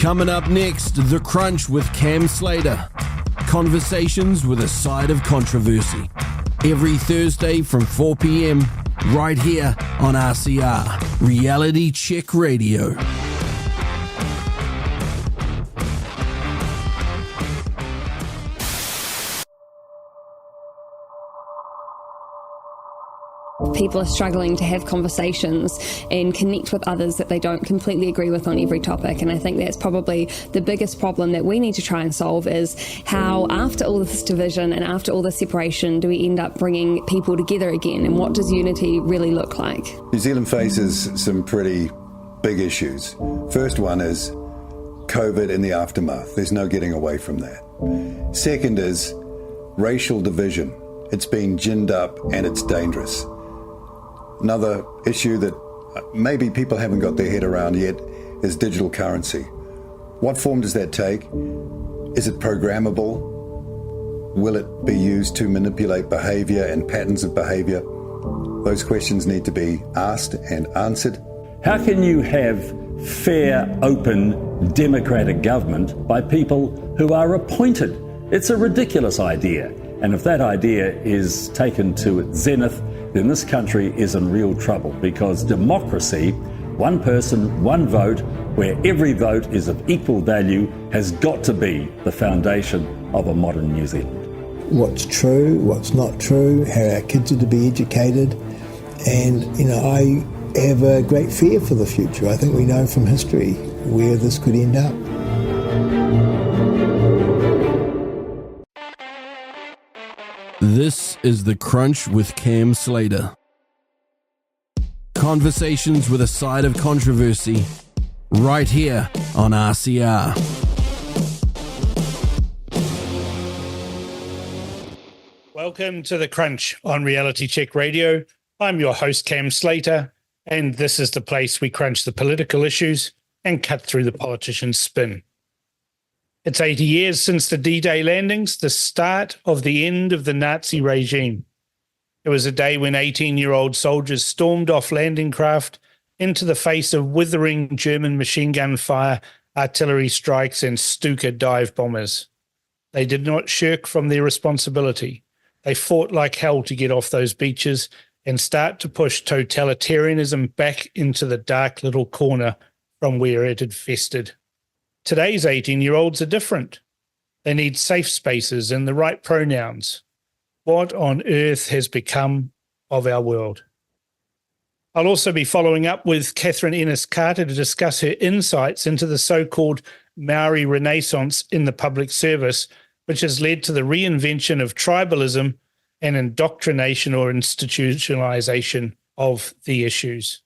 Coming up next, The Crunch with Cam Slater. Conversations with a side of controversy. Every Thursday from 4 p.m, right here on RCR, Reality Check Radio. People are struggling to have conversations and connect with others that they don't completely agree with on every topic. And I think that's probably the biggest problem that we need to try and solve, is how after all this division and after all this separation do we end up bringing people together again, and what does unity really look like? New Zealand faces some pretty big issues. First one is COVID and the aftermath. There's no getting away from that. Second is racial division. It's been ginned up and it's dangerous. Another issue that maybe people haven't got their head around yet is digital currency. What form does that take? Is it programmable? Will it be used to manipulate behaviour and patterns of behaviour? Those questions need to be asked and answered. How can you have fair, open, democratic government by people who are appointed? It's a ridiculous idea. And if that idea is taken to its zenith, then this country is in real trouble, because democracy, one person, one vote, where every vote is of equal value, has got to be the foundation of a modern New Zealand. What's true, what's not true, how our kids are to be educated. And, I have a great fear for the future. I think we know from history where this could end up. This is The Crunch with Cam Slater. Conversations with a side of controversy, right here on RCR. Welcome to The Crunch on Reality Check Radio. I'm your host, Cam Slater, and this is the place we crunch the political issues and cut through the politicians' spin. It's 80 years since the D-Day landings, the start of the end of the Nazi regime. It was a day when 18-year-old soldiers stormed off landing craft into the face of withering German machine gun fire, artillery strikes, and Stuka dive bombers. They did not shirk from their responsibility. They fought like hell to get off those beaches and start to push totalitarianism back into the dark little corner from where it had festered. Today's 18-year-olds are different. They need safe spaces and the right pronouns. What on earth has become of our world? I'll also be following up with Catherine Ennis-Carter to discuss her insights into the so-called Maori Renaissance in the public service, which has led to the reinvention of tribalism and indoctrination or institutionalization of the issues.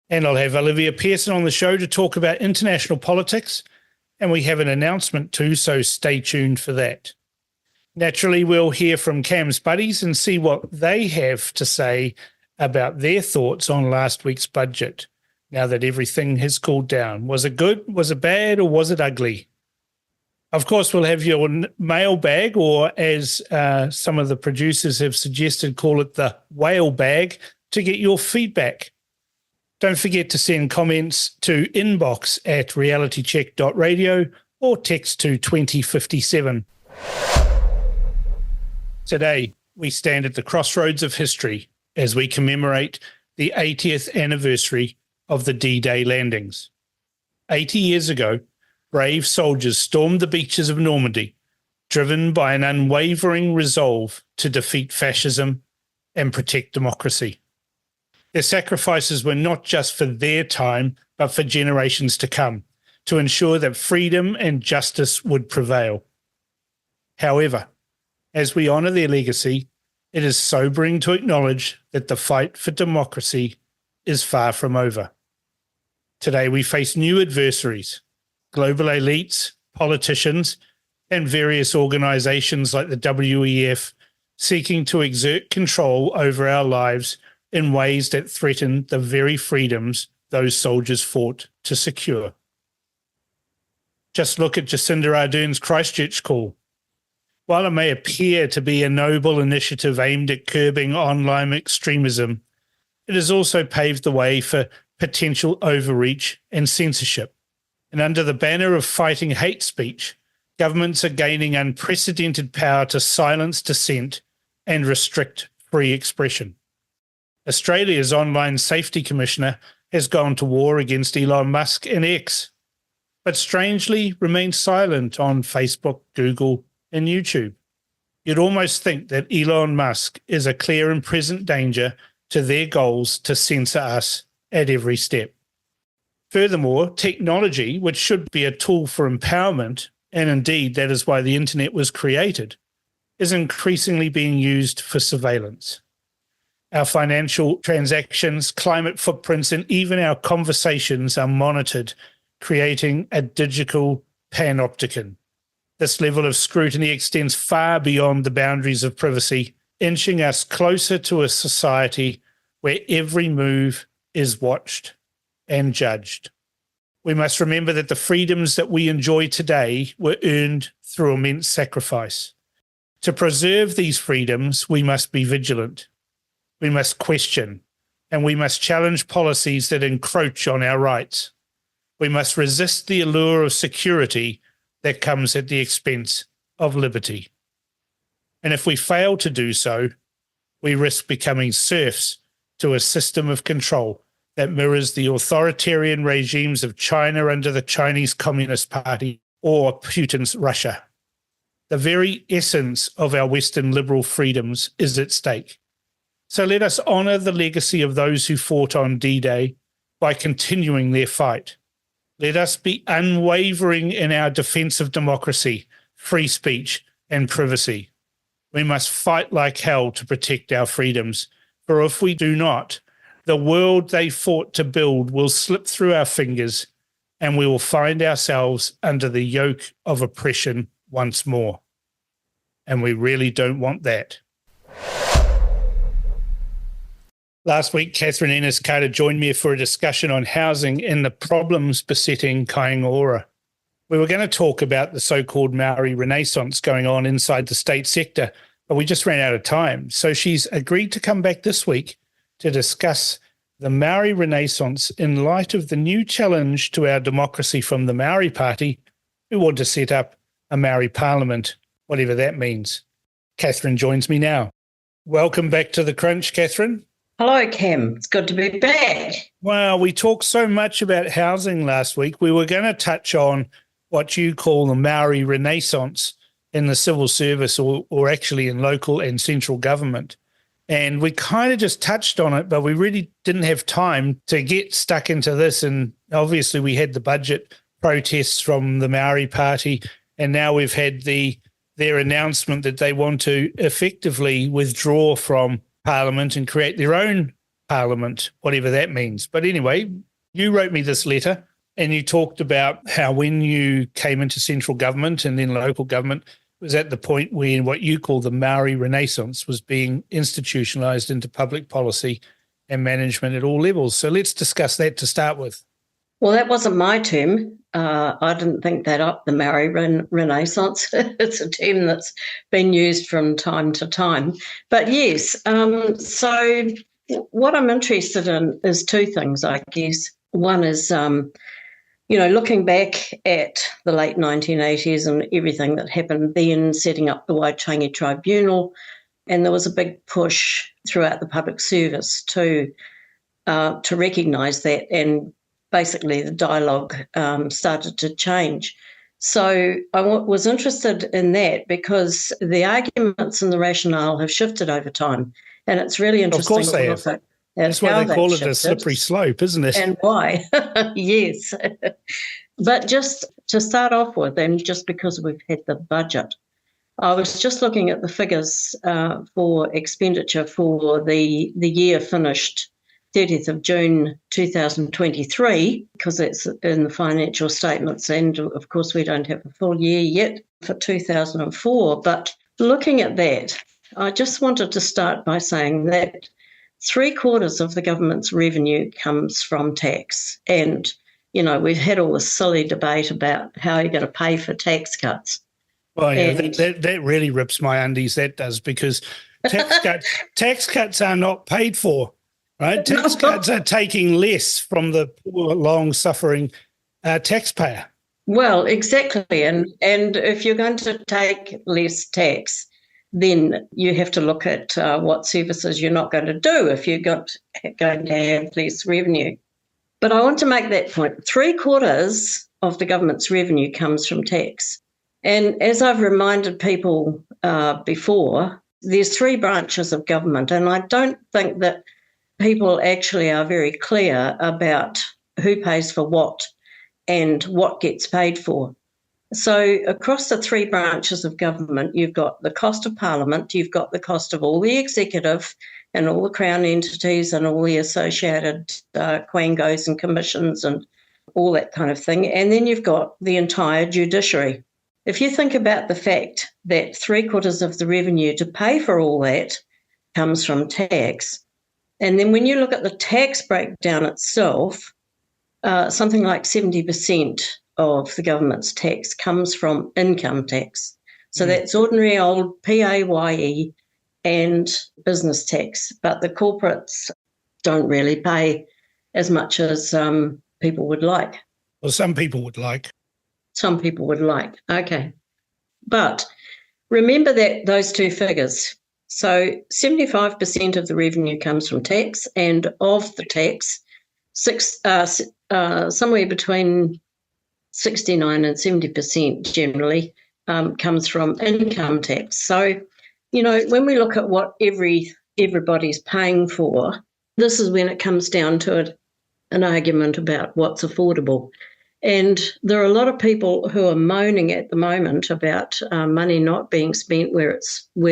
And I'll have Olivia Pearson on the show to talk about international politics, and we have an announcement too, so stay tuned for that. Naturally, we'll hear from Cam's buddies and see what they have to say about their thoughts on last week's budget, now that everything has cooled down. Was it good, was it bad, or was it ugly? Of course, we'll have your mailbag, or as some of the producers have suggested, call it the whale bag, to get your feedback. Don't forget to send comments to inbox@realitycheck.radio or text to 2057. Today, we stand at the crossroads of history as we commemorate the 80th anniversary of the D-Day landings. 80 years ago, brave soldiers stormed the beaches of Normandy, driven by an unwavering resolve to defeat fascism and protect democracy. Their sacrifices were not just for their time, but for generations to come, to ensure that freedom and justice would prevail. However, as we honour their legacy, it is sobering to acknowledge that the fight for democracy is far from over. Today we face new adversaries, global elites, politicians, and various organisations like the WEF seeking to exert control over our lives in ways that threaten the very freedoms those soldiers fought to secure. Just look at Jacinda Ardern's Christchurch call. While it may appear to be a noble initiative aimed at curbing online extremism, it has also paved the way for potential overreach and censorship. And under the banner of fighting hate speech, governments are gaining unprecedented power to silence dissent and restrict free expression. Australia's Online Safety Commissioner has gone to war against Elon Musk and X, but strangely remains silent on Facebook, Google, and YouTube. You'd almost think that Elon Musk is a clear and present danger to their goals to censor us at every step. Furthermore, technology, which should be a tool for empowerment, and indeed that is why the internet was created, is increasingly being used for surveillance. Our financial transactions, climate footprints, and even our conversations are monitored, creating a digital panopticon. This level of scrutiny extends far beyond the boundaries of privacy, inching us closer to a society where every move is watched and judged. We must remember that the freedoms that we enjoy today were earned through immense sacrifice. To preserve these freedoms, we must be vigilant. We must question, and we must challenge policies that encroach on our rights. We must resist the allure of security that comes at the expense of liberty. And if we fail to do so, we risk becoming serfs to a system of control that mirrors the authoritarian regimes of China under the Chinese Communist Party or Putin's Russia. The very essence of our Western liberal freedoms is at stake. So let us honour the legacy of those who fought on D-Day by continuing their fight. Let us be unwavering in our defence of democracy, free speech, and privacy. We must fight like hell to protect our freedoms, for if we do not, the world they fought to build will slip through our fingers, and we will find ourselves under the yoke of oppression once more. And we really don't want that. Last week, Catherine Ennis-Carter joined me for a discussion on housing and the problems besetting Kaingaora. We were going to talk about the so-called Maori Renaissance going on inside the state sector, but we just ran out of time. So she's agreed to come back this week to discuss the Maori Renaissance in light of the new challenge to our democracy from the Maori Party, who want to set up a Maori Parliament, whatever that means. Catherine joins me now. Welcome back to The Crunch, Catherine. Hello, Cam. It's good to be back. Well, we talked so much about housing last week. We were going to touch on what you call the Maori Renaissance in the civil service or actually in local and central government. And we kind of just touched on it, but we really didn't have time to get stuck into this. And obviously we had the budget protests from the Maori Party, and now we've had their announcement that they want to effectively withdraw from Parliament and create their own Parliament, whatever that means. But anyway, you wrote me this letter and you talked about how when you came into central government and then local government was at the point when what you call the Maori Renaissance was being institutionalised into public policy and management at all levels. So let's discuss that to start with. Well, that wasn't my term. I didn't think that up, the Maori Renaissance. It's a term that's been used from time to time. But yes, so what I'm interested in is two things, I guess. One is, looking back at the late 1980s and everything that happened then, setting up the Waitangi Tribunal, and there was a big push throughout the public service to recognise that, and basically the dialogue started to change. So I was interested in that because the arguments and the rationale have shifted over time, and it's really interesting. Of course they have. That's why they call it a slippery slope, isn't it? And why? Yes. But just to start off with, and just because we've had the budget, I was just looking at the figures for expenditure for the year finished 30th of June 2023, because that's in the financial statements, and of course we don't have a full year yet for 2004. But looking at that, I just wanted to start by saying that 3/4 of the government's revenue comes from tax. And, we've had all this silly debate about how you're going to pay for tax cuts. Well, yeah, that really rips my undies, that does, because tax cuts are not paid for. Right, tax cuts are taking less from the poor, long-suffering taxpayer. Well, exactly. And if you're going to take less tax, then you have to look at what services you're not going to do if you're going to have less revenue. But I want to make that point. 3/4 of the government's revenue comes from tax. And as I've reminded people before, there's 3 branches of government, and I don't think that people actually are very clear about who pays for what and what gets paid for. So across the 3 branches of government, you've got the cost of Parliament, you've got the cost of all the executive and all the Crown entities and all the associated quangos and commissions and all that kind of thing, and then you've got the entire judiciary. If you think about the fact that 3/4 of the revenue to pay for all that comes from tax, and then when you look at the tax breakdown itself, something like 70% of the government's tax comes from income tax. So that's ordinary old PAYE and business tax, but the corporates don't really pay as much as people would like. Well, some people would like. Some people would like, okay. But remember that those 2 figures. So 75% of the revenue comes from tax, and of the tax, somewhere between 69 and 70% generally comes from income tax. So, you know, when we look at what everybody's paying for, this is when it comes down to an argument about what's affordable. And there are a lot of people who are moaning at the moment about money not being spent where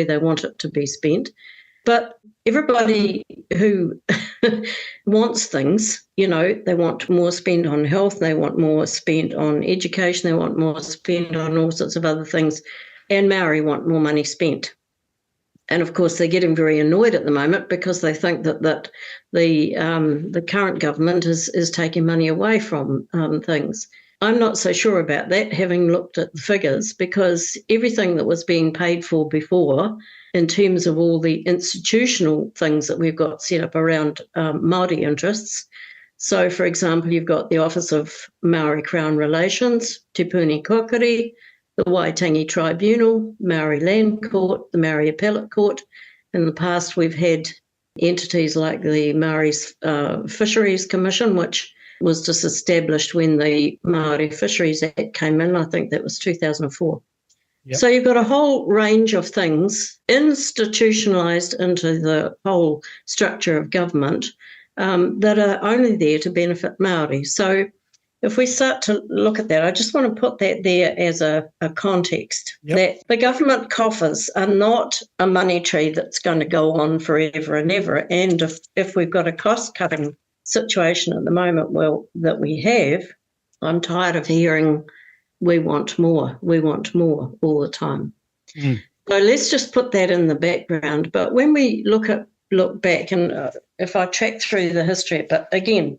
they want it to be spent. But everybody who wants things, you know, they want more spent on health, they want more spent on education, they want more spent on all sorts of other things, and Maori want more money spent. And of course, they're getting very annoyed at the moment because they think that the current government is taking money away from things. I'm not so sure about that, having looked at the figures, because everything that was being paid for before, in terms of all the institutional things that we've got set up around Māori interests. So, for example, you've got the Office of Maori Crown Relations, Te Puni Kokiri, the Waitangi Tribunal, Maori Land Court, the Maori Appellate Court. In the past, we've had entities like the Maori Fisheries Commission, which was just established when the Maori Fisheries Act came in. I think that was 2004. Yep. So you've got a whole range of things institutionalised into the whole structure of government that are only there to benefit Maori. So if we start to look at that, I just want to put that there as a context, that the government coffers are not a money tree that's going to go on forever and ever. And if we've got a cost-cutting situation at the moment that we have, I'm tired of hearing we want more all the time. So let's just put that in the background. But when we look back, and if I track through the history, but again,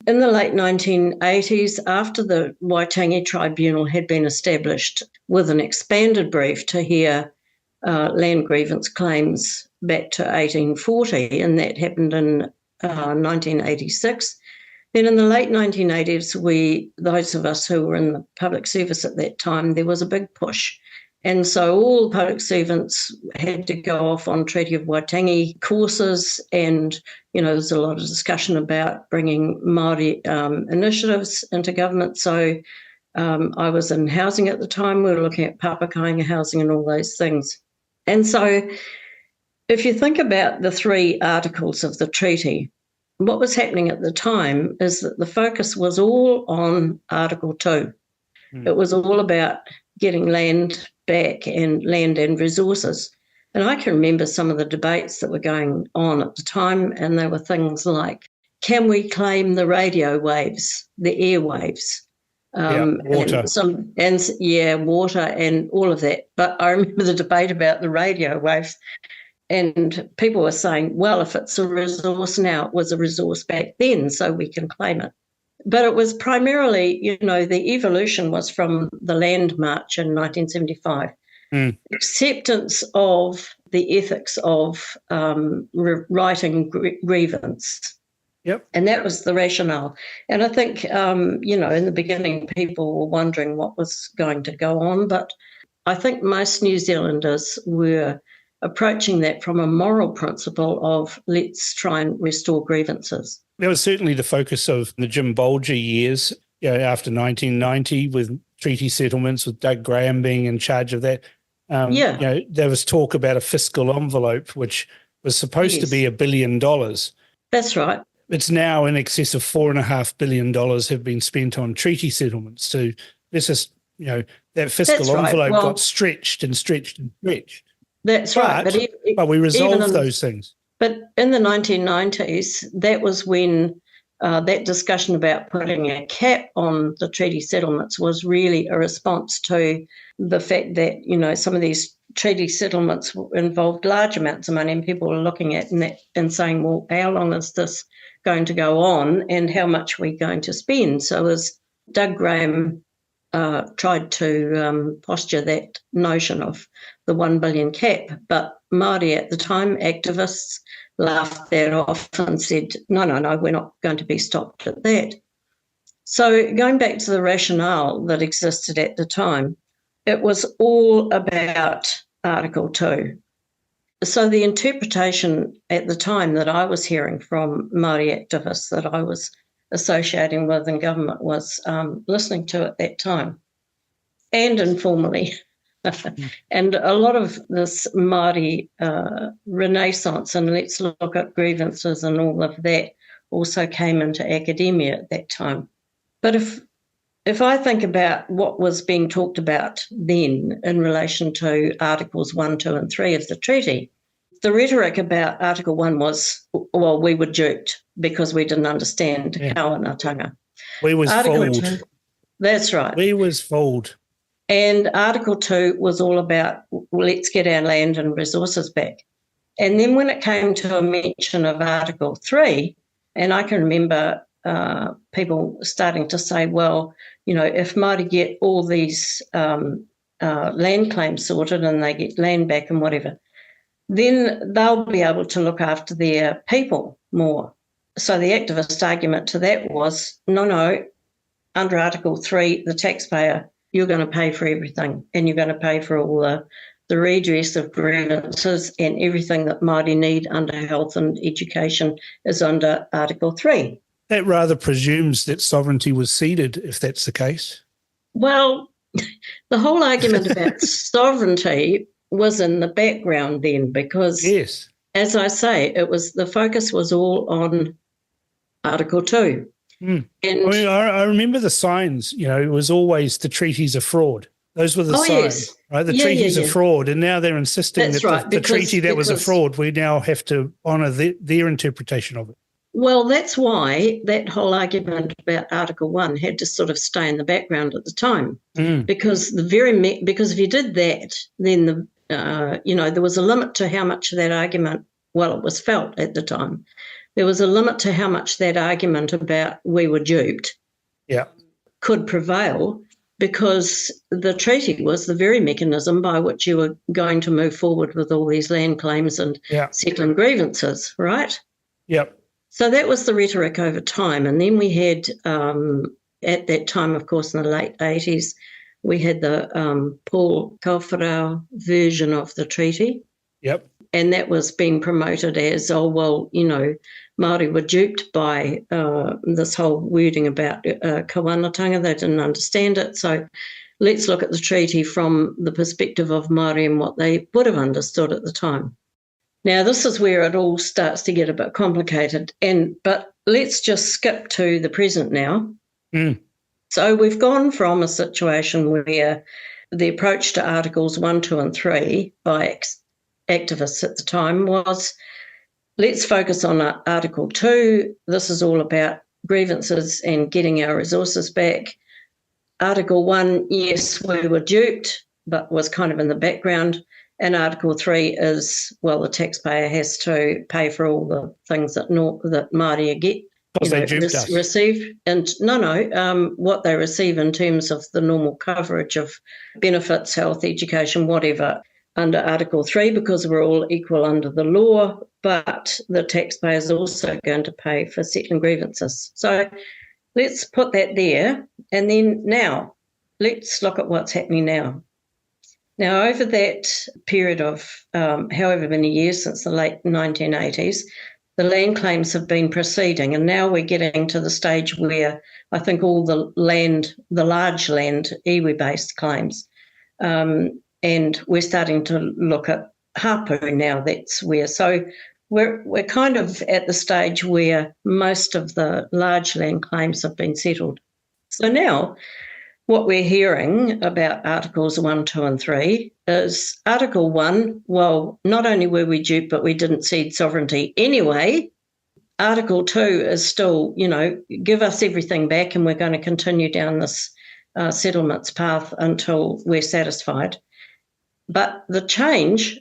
in the late 1980s, after the Waitangi Tribunal had been established with an expanded brief to hear land grievance claims back to 1840, and that happened in 1986, then in the late 1980s, those of us who were in the public service at that time, there was a big push. And so all public servants had to go off on Treaty of Waitangi courses, and, you know, there's a lot of discussion about bringing Māori initiatives into government. So I was in housing at the time. We were looking at papakainga housing and all those things. And so if you think about the 3 articles of the treaty, what was happening at the time is that the focus was all on Article 2. It was all about getting land back and land and resources. And I can remember some of the debates that were going on at the time, and they were things like, can we claim the radio waves, the airwaves? Water. Water and all of that. But I remember the debate about the radio waves, and people were saying, well, if it's a resource now, it was a resource back then, so we can claim it. But it was primarily, you know, the evolution was from the Land March in 1975. Acceptance of the ethics of writing grievance. Yep. And that was the rationale. And I think, in the beginning, people were wondering what was going to go on. But I think most New Zealanders were approaching that from a moral principle of let's try and restore grievances. That was certainly the focus of the Jim Bolger years, after 1990, with treaty settlements, with Doug Graham being in charge of that. There was talk about a fiscal envelope, which was supposed to be $1 billion. That's right. It's now in excess of $4.5 billion have been spent on treaty settlements. So this is, that fiscal envelope got stretched and stretched and stretched. That's right. But we resolved those things. But in the 1990s, that was when that discussion about putting a cap on the treaty settlements was really a response to the fact that, some of these treaty settlements involved large amounts of money, and people were looking at that and saying, well, how long is this going to go on and how much are we going to spend? So as Doug Graham tried to posture that notion of the 1 billion cap, but Māori at the time, activists, laughed that off and said, no, we're not going to be stopped at that. So going back to the rationale that existed at the time, it was all about Article 2. So the interpretation at the time that I was hearing from Māori activists that I was associating with in government was listening to at that time and informally. And a lot of this Māori renaissance and let's look at grievances and all of that also came into academia at that time. But if I think about what was being talked about then in relation to Articles 1, 2 and 3 of the treaty, the rhetoric about Article 1 was, well, we were duped because we didn't understand Kawanatanga. We was fooled. 2, that's right. We was fooled. And Article 2 was all about, let's get our land and resources back. And then when it came to a mention of Article 3, and I can remember people starting to say, well, if Māori get all these land claims sorted and they get land back and whatever, then they'll be able to look after their people more. So the activist argument to that was, no, under Article 3, the taxpayer, you're going to pay for everything and you're going to pay for all the redress of grievances and everything that Māori need under health and education is under Article 3. That rather presumes that sovereignty was ceded, if that's the case. Well, the whole argument about sovereignty was in the background then because, yes, as I say, the focus was all on Article 2. And I remember the signs, it was always the treaties are fraud. Those were the signs, yes. Right? The treaties are fraud, and now they're insisting that the treaty that was a fraud, we now have to honour their interpretation of it. Well, that's why that whole argument about Article 1 had to sort of stay in the background at the time, because because if you did that, then there was a limit to how much of that argument, well, it was felt at the time. There was a limit to how much that argument about we were duped could prevail, because the treaty was the very mechanism by which you were going to move forward with all these land claims and settling grievances, right? Yep. So that was the rhetoric over time. And then we had, at that time, of course, in the late 80s, we had the Paul Kauwharau version of the treaty. Yep. And that was being promoted as, Māori were duped by this whole wording about Kawanatanga. They didn't understand it. So let's look at the treaty from the perspective of Māori and what they would have understood at the time. Now, this is where it all starts to get a bit complicated. But let's just skip to the present now. So we've gone from a situation where the approach to Articles 1, 2 and 3 by activists at the time was, let's focus on Article 2. This is all about grievances and getting our resources back. Article 1, yes, we were duped, but was kind of in the background. And Article 3 is, well, the taxpayer has to pay for all the things that Māori get. Receive. And what they receive in terms of the normal coverage of benefits, health, education, whatever, under Article 3 because we're all equal under the law, but the taxpayer is also going to pay for settling grievances. So let's put that there. And then now, let's look at what's happening now. Now, over that period of however many years since the late 1980s, the land claims have been proceeding, and now we're getting to the stage where I think all the large land iwi-based claims, and we're starting to look at hapu now. That's where, so we're kind of at the stage where most of the large land claims have been settled. So now what we're hearing about Articles 1, 2 and 3 is Article 1, well, not only were we duped, but we didn't cede sovereignty anyway. Article 2 is still, give us everything back and we're going to continue down this settlements path until we're satisfied. But the change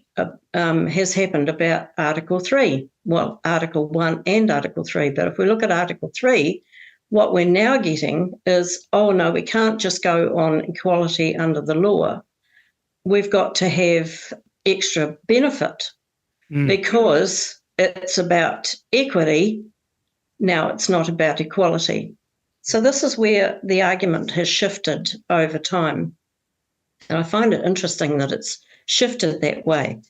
has happened about Article 3. Well, Article 1 and Article 3. But if we look at Article 3, what we're now getting is, oh, no, we can't just go on equality under the law. We've got to have extra benefit because it's about equity. Now it's not about equality. So this is where the argument has shifted over time. And I find it interesting that it's shifted that way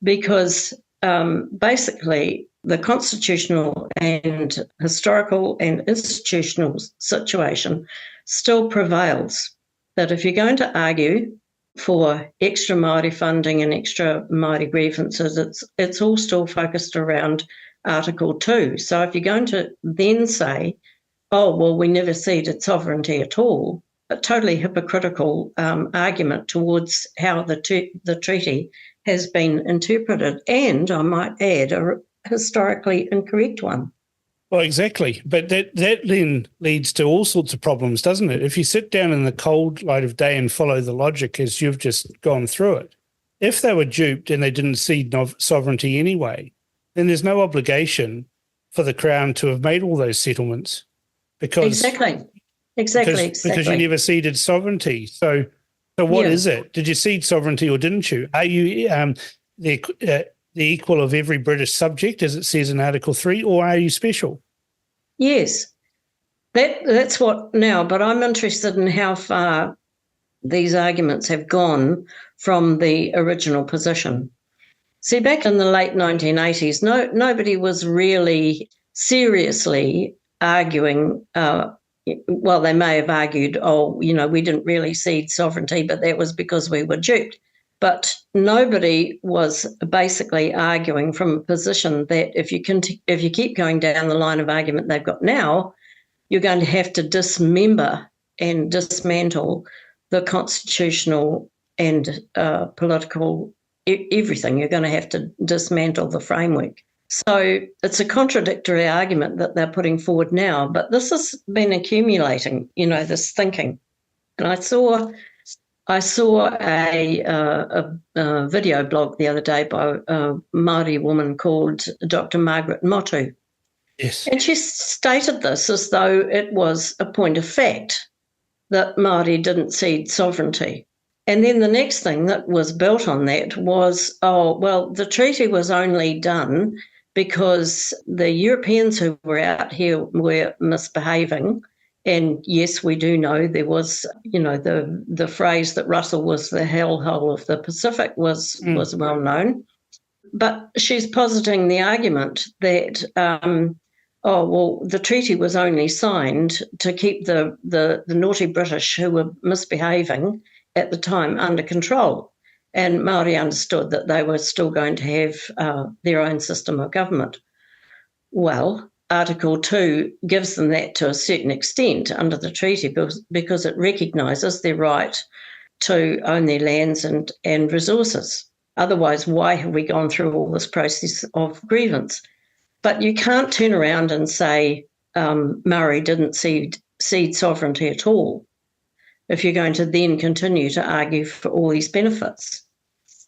because basically the constitutional and historical and institutional situation still prevails. That if you're going to argue for extra Māori funding and extra Māori grievances, it's all still focused around Article 2. So if you're going to then say, oh, well, we never ceded sovereignty at all, a totally hypocritical argument towards how the treaty has been interpreted, and I might add, a historically incorrect one. Well, exactly. But that then leads to all sorts of problems, doesn't it? If you sit down in the cold light of day and follow the logic as you've just gone through it, if they were duped and they didn't cede sovereignty anyway, then there's no obligation for the Crown to have made all those settlements because Because you never ceded sovereignty. So what is it? Did you cede sovereignty or didn't you? Are you the equal of every British subject, as it says in Article 3, or are you special? Yes, that's what now. But I'm interested in how far these arguments have gone from the original position. See, back in the late 1980s, nobody was really seriously arguing. Well, they may have argued, we didn't really cede sovereignty, but that was because we were duped. But nobody was basically arguing from a position that if you keep going down the line of argument they've got now, you're going to have to dismember and dismantle the constitutional and political everything. You're going to have to dismantle the framework. So it's a contradictory argument that they're putting forward now, but this has been accumulating, this thinking. And I saw a video blog the other day by a Māori woman called Dr. Margaret Motu. Yes. And she stated this as though it was a point of fact that Māori didn't cede sovereignty. And then the next thing that was built on that was, the treaty was only done because the Europeans who were out here were misbehaving. And yes, we do know there was, the phrase that Russell was the hellhole of the Pacific was well known. But she's positing the argument that, the treaty was only signed to keep the naughty British who were misbehaving at the time under control. And Māori understood that they were still going to have their own system of government. Well, Article 2 gives them that to a certain extent under the treaty because it recognises their right to own their lands and resources. Otherwise, why have we gone through all this process of grievance? But you can't turn around and say Maori didn't cede sovereignty at all if you're going to then continue to argue for all these benefits.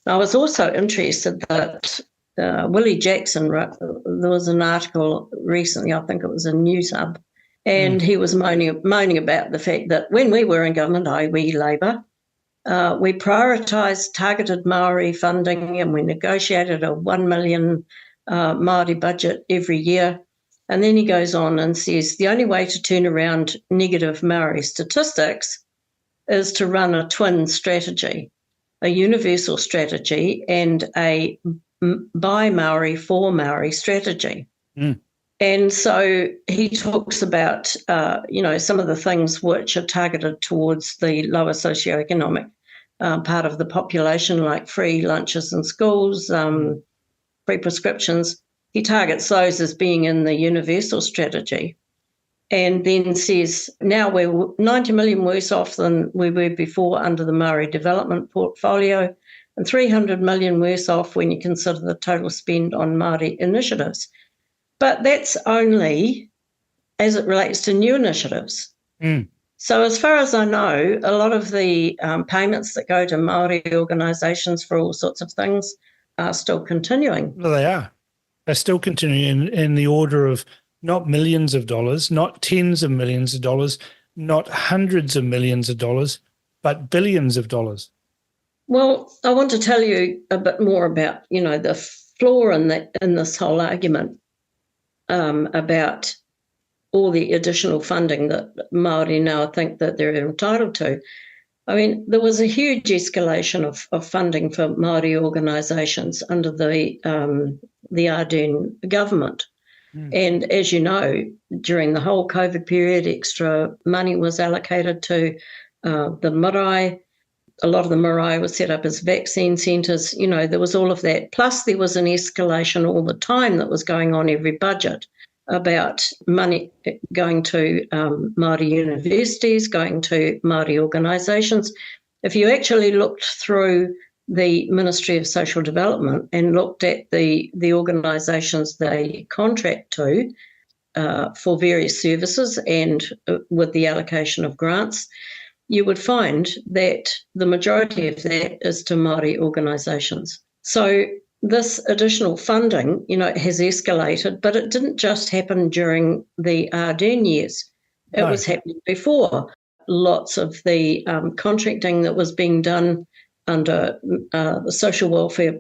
I was also interested that Willie Jackson wrote, there was an article recently, I think it was in News Hub, and he was moaning about the fact that when we were in government, we Labour, We prioritised targeted Maori funding, and we negotiated a 1 million Maori budget every year. And then he goes on and says the only way to turn around negative Maori statistics is to run a twin strategy, a universal strategy and a by Maori for Maori strategy. Mm. And so he talks about, some of the things which are targeted towards the lower socioeconomic part of the population, like free lunches in schools, free prescriptions. He targets those as being in the universal strategy, and then says, now we're 90 million worse off than we were before under the Maori development portfolio, and 300 million worse off when you consider the total spend on Maori initiatives. But that's only as it relates to new initiatives. Mm. So as far as I know, a lot of the payments that go to Maori organisations for all sorts of things are still continuing. Well, they are. They're still continuing in the order of not millions of dollars, not tens of millions of dollars, not hundreds of millions of dollars, but billions of dollars. Well, I want to tell you a bit more about, the flaw in this whole argument about all the additional funding that Māori now think that they're entitled to. I mean, there was a huge escalation of funding for Māori organisations under the Ardern government. Mm. And as you know, during the whole COVID period, extra money was allocated to the marae. A lot of the marae were set up as vaccine centres. There was all of that. Plus, there was an escalation all the time that was going on every budget about money going to Māori universities, going to Māori organisations. If you actually looked through the Ministry of Social Development and looked at the organisations they contract to for various services and with the allocation of grants, you would find that the majority of that is to Māori organisations. So this additional funding, has escalated, but it didn't just happen during the Ardern years. It was happening before. Lots of the contracting that was being done under the social welfare,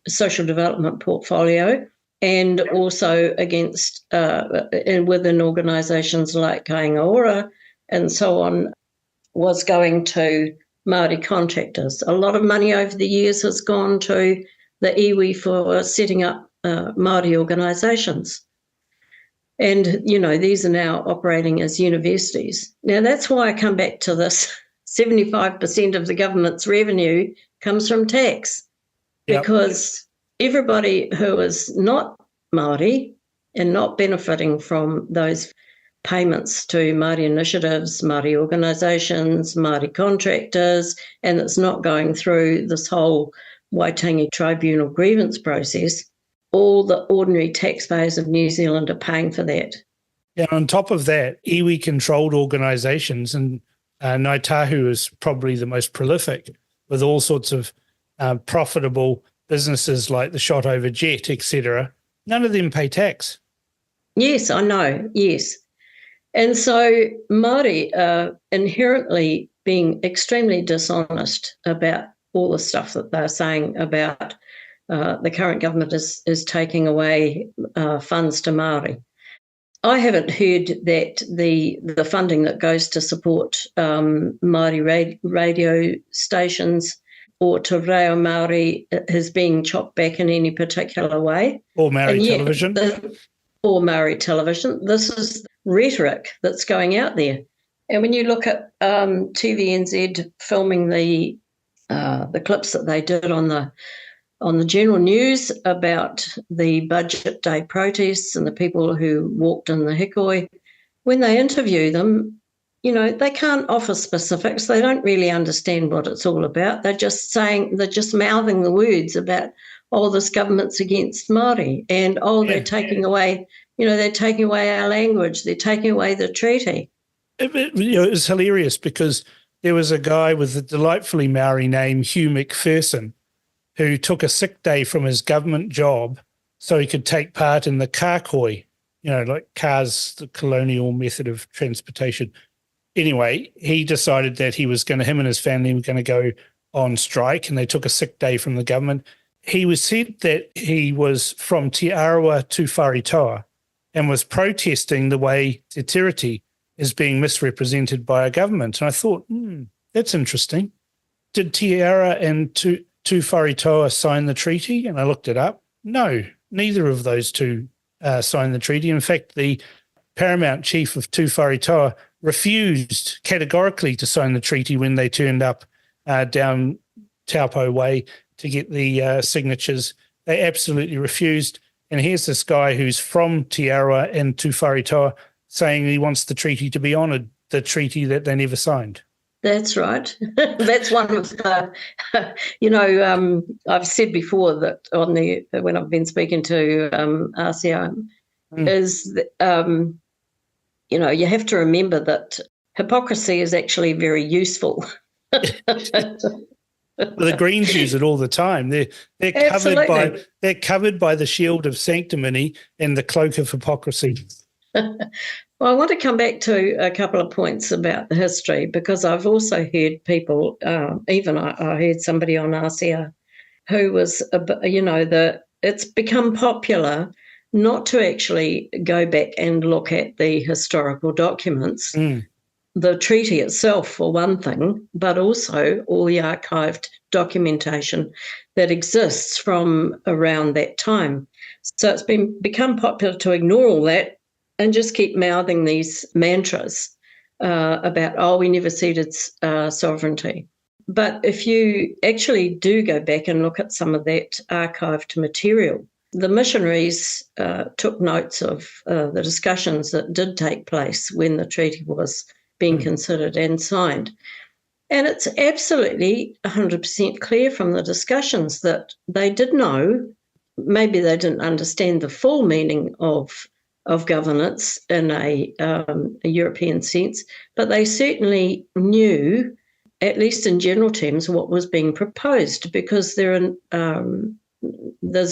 social development portfolio, and also against and within organisations like Kāinga Ora and so on, was going to Māori contractors. A lot of money over the years has gone to the iwi for setting up Māori organisations. And, these are now operating as universities. Now, that's why I come back to this. 75% of the government's revenue comes from tax, because everybody who is not Māori and not benefiting from those payments to Māori initiatives, Māori organisations, Māori contractors, and it's not going through this whole Waitangi Tribunal grievance process, all the ordinary taxpayers of New Zealand are paying for that. Yeah, on top of that, iwi-controlled organisations, and Ngāi Tahu is probably the most prolific, with all sorts of profitable businesses like the Shot Over Jet, etc. None of them pay tax. Yes, I know, yes. And so Māori are inherently being extremely dishonest about all the stuff that they're saying about the current government is taking away funds to Māori. I haven't heard that the funding that goes to support Māori radio stations or to Reo Māori is being chopped back in any particular way. Or Māori television. Or Māori television. This is rhetoric that's going out there. And when you look at TVNZ filming the clips that they did on the general news about the budget day protests and the people who walked in the hikoi, when they interview them, they can't offer specifics. They don't really understand what it's all about. They're just mouthing the words about, this government's against Māori, and they're taking away, they're taking away our language, they're taking away the treaty. It was hilarious because there was a guy with a delightfully Maori name, Hugh McPherson, who took a sick day from his government job so he could take part in the kākoi, like cars, the colonial method of transportation. Anyway, he decided that him and his family were going to go on strike, and they took a sick day from the government. He was said that he was from Te Arawa to Wharetoa and was protesting the way Te Tiriti is being misrepresented by our government. And I thought, that's interesting. Did Te Arawa and to Wharetoa sign the treaty? And I looked it up. No, neither of those two signed the treaty. In fact, the paramount chief of Te Wharetoa refused categorically to sign the treaty when they turned up down Taupo Way to get the signatures. They absolutely refused. And here's this guy who's from Te Arawa and Te Wharetoa saying he wants the treaty to be honoured, the treaty that they never signed. That's right. That's one of the, I've said before that when I've been speaking to RCO, is that, you have to remember that hypocrisy is actually very useful. Well, the Greens use it all the time. They're covered by the shield of sanctimony and the cloak of hypocrisy. Well, I want to come back to a couple of points about the history, because I've also heard people, even I heard somebody on RCR who was, it's become popular not to actually go back and look at the historical documents, the treaty itself for one thing, but also all the archived documentation that exists from around that time. So it's become popular to ignore all that and just keep mouthing these mantras about, we never ceded sovereignty. But if you actually do go back and look at some of that archived material, the missionaries took notes of the discussions that did take place when the treaty was being considered and signed. And it's absolutely 100% clear from the discussions that they did know, maybe they didn't understand the full meaning of governance in a European sense, but they certainly knew, at least in general terms, what was being proposed, because there's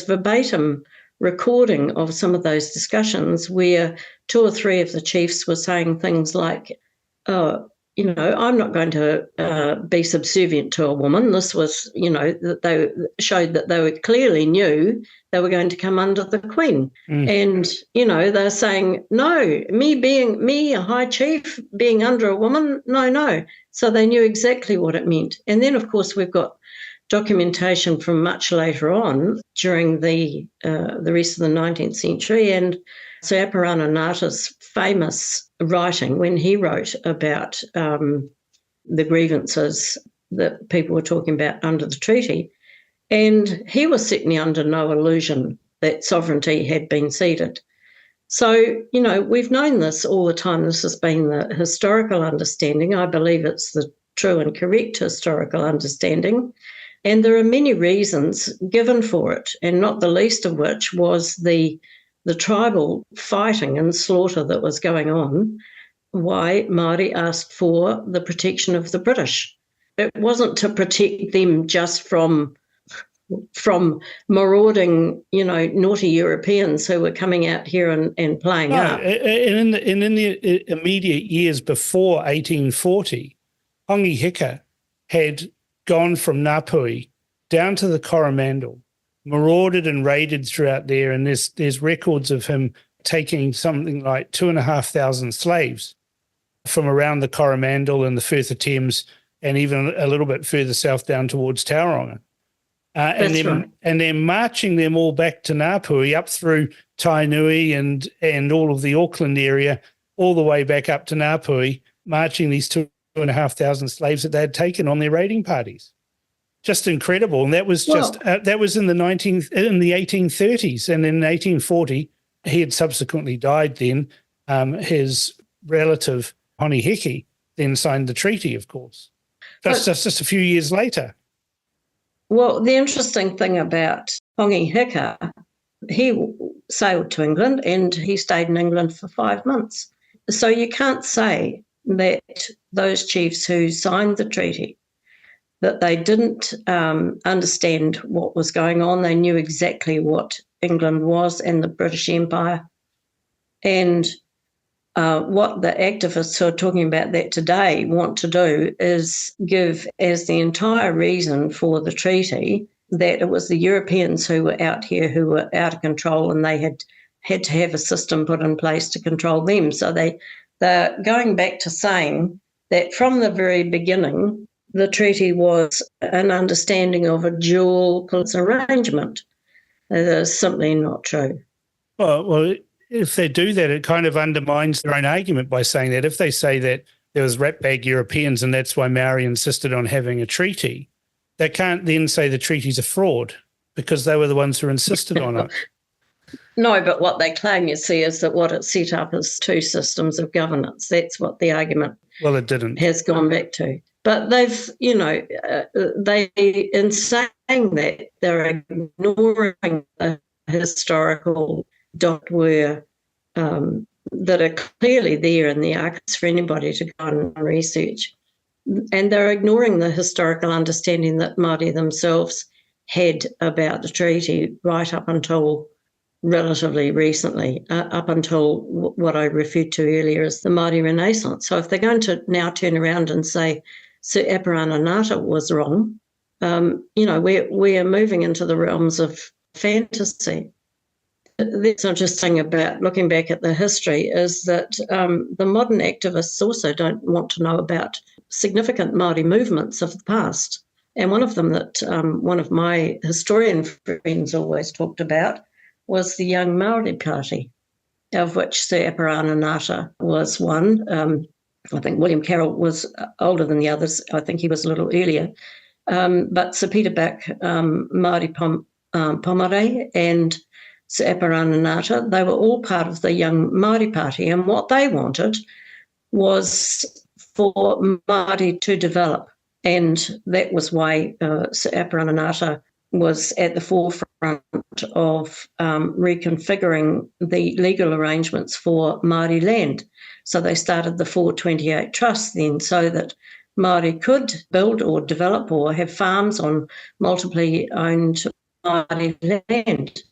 verbatim recording of some of those discussions where two or three of the chiefs were saying things like, I'm not going to be subservient to a woman. This was, that they showed that they clearly knew they were going to come under the Queen. And, they're saying, no, me, a high chief, being under a woman, no. So they knew exactly what it meant. And then, of course, we've got documentation from much later on during the rest of the 19th century, and Seaparana Ngata's famous writing when he wrote about the grievances that people were talking about under the treaty. And he was certainly under no illusion that sovereignty had been ceded. So, we've known this all the time. This has been the historical understanding. I believe it's the true and correct historical understanding. And there are many reasons given for it, and not the least of which was the tribal fighting and slaughter that was going on, why Māori asked for the protection of the British. It wasn't to protect them just from marauding, naughty Europeans who were coming out here and playing up. And in the immediate years before 1840, Hongi Hika had gone from Ngāpuhi down to the Coromandel, marauded and raided throughout there, and there's records of him taking something like 2,500 slaves from around the Coromandel and the Firth of Thames, and even a little bit further south down towards Tauranga. And then marching them all back to Ngāpuhi, up through Tainui and all of the Auckland area, all the way back up to Ngāpuhi, marching these 2,500 slaves that they had taken on their raiding parties. Just incredible. And that was that was in the 1830s. And in 1840, he had subsequently died then. His relative, Honi Heki, then signed the treaty, of course. That's just a few years later. Well, the interesting thing about Hongi Hika, he sailed to England and he stayed in England for 5 months. So you can't say that those chiefs who signed the treaty, that they didn't understand what was going on. They knew exactly what England was and the British Empire. And what the activists who are talking about that today want to do is give as the entire reason for the treaty that it was the Europeans who were out here who were out of control, and they had to have a system put in place to control them. So they're going back to saying that from the very beginning, the treaty was an understanding of a dual political arrangement. That is simply not true. Well, if they do that, it kind of undermines their own argument by saying that if they say that there was ratbag Europeans and that's why Maori insisted on having a treaty, they can't then say the treaty's a fraud because they were the ones who insisted on it. No, but what they claim, you see, is that what it set up is two systems of governance. That's what the argument it didn't. Has gone back to. But they've, in saying that, they're ignoring the historical were that are clearly there in the archives for anybody to go and research. And they're ignoring the historical understanding that Māori themselves had about the treaty right up until relatively recently, up until what I referred to earlier as the Māori Renaissance. So if they're going to now turn around and say Sir Apirana Ngata was wrong, we are moving into the realms of fantasy. That's interesting about looking back at the history is that the modern activists also don't want to know about significant Māori movements of the past. And one of them that one of my historian friends always talked about was the Young Māori Party, of which Sir Apirana Ngata was one. I think William Carroll was older than the others. I think he was a little earlier. But Sir Peter Buck, Māori Pomare and Sir Apirana Ngata, they were all part of the Young Māori Party. And what they wanted was for Māori to develop. And that was why Sir Apirana Ngata was at the forefront of reconfiguring the legal arrangements for Māori land. So they started the 428 Trust then so that Māori could build or develop or have farms on multiply owned Māori land.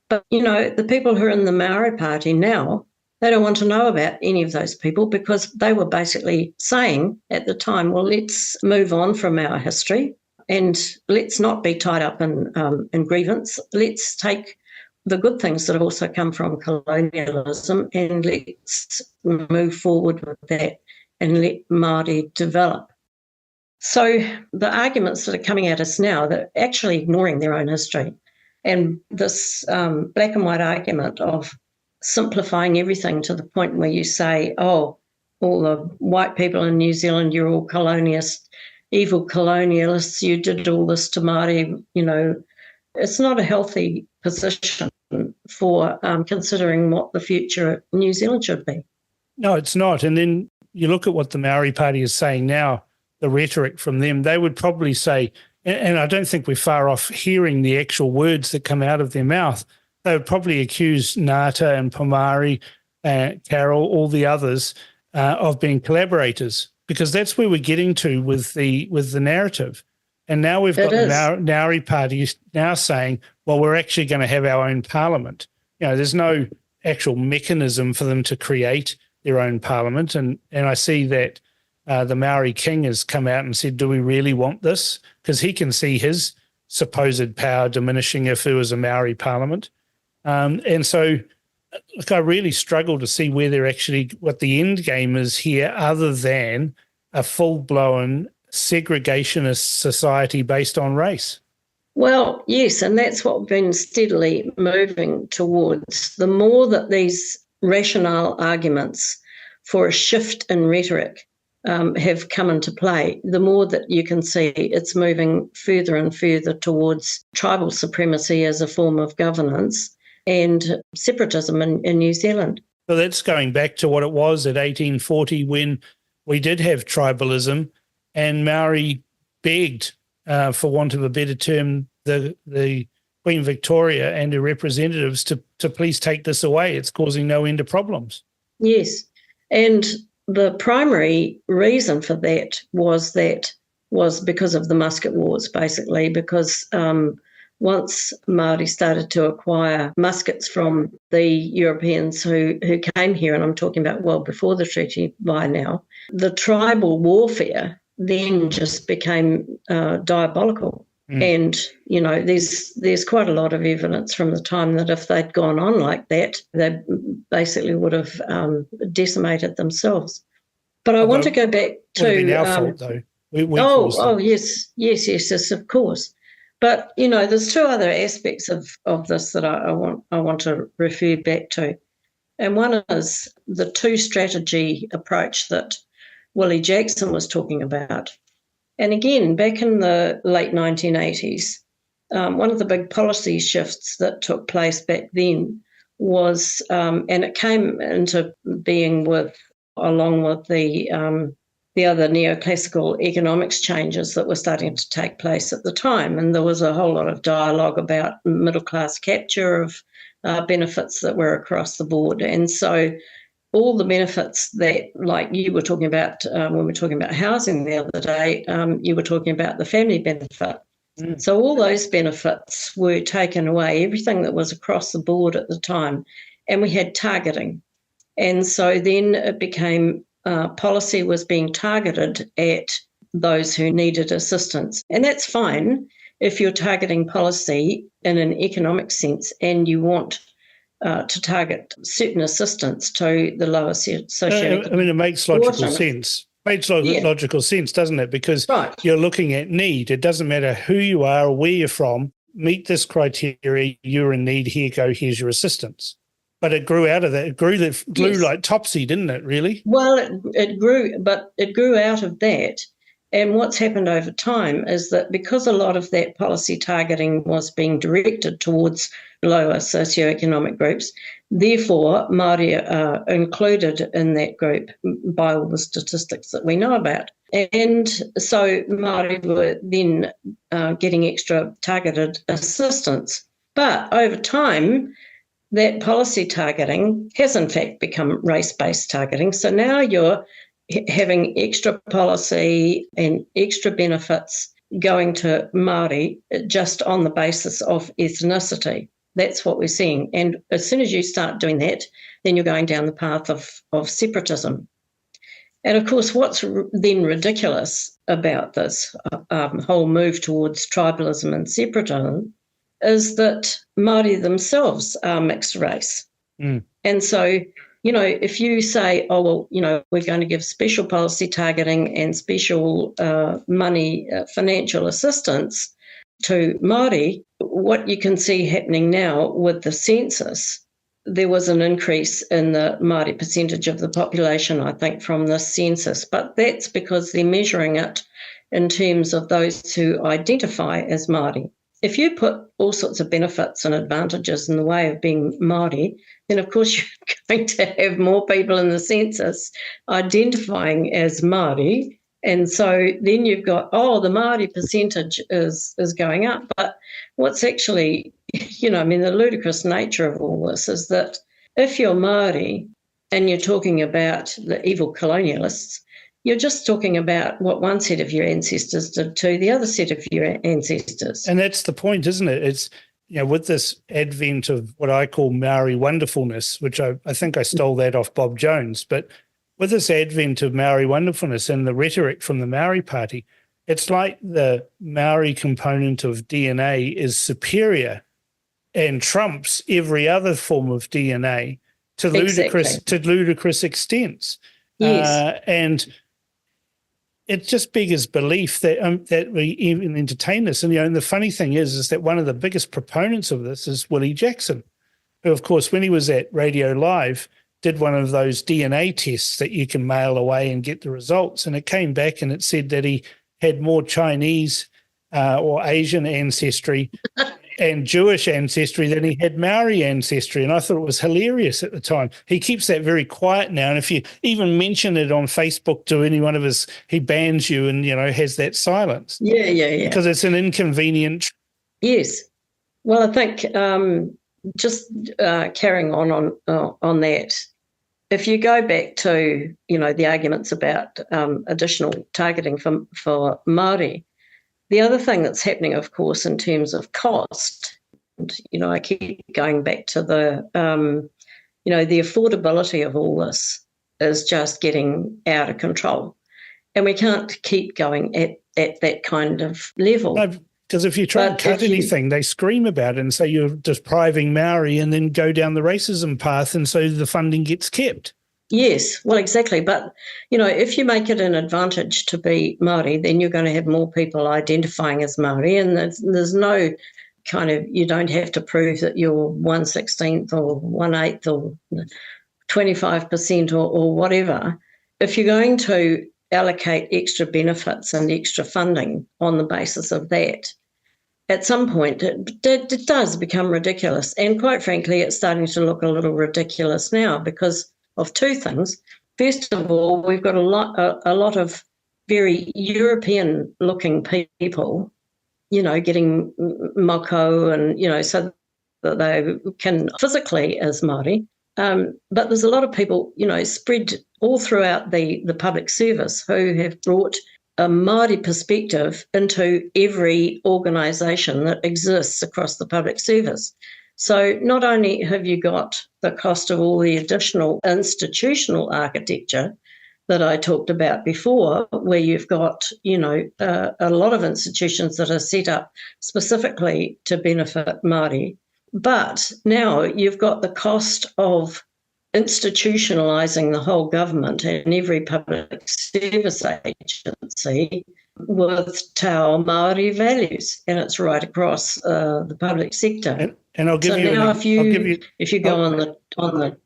But, the people who are in the Maori Party now, they don't want to know about any of those people because they were basically saying at the time, well, let's move on from our history and let's not be tied up in grievance. Let's take the good things that have also come from colonialism and let's move forward with that and let Māori develop. So the arguments that are coming at us now, they're actually ignoring their own history. And this black and white argument of simplifying everything to the point where you say, oh, all the white people in New Zealand, you're all evil colonialists, you did all this to Māori, it's not a healthy position for considering what the future of New Zealand should be. No, it's not. And then you look at what the Maori Party is saying now, the rhetoric from them, they would probably say, and I don't think we're far off hearing the actual words that come out of their mouth, they would probably accuse Ngata and Pomare, Carroll, all the others of being collaborators because that's where we're getting to with the narrative. And now we've got the Maori Party now saying, well, we're actually going to have our own parliament. There's no actual mechanism for them to create their own parliament. And I see that the Maori King has come out and said, do we really want this? Because he can see his supposed power diminishing if there was a Maori parliament. And so I really struggle to see where they're actually, what the end game is here other than a full-blown segregationist society based on race. Well, yes, and that's what we've been steadily moving towards. The more that these rationale arguments for a shift in rhetoric have come into play, the more that you can see it's moving further and further towards tribal supremacy as a form of governance and separatism in New Zealand. So that's going back to what it was at 1840 when we did have tribalism and Maori begged, for want of a better term, the Queen Victoria and her representatives to please take this away. It's causing no end of problems. Yes, and the primary reason for that was because of the Musket Wars, basically, because once Māori started to acquire muskets from the Europeans who came here, and I'm talking about well before the treaty by now, the tribal warfare then just became diabolical. And, there's quite a lot of evidence from the time that if they'd gone on like that, they basically would have decimated themselves. But I want to go back to... Would have been our fault, though. Yes, of course. But, there's two other aspects of this that I want to refer back to. And one is the two-strategy approach that Willie Jackson was talking about. And again, back in the late 1980s, one of the big policy shifts that took place back then was, and it came into being along with the other neoclassical economics changes that were starting to take place at the time. And there was a whole lot of dialogue about middle-class capture of benefits that were across the board. And so all the benefits that, like you were talking about when we were talking about housing the other day, you were talking about the family benefit. So all those benefits were taken away, everything that was across the board at the time, and we had targeting. And so then it became policy was being targeted at those who needed assistance. And that's fine if you're targeting policy in an economic sense and you want to target certain assistance to the lower socioeconomic. I mean, it makes logical sense. Logical sense, doesn't it? Because you're looking at need. It doesn't matter who you are or where you're from. Meet this criteria. You're in need. Here's your assistance. But it grew out of that. It grew like Topsy, didn't it? Really? Well, it grew out of that. And what's happened over time is that because a lot of that policy targeting was being directed towards lower socioeconomic groups, therefore Māori are included in that group by all the statistics that we know about. And so Māori were then getting extra targeted assistance. But over time, that policy targeting has in fact become race-based targeting. So now you're having extra policy and extra benefits going to Māori just on the basis of ethnicity. That's what we're seeing. And as soon as you start doing that, then you're going down the path of separatism. And of course, what's then ridiculous about this whole move towards tribalism and separatism is that Māori themselves are mixed race. And so, if you say, we're going to give special policy targeting and special money, financial assistance to Māori, what you can see happening now with the census, there was an increase in the Māori percentage of the population, I think, from this census. But that's because they're measuring it in terms of those who identify as Māori. If you put all sorts of benefits and advantages in the way of being Māori, then of course you're going to have more people in the census identifying as Māori. And so then you've got, the Māori percentage is going up. But what's actually, the ludicrous nature of all this is that if you're Māori and you're talking about the evil colonialists, you're just talking about what one set of your ancestors did to the other set of your ancestors. And that's the point, isn't it? It's, with this advent of what I call Maori wonderfulness, which I think I stole that off Bob Jones, but with this advent of Maori wonderfulness and the rhetoric from the Maori Party, it's like the Maori component of DNA is superior and trumps every other form of DNA to ludicrous extents. Yes. And it just beggars belief that we even entertain this. And, and the funny thing is that one of the biggest proponents of this is Willie Jackson, who, of course, when he was at Radio Live, did one of those DNA tests that you can mail away and get the results. And it came back and it said that he had more Chinese or Asian ancestry and Jewish ancestry than he had Maori ancestry. And I thought it was hilarious at the time. He keeps that very quiet now. And if you even mention it on Facebook to any one of his, he bans you and, has that silence. Yeah. Because it's an inconvenient. Yes. Well, I think just carrying on that, if you go back to, the arguments about additional targeting for Māori, The other thing that's happening, of course, in terms of cost, and, I keep going back to the affordability of all this is just getting out of control. And we can't keep going at that kind of level. No, because if you try and cut anything, they scream about it and say you're depriving Maori, and then go down the racism path, and so the funding gets kept. Yes, well, exactly. But, if you make it an advantage to be Maori, then you're going to have more people identifying as Maori, and there's no you don't have to prove that you're 1/16 or 1/8 or 25% or whatever. If you're going to allocate extra benefits and extra funding on the basis of that, at some point it does become ridiculous. And quite frankly, it's starting to look a little ridiculous now because of two things. First of all, we've got a lot of very European-looking people, getting moko and, so that they can physically as Māori. But there's a lot of people, spread all throughout the public service who have brought a Māori perspective into every organisation that exists across the public service. So not only have you got the cost of all the additional institutional architecture that I talked about before, where you've got, a lot of institutions that are set up specifically to benefit Māori, but now you've got the cost of institutionalising the whole government and every public service agency with Te Ao Māori values, and it's right across the public sector. And I'll give you. Now, if you go on the.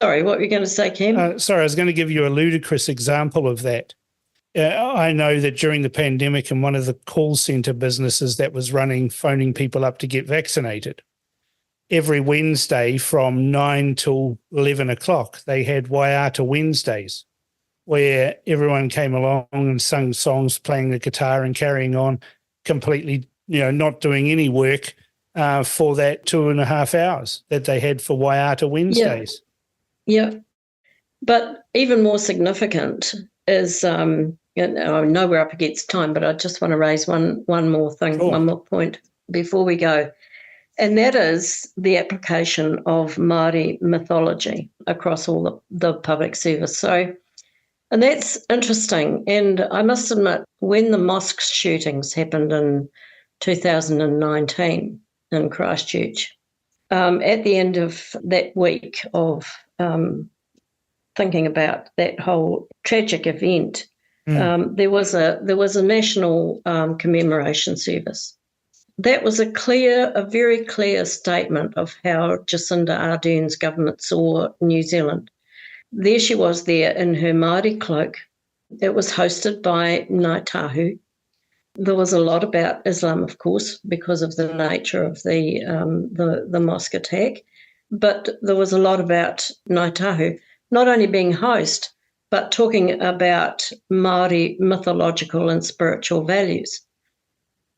Sorry, what were you going to say, Cam? Sorry, I was going to give you a ludicrous example of that. I know that during the pandemic, in one of the call centre businesses that was phoning people up to get vaccinated, every Wednesday from 9 till 11 o'clock, they had Waiata Wednesdays, where everyone came along and sung songs, playing the guitar and carrying on, completely, not doing any work for that 2.5 hours that they had for Waiata Wednesdays. Yeah. But even more significant is, I know we're up against time, but I just want to raise one more thing, One more point before we go. And that is the application of Māori mythology across all the public service. And that's interesting. And I must admit, when the mosque shootings happened in 2019 in Christchurch, at the end of that week of thinking about that whole tragic event, there was a national commemoration service. That was a very clear statement of how Jacinda Ardern's government saw New Zealand. There she was there in her Māori cloak. It was hosted by Ngāi Tahu. There was a lot about Islam, of course, because of the nature of the mosque attack. But there was a lot about Ngāi Tahu, not only being host, but talking about Māori mythological and spiritual values.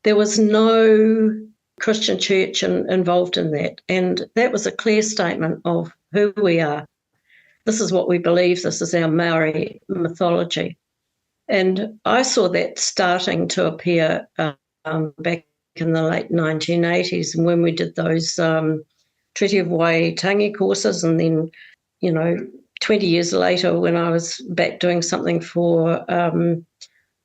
There was no Christian church involved in that. And that was a clear statement of who we are. This is what we believe. This is our Maori mythology. And I saw that starting to appear back in the late 1980s, and when we did those Treaty of Waitangi courses, and then, 20 years later when I was back doing something for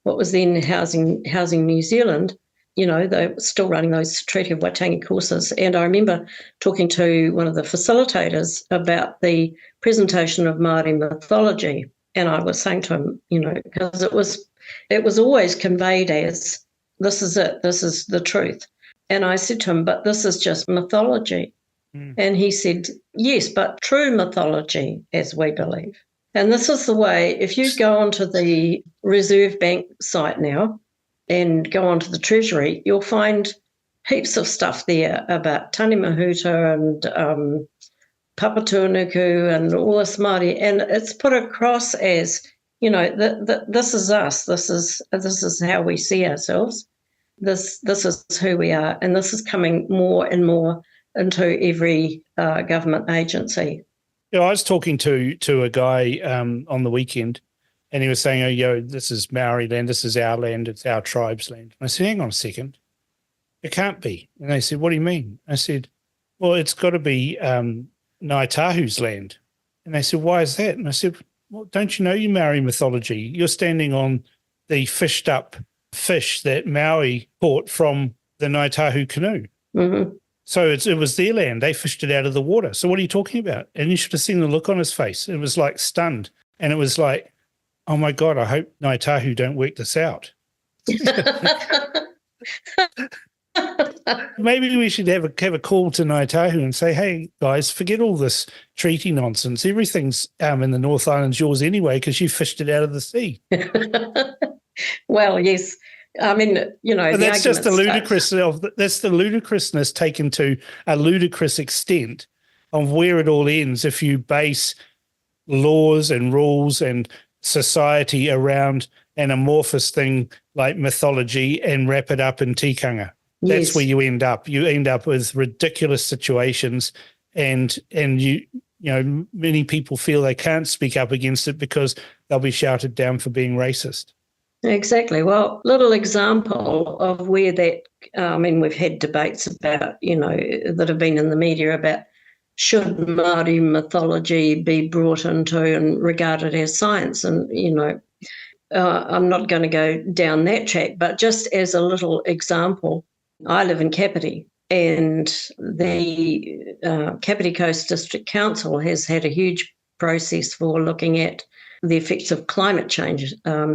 what was then Housing New Zealand, they were still running those Treaty of Waitangi courses. And I remember talking to one of the facilitators about the presentation of Māori mythology. And I was saying to him, because it was always conveyed as, this is it, this is the truth. And I said to him, but this is just mythology. And he said, yes, but true mythology, as we believe. And this is the way, if you go onto the Reserve Bank site now and go onto the Treasury, you'll find heaps of stuff there about Tani Mahuta and Papatūānuku and all this Māori, and it's put across as, this is us, this is how we see ourselves, this is who we are, and this is coming more and more into every government agency. I was talking to a guy on the weekend, And he was saying, oh, this is Maori land, this is our land, it's our tribe's land. And I said, hang on a second, it can't be. And they said, what do you mean? I said, well, it's got to be Ngāi Tahu's land. And they said, why is that? And I said, well, don't you know your Maori mythology? You're standing on the fished up fish that Maui caught from the Ngāi Tahu canoe. Mm-hmm. So it was their land. They fished it out of the water. So what are you talking about? And you should have seen the look on his face. It was like stunned. And it was like, oh, my God, I hope Ngāi Tahu don't work this out. Maybe we should have a call to Ngāi Tahu and say, hey, guys, forget all this treaty nonsense. Everything's in the North Island's yours anyway because you fished it out of the sea. Well, yes. I mean, and that's just the ludicrousness taken to a ludicrous extent of where it all ends if you base laws and rules and society around an amorphous thing like mythology and wrap it up in tikanga. That's yes. where you end up. You end up with ridiculous situations, and many people feel they can't speak up against it because they'll be shouted down for being racist. Exactly. Well, little example of where that, we've had debates about, that have been in the media about should Māori mythology be brought into and regarded as science. And, I'm not going to go down that track, but just as a little example, I live in Kapiti, and the Kapiti Coast District Council has had a huge process for looking at the effects of climate change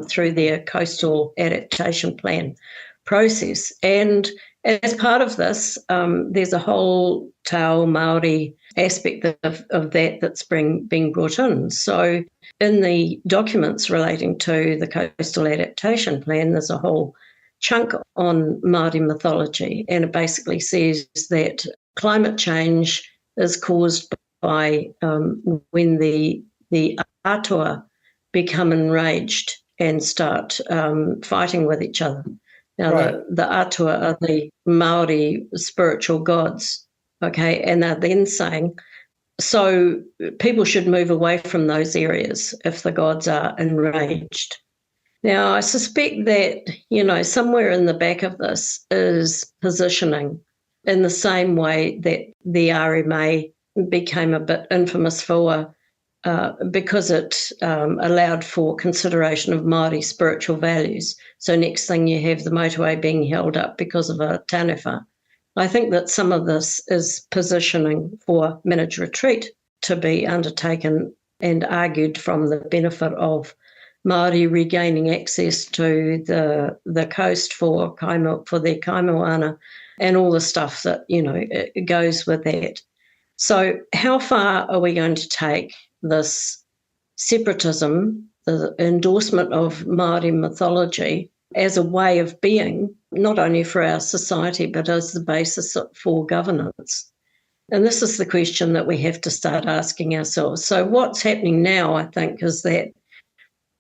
through their coastal adaptation plan process. And as part of this, there's a whole Tao Māori aspect of that's being brought in. So in the documents relating to the coastal adaptation plan, there's a whole chunk on Māori mythology, and it basically says that climate change is caused by when the atua become enraged and start fighting with each other. Now, right. the atua are the Māori spiritual gods, okay, and they're then saying, so people should move away from those areas if the gods are enraged. Now, I suspect that, somewhere in the back of this is positioning in the same way that the RMA became a bit infamous for because it allowed for consideration of Māori spiritual values. So next thing you have the motorway being held up because of a taniwha. I think that some of this is positioning for Minage Retreat to be undertaken and argued from the benefit of Māori regaining access to the coast for their kaimoana and all the stuff that, it goes with that. So how far are we going to take this separatism, the endorsement of Māori mythology as a way of being, not only for our society, but as the basis for governance? And this is the question that we have to start asking ourselves. So what's happening now, I think, is that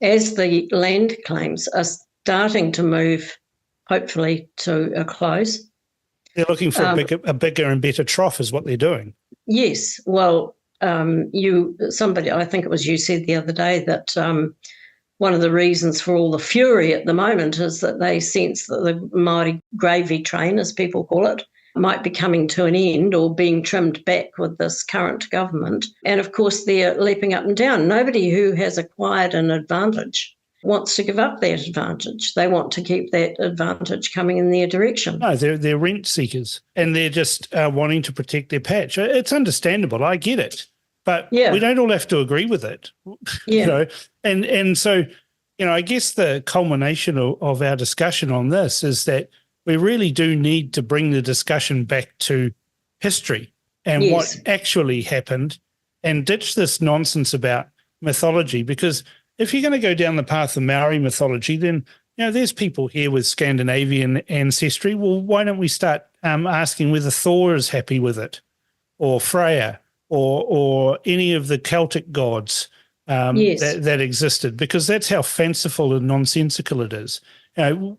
as the land claims are starting to move, hopefully, to a close. They're looking for a bigger and better trough is what they're doing. Yes. Well, somebody, I think it was you, said the other day that one of the reasons for all the fury at the moment is that they sense that the Māori gravy train, as people call it, might be coming to an end or being trimmed back with this current government. And of course, they're leaping up and down. Nobody who has acquired an advantage wants to give up that advantage. They want to keep that advantage coming in their direction. No, they're rent seekers, and they're just wanting to protect their patch. It's understandable. I get it. But we don't all have to agree with it. Yeah. And so, I guess the culmination of our discussion on this is that we really do need to bring the discussion back to history and what actually happened, and ditch this nonsense about mythology. Because if you're going to go down the path of Maori mythology, then, there's people here with Scandinavian ancestry. Well, why don't we start asking whether Thor is happy with it, or Freya, or any of the Celtic gods that existed, because that's how fanciful and nonsensical it is.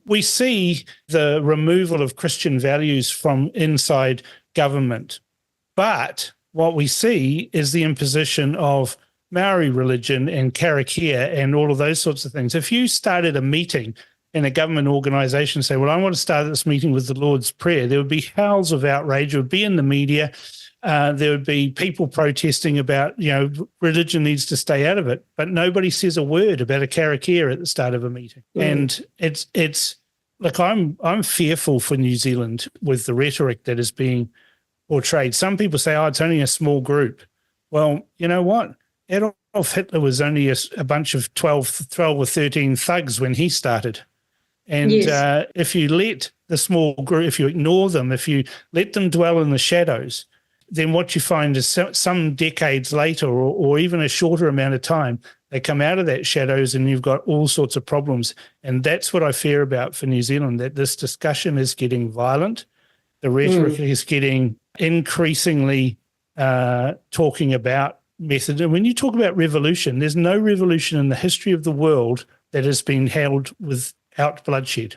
We see the removal of Christian values from inside government, but what we see is the imposition of Maori religion and karakia and all of those sorts of things. If you started a meeting in a government organisation, say, well, I want to start this meeting with the Lord's Prayer, there would be howls of outrage. It would be in the media. There would be people protesting about, religion needs to stay out of it, but nobody says a word about a karakia at the start of a meeting. And it's look, I'm fearful for New Zealand with the rhetoric that is being portrayed. Some people say, oh, it's only a small group. Well, you know what? Adolf Hitler was only a bunch of 12 or 13 thugs when he started. And if you let the small group, if you ignore them, if you let them dwell in the shadows, then what you find is some decades later or even a shorter amount of time, they come out of that shadows and you've got all sorts of problems. And that's what I fear about for New Zealand, that this discussion is getting violent. The rhetoric is getting increasingly talking about method. And when you talk about revolution, there's no revolution in the history of the world that has been held without bloodshed.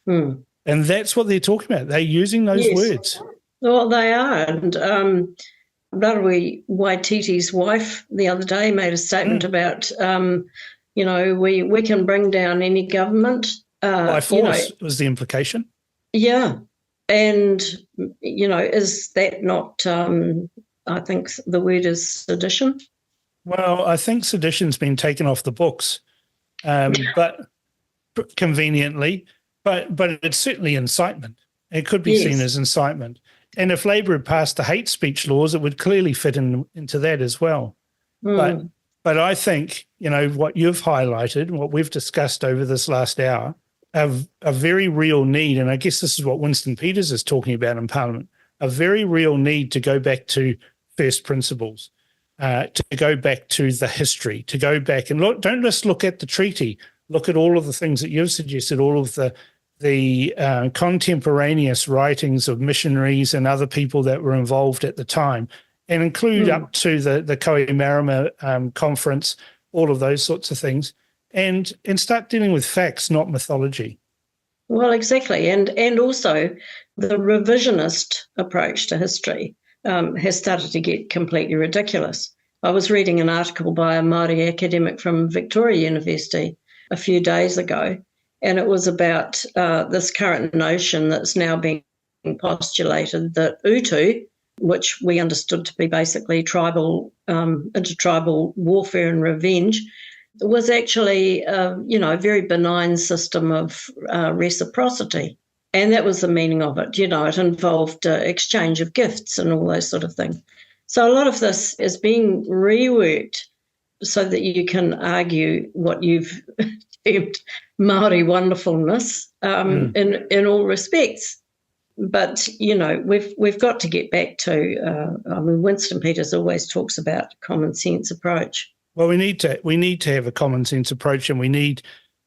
And that's what they're talking about. They're using those words. Well, they are. And Rarawi Waititi's wife the other day made a statement about, we can bring down any government. By force was the implication. Yeah. And, is that not, I think the word is sedition? Well, I think sedition's been taken off the books, but conveniently, but it's certainly incitement. It could be seen as incitement. And if Labour had passed the hate speech laws, it would clearly fit into that as well. But I think, what you've highlighted, what we've discussed over this last hour, a very real need, and I guess this is what Winston Peters is talking about in Parliament, a very real need to go back to first principles, to go back to the history, to go back and look. Don't just look at the treaty. Look at all of the things that you've suggested, all of the contemporaneous writings of missionaries and other people that were involved at the time, and include up to the Kohimarama conference, all of those sorts of things, and start dealing with facts, not mythology. Well, exactly. And also the revisionist approach to history has started to get completely ridiculous. I was reading an article by a Māori academic from Victoria University a few days ago, and it was about this current notion that's now being postulated that Utu, which we understood to be basically tribal, intertribal warfare and revenge, was actually, a very benign system of reciprocity. And that was the meaning of it. It involved exchange of gifts and all those sort of things. So a lot of this is being reworked so that you can argue what you've termed Māori wonderfulness in all respects. But, we've got to get back to, Winston Peters always talks about common sense approach. Well, we need to have a common sense approach, and we need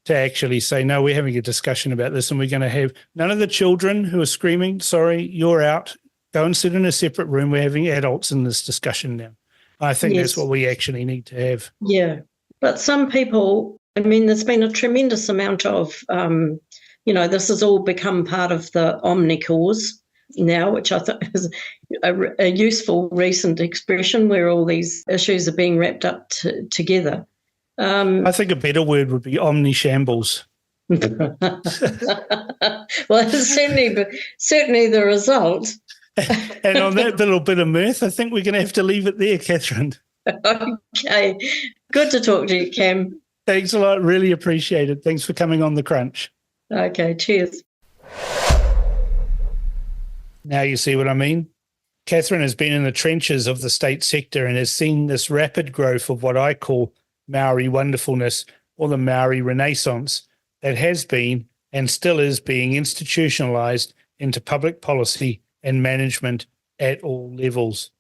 to actually say, no, we're having a discussion about this, and we're going to have none of the children who are screaming, sorry, you're out, go and sit in a separate room. We're having adults in this discussion now. I think that's what we actually need to have. Yeah. But some people, there's been a tremendous amount of, this has all become part of the Omni cause now, which I think is a useful recent expression where all these issues are being wrapped up together. I think a better word would be omni shambles. Well, it's certainly the result. And on that little bit of mirth, I think we're going to have to leave it there, Catherine. Okay. Good to talk to you, Cam. Thanks a lot. Really appreciate it. Thanks for coming on The Crunch. Okay, cheers. Now you see what I mean? Catherine has been in the trenches of the state sector and has seen this rapid growth of what I call Maori wonderfulness, or the Maori Renaissance, that has been and still is being institutionalized into public policy and management at all levels.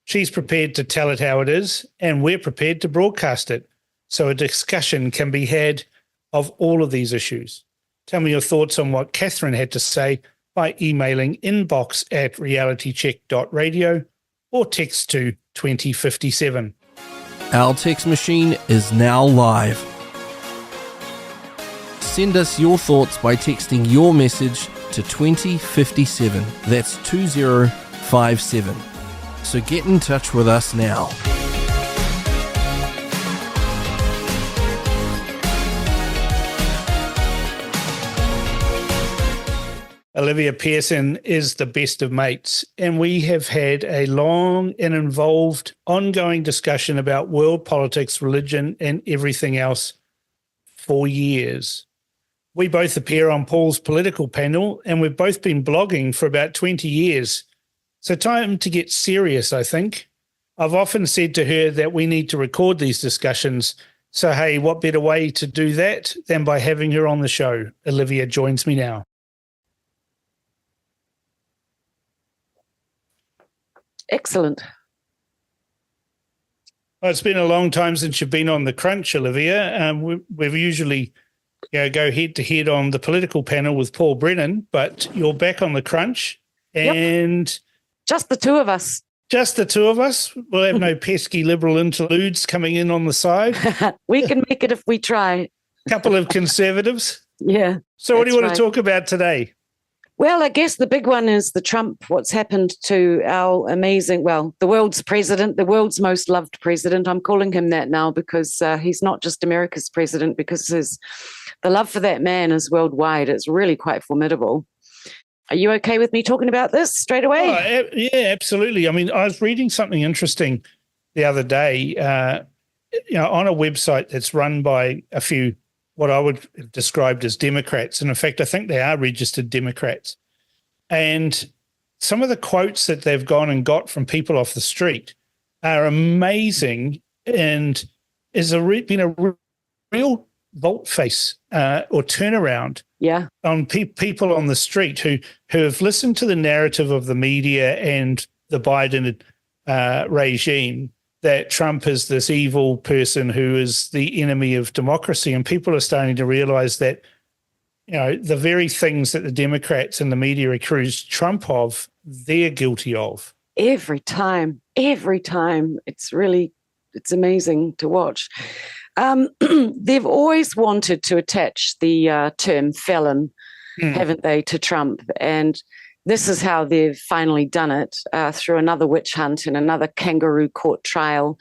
She's prepared to tell it how it is, and we're prepared to broadcast it, so a discussion can be had of all of these issues. Tell me your thoughts on what Catherine had to say by emailing inbox@realitycheck.radio or text to 2057. Our text machine is now live. Send us your thoughts by texting your message to 2057. That's 2057. So get in touch with us now. Olivia Pearson is the best of mates, and we have had a long and involved ongoing discussion about world politics, religion, and everything else for years. We both appear on Paul's political panel, and we've both been blogging for about 20 years. So time to get serious, I think. I've often said to her that we need to record these discussions. So, hey, what better way to do that than by having her on the show? Olivia joins me now. Excellent. Well, it's been a long time since you've been on the Crunch, Olivia. We've usually go head to head on the political panel with Paul Brennan, but you're back on the Crunch, and just the two of us. Just the two of us. We'll have no pesky liberal interludes coming in on the side. We can make it if we try. Couple of conservatives. Yeah. So what do you want to talk about today? Well, I guess the big one is the Trump, what's happened to our the world's president, the world's most loved president. I'm calling him that now because he's not just America's president, because the love for that man is worldwide. It's really quite formidable. Are you okay with me talking about this straight away? Oh, yeah, absolutely. I mean, I was reading something interesting the other day, on a website that's run by a few what I would have described as Democrats. And in fact, I think they are registered Democrats. And some of the quotes that they've gone and got from people off the street are amazing, and is been a real volte-face or turnaround on people on the street who have listened to the narrative of the media and the Biden regime that Trump is this evil person who is the enemy of democracy. And people are starting to realize that, the very things that the Democrats and the media accuse Trump of, they're guilty of. Every time. It's amazing to watch. They've always wanted to attach the term felon, haven't they, to Trump? And this is how they've finally done it, through another witch hunt and another kangaroo court trial.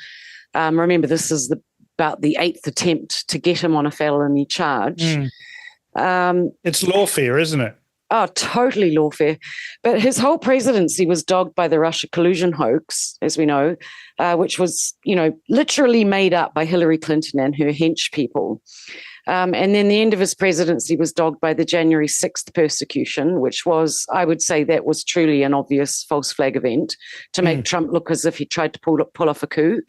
Remember, this is about the 8th attempt to get him on a felony charge. It's lawfare, isn't it? Oh, totally lawfare. But his whole presidency was dogged by the Russia collusion hoax, as we know, which was, literally made up by Hillary Clinton and her hench people. And then the end of his presidency was dogged by the January 6th persecution, which was, I would say, that was truly an obvious false flag event to make Trump look as if he tried to pull off a coup,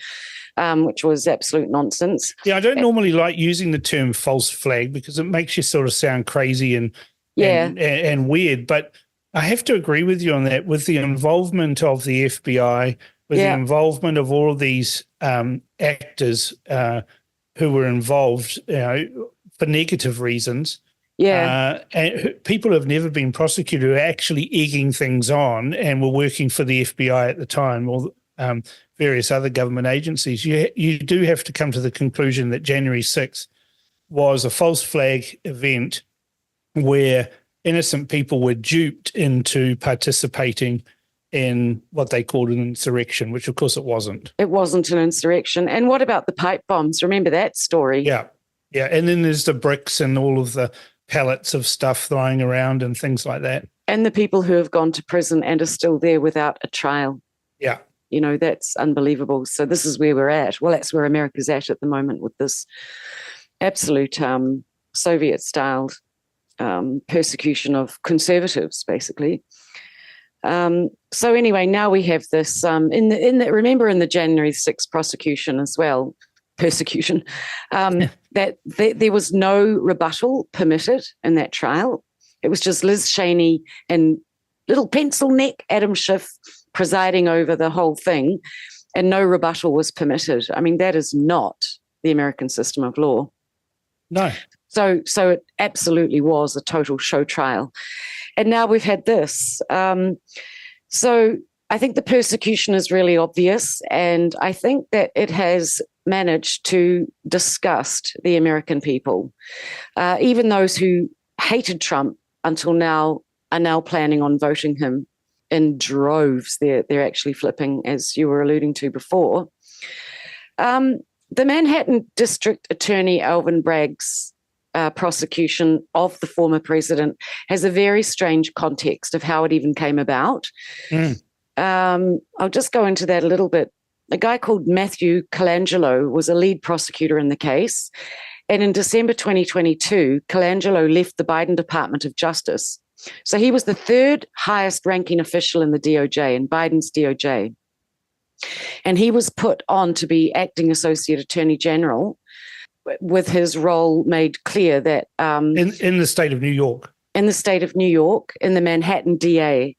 which was absolute nonsense. Yeah, I don't normally like using the term false flag because it makes you sort of sound crazy and weird. But I have to agree with you on that. With the involvement of the FBI, with the involvement of all of these actors who were involved, for negative reasons. And people have never been prosecuted who are actually egging things on and were working for the FBI at the time, or various other government agencies. You do have to come to the conclusion that January 6th was a false flag event where innocent people were duped into participating in what they called an insurrection, which of course it wasn't. It wasn't an insurrection. And what about the pipe bombs? Remember that story? Yeah. And then there's the bricks and all of the pallets of stuff flying around and things like that. And the people who have gone to prison and are still there without a trial. Yeah. That's unbelievable. So this is where we're at. Well, that's where America's at the moment with this absolute Soviet-styled persecution of conservatives, basically. So anyway, now we have this remember in the January 6th prosecution as well, persecution, that there was no rebuttal permitted in that trial. It was just Liz Cheney and little pencil neck Adam Schiff presiding over the whole thing, and no rebuttal was permitted. I mean, that is not the American system of law. No. So it absolutely was a total show trial. And now we've had this. So I think the persecution is really obvious, and I think that it has managed to disgust the American people. Even those who hated Trump until now are now planning on voting him in droves. They're actually flipping, as you were alluding to before. The Manhattan District Attorney Alvin Bragg's prosecution of the former president has a very strange context of how it even came about. I'll just go into that a little bit. A guy called Matthew Colangelo was a lead prosecutor in the case. And in December 2022, Colangelo left the Biden Department of Justice. So he was the third highest ranking official in the DOJ, in Biden's DOJ. And he was put on to be acting Associate Attorney General, with his role made clear that in the state of New York. In the state of New York, in the Manhattan DA's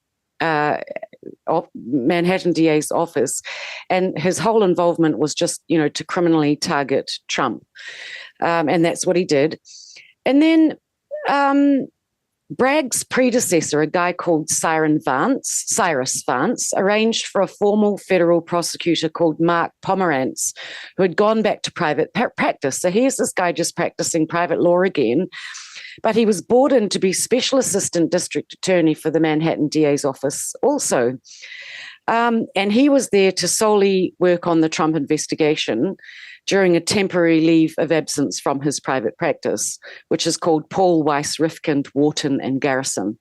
office. And his whole involvement was just, to criminally target Trump. And that's what he did. And then Bragg's predecessor, a guy called Cyrus Vance, arranged for a formal federal prosecutor called Mark Pomerantz, who had gone back to private practice. So here's this guy just practicing private law again, but he was brought in to be special assistant district attorney for the Manhattan DA's office also. And he was there to solely work on the Trump investigation during a temporary leave of absence from his private practice, which is called Paul, Weiss, Rifkind, Wharton, and Garrison.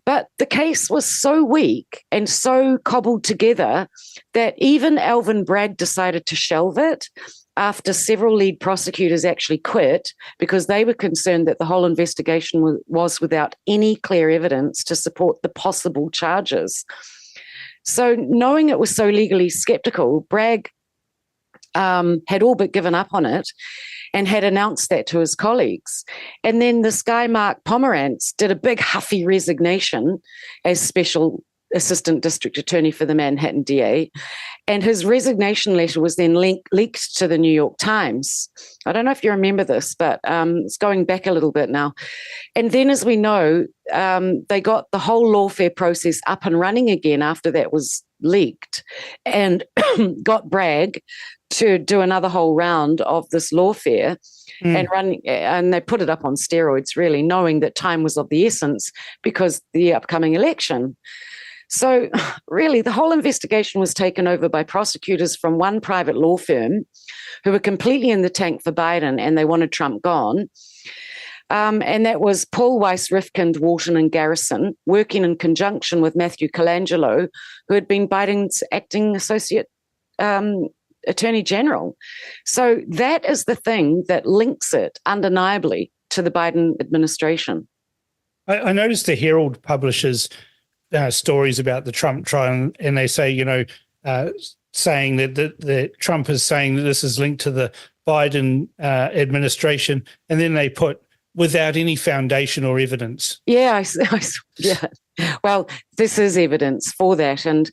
But the case was so weak and so cobbled together that even Alvin Bragg decided to shelve it after several lead prosecutors actually quit because they were concerned that the whole investigation was without any clear evidence to support the possible charges. So knowing it was so legally skeptical, Bragg had all but given up on it and had announced that to his colleagues. And then this guy, Mark Pomerantz, did a big huffy resignation as special assistant district attorney for the Manhattan DA. And his resignation letter was then leaked to the New York Times. I don't know if you remember this, but it's going back a little bit now. And then, as we know, they got the whole lawfare process up and running again after that was leaked and got Bragg to do another whole round of this lawfare and they put it up on steroids, really, knowing that time was of the essence because the upcoming election. So really, the whole investigation was taken over by prosecutors from one private law firm who were completely in the tank for Biden and they wanted Trump gone. And that was Paul, Weiss, Rifkind, Wharton, and Garrison, working in conjunction with Matthew Colangelo, who had been Biden's acting associate Attorney General. So that is the thing that links it undeniably to the Biden administration. I noticed the Herald publishes stories about the Trump trial, and they say, saying that Trump is saying that this is linked to the Biden administration, and then they put without any foundation or evidence. Yeah, yeah. Well, this is evidence for that, and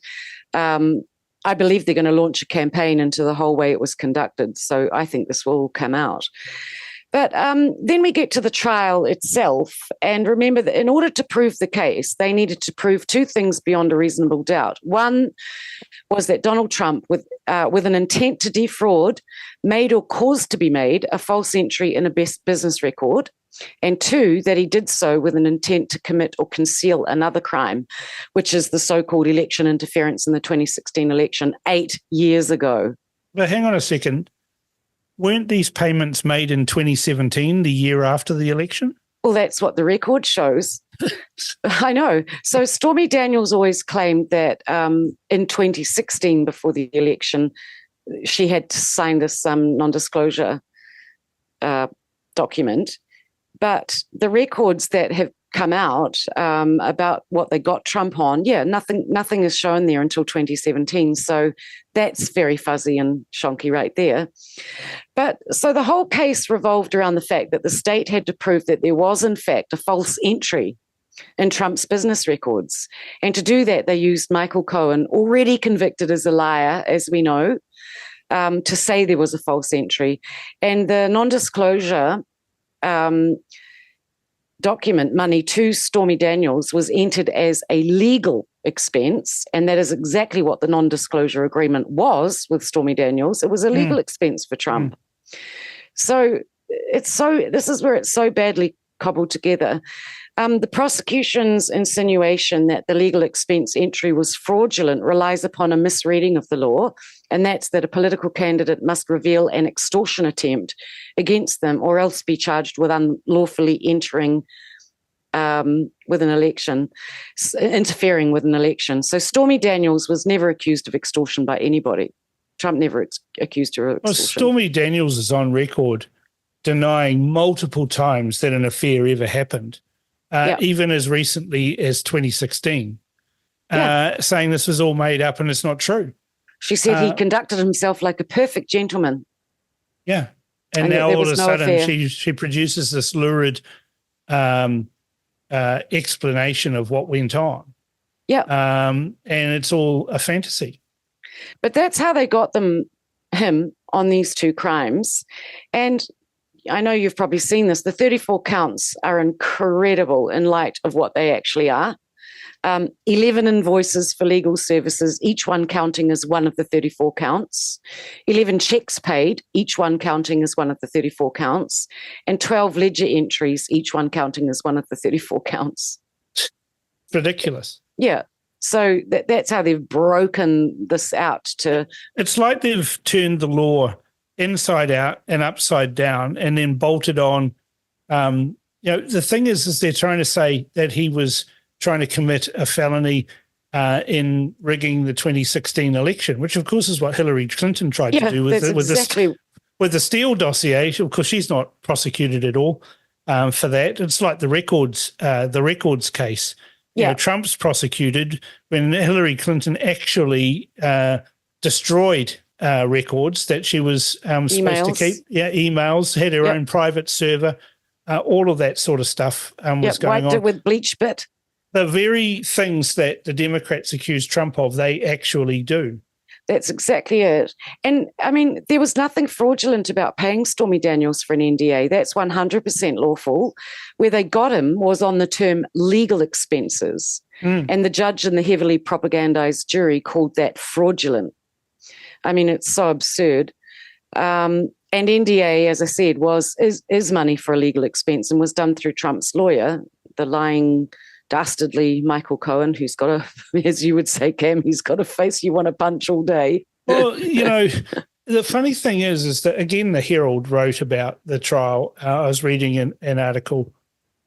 I believe they're going to launch a campaign into the whole way it was conducted. So I think this will come out. But then we get to the trial itself. And remember that in order to prove the case, they needed to prove two things beyond a reasonable doubt. One was that Donald Trump, with an intent to defraud, made or caused to be made a false entry in a business record. And two, that he did so with an intent to commit or conceal another crime, which is the so-called election interference in the 2016 election 8 years ago. But hang on a second. Weren't these payments made in 2017, the year after the election? Well, that's what the record shows. I know. So Stormy Daniels always claimed that in 2016, before the election, she had signed this non-disclosure document. But the records that have come out about what they got Trump on, nothing is shown there until 2017. So that's very fuzzy and shonky right there. But so the whole case revolved around the fact that the state had to prove that there was, in fact, a false entry in Trump's business records. And to do that, they used Michael Cohen, already convicted as a liar, as we know, to say there was a false entry. And the non-disclosure document money to Stormy Daniels was entered as a legal expense, and that is exactly what the non-disclosure agreement was with Stormy Daniels. It was a legal expense for Trump. So this is where it's so badly cobbled together. The prosecution's insinuation that the legal expense entry was fraudulent relies upon a misreading of the law, and that's that a political candidate must reveal an extortion attempt against them or else be charged with unlawfully entering with an election, interfering with an election. So Stormy Daniels was never accused of extortion by anybody. Trump never accused her of extortion. Well, Stormy Daniels is on record denying multiple times that an affair ever happened, even as recently as 2016, saying this was all made up and it's not true. She said he conducted himself like a perfect gentleman. Yeah. And now all of a sudden she produces this lurid explanation of what went on. Yeah. And it's all a fantasy. But that's how they got him on these two crimes. And I know you've probably seen this. The 34 counts are incredible in light of what they actually are. 11 invoices for legal services, each one counting as one of the 34 counts. 11 checks paid, each one counting as one of the 34 counts. And 12 ledger entries, each one counting as one of the 34 counts. Ridiculous. Yeah. So that's how they've broken this out to... It's like they've turned the law inside out and upside down and then bolted on. The thing is they're trying to say that he was trying to commit a felony in rigging the 2016 election, which of course is what Hillary Clinton tried to do with the Steele dossier. Of course, she's not prosecuted at all for that. It's like the records case. You know, Trump's prosecuted when Hillary Clinton actually destroyed records that she was supposed to keep. Yeah, emails, had her own private server, all of that sort of stuff was going on. Wiped it with bleach bit. The very things that the Democrats accuse Trump of, they actually do. That's exactly it. And, I mean, there was nothing fraudulent about paying Stormy Daniels for an NDA. That's 100% lawful. Where they got him was on the term legal expenses. And the judge and the heavily propagandized jury called that fraudulent. I mean, it's so absurd. And NDA, as I said, is money for a legal expense and was done through Trump's lawyer, the lying... dastardly Michael Cohen, who's got as you would say, Cam, he's got a face you want to punch all day. Well, the funny thing is that, again, the Herald wrote about the trial. I was reading an article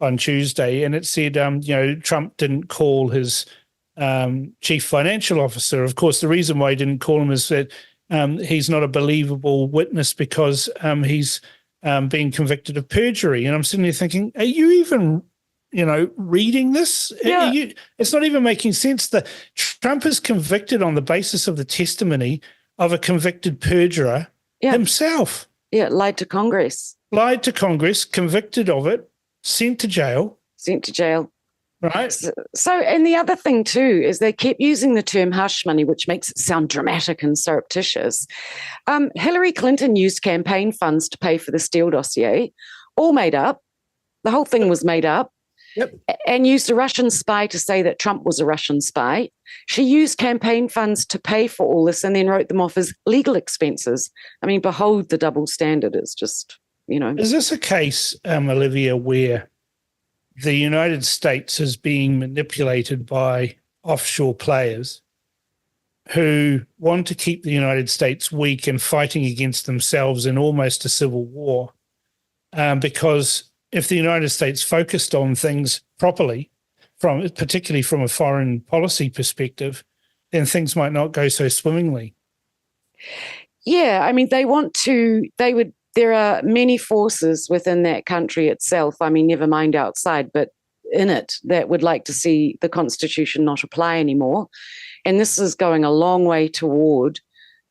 on Tuesday, and it said, Trump didn't call his chief financial officer. Of course, the reason why he didn't call him is that he's not a believable witness because he's being convicted of perjury. And I'm sitting there thinking, are you even... reading this, it's not even making sense. That Trump is convicted on the basis of the testimony of a convicted perjurer himself. Yeah, lied to Congress, convicted of it, sent to jail. Right. So, and the other thing too is they kept using the term hush money, which makes it sound dramatic and surreptitious. Hillary Clinton used campaign funds to pay for the Steele dossier, all made up. The whole thing was made up. Yep. And used a Russian spy to say that Trump was a Russian spy. She used campaign funds to pay for all this and then wrote them off as legal expenses. I mean, behold the double standard. It's just, Is this a case, Olivia, where the United States is being manipulated by offshore players who want to keep the United States weak and fighting against themselves in almost a civil war? Because if the United States focused on things properly, particularly from a foreign policy perspective, then things might not go so swimmingly. Yeah, I mean, there are many forces within that country itself, I mean, never mind outside, but in it, that would like to see the Constitution not apply anymore. And this is going a long way toward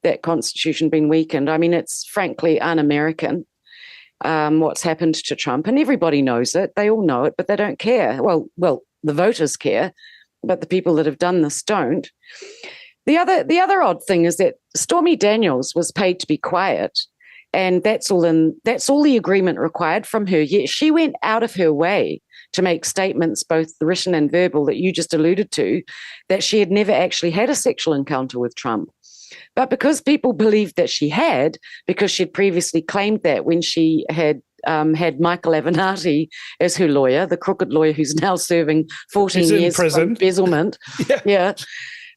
that Constitution being weakened. I mean, it's frankly un-American. What's happened to Trump, and everybody knows it. They all know it, but they don't care. Well, the voters care, but the people that have done this don't. The other odd thing is that Stormy Daniels was paid to be quiet, and that's all the agreement required from her. Yet she went out of her way to make statements, both written and verbal, that you just alluded to, that she had never actually had a sexual encounter with Trump. But because people believed that she had, because she'd previously claimed that when she had had Michael Avenatti as her lawyer, the crooked lawyer who's now serving 14 years for embezzlement. Yeah.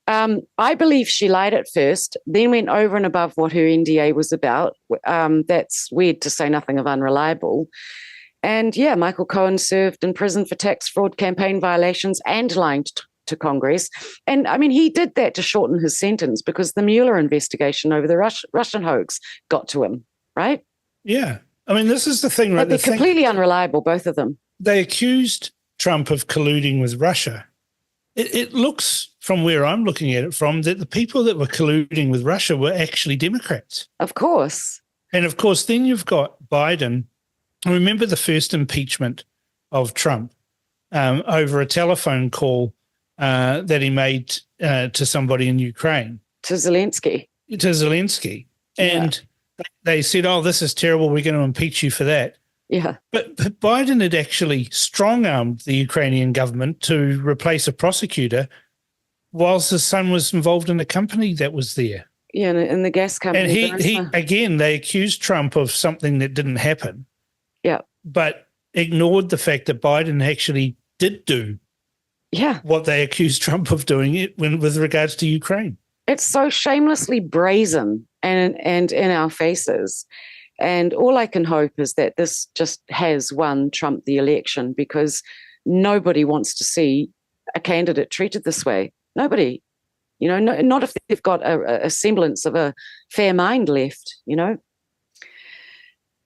I believe she lied at first, then went over and above what her NDA was about. That's weird to say nothing of unreliable. And yeah, Michael Cohen served in prison for tax fraud, campaign violations, and lying to Congress. And I mean, he did that to shorten his sentence because the Mueller investigation over the Russian hoax got to him, right? Yeah. I mean, this is the thing, right? But they're completely unreliable, both of them. They accused Trump of colluding with Russia. It looks, from where I'm looking at it from, that the people that were colluding with Russia were actually Democrats. Of course. And of course, then you've got Biden. Remember the first impeachment of Trump over a telephone call that he made to somebody in Ukraine. To Zelensky. And they said, oh, this is terrible. We're going to impeach you for that. Yeah. But Biden had actually strong-armed the Ukrainian government to replace a prosecutor whilst his son was involved in a company that was there. Yeah, in the gas company. And he again, they accused Trump of something that didn't happen. Yeah. But ignored the fact that Biden actually did do what they accused Trump of doing it with regards to Ukraine. It's so shamelessly brazen and in our faces. And all I can hope is that this just has won Trump the election, because nobody wants to see a candidate treated this way. Nobody. Not if they've got a semblance of a fair mind left,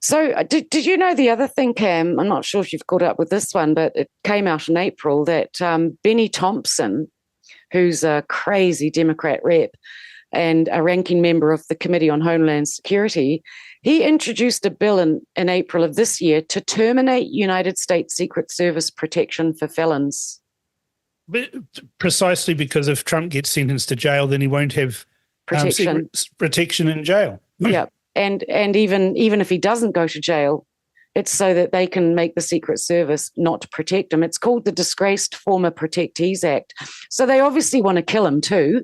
So did you know the other thing, Cam? I'm not sure if you've caught up with this one, but it came out in April that Benny Thompson, who's a crazy Democrat rep and a ranking member of the Committee on Homeland Security, he introduced a bill in April of this year to terminate United States Secret Service protection for felons. But precisely because if Trump gets sentenced to jail, then he won't have protection in jail. Yeah, and even if he doesn't go to jail, it's so that they can make the Secret Service not protect him. It's called the Disgraced Former Protectees Act. So they obviously want to kill him too,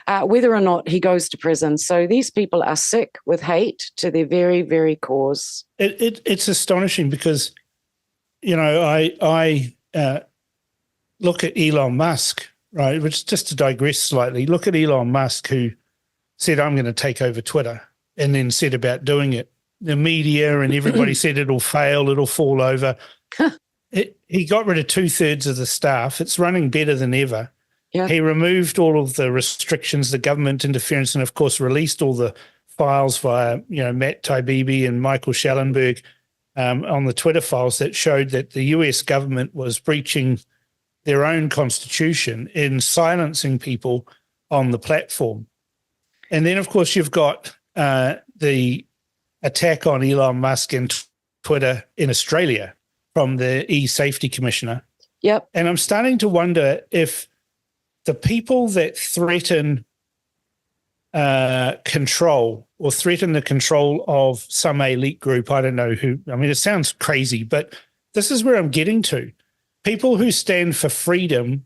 whether or not he goes to prison. So these people are sick with hate to their very, very cause. It's astonishing because, I look at Elon Musk, right, which just to digress slightly, look at Elon Musk, who said, I'm going to take over Twitter, and then said about doing it. The media and everybody said it'll fail, it'll fall over. He got rid of 2/3 of the staff. It's running better than ever. Yeah. He removed all of the restrictions, the government interference, and of course released all the files via, Matt Taibbi and Michael Schellenberg on the Twitter files that showed that the US government was breaching their own constitution in silencing people on the platform. And then, of course, you've got the attack on Elon Musk and Twitter in Australia from the e-safety commissioner. Yep. And I'm starting to wonder if the people that threaten control or threaten the control of some elite group, I don't know who, I mean, it sounds crazy, but this is where I'm getting to. People who stand for freedom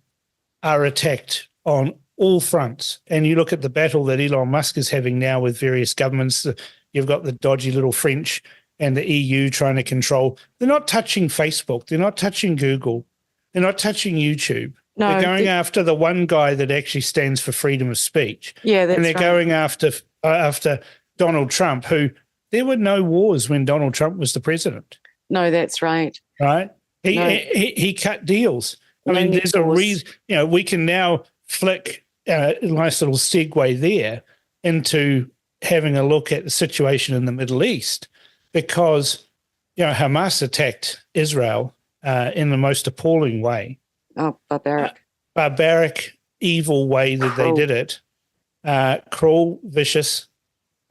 are attacked on all fronts. And you look at the battle that Elon Musk is having now with various governments. You've got the dodgy little French and the EU trying to control. They're not touching Facebook. They're not touching Google. They're not touching YouTube. No, they're going after the one guy that actually stands for freedom of speech. Yeah, that's and they're right. going after Donald Trump, who there were no wars when Donald Trump was the president. No, that's right. Right? He cut deals. I mean, there's a reason, we can now flick a nice little segue there into having a look at the situation in the Middle East, because, Hamas attacked Israel in the most appalling way. Oh, barbaric, evil way that they did it. Cruel, vicious.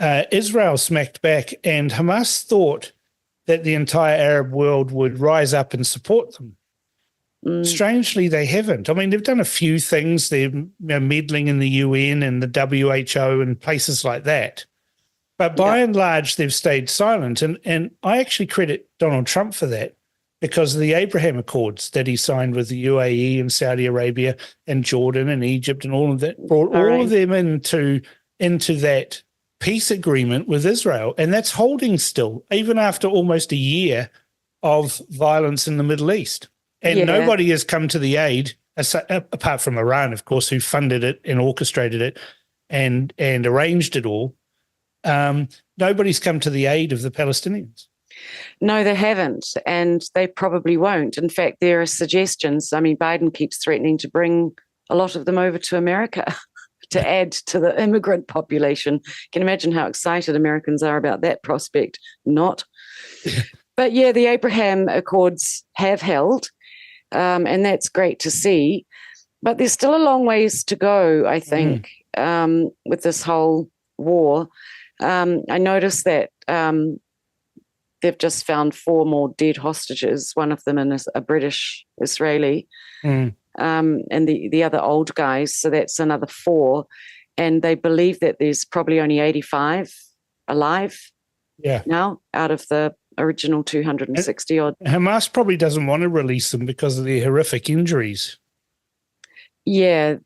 Israel smacked back, and Hamas thought that the entire Arab world would rise up and support them. Strangely, they haven't. I mean, they've done a few things. They're meddling in the UN and the WHO and places like that. But by and large, they've stayed silent. And I actually credit Donald Trump for that, because of the Abraham Accords that he signed with the UAE and Saudi Arabia and Jordan and Egypt and all of that, brought all of them into that peace agreement with Israel, and that's holding still, even after almost a year of violence in the Middle East. And nobody has come to the aid, apart from Iran, of course, who funded it and orchestrated it and arranged it all. Nobody's come to the aid of the Palestinians. No, they haven't, and they probably won't. In fact, there are suggestions. I mean, Biden keeps threatening to bring a lot of them over to America to add to the immigrant population. You can imagine how excited Americans are about that prospect. Not. But yeah, the Abraham Accords have held, and that's great to see. But there's still a long ways to go, I think, with this whole war. I noticed that they've just found 4 more dead hostages, one of them a British Israeli, and the other old guys. So that's another 4. And they believe that there's probably only 85 alive now out of the original 260 odd. Hamas probably doesn't want to release them because of their horrific injuries. Yeah,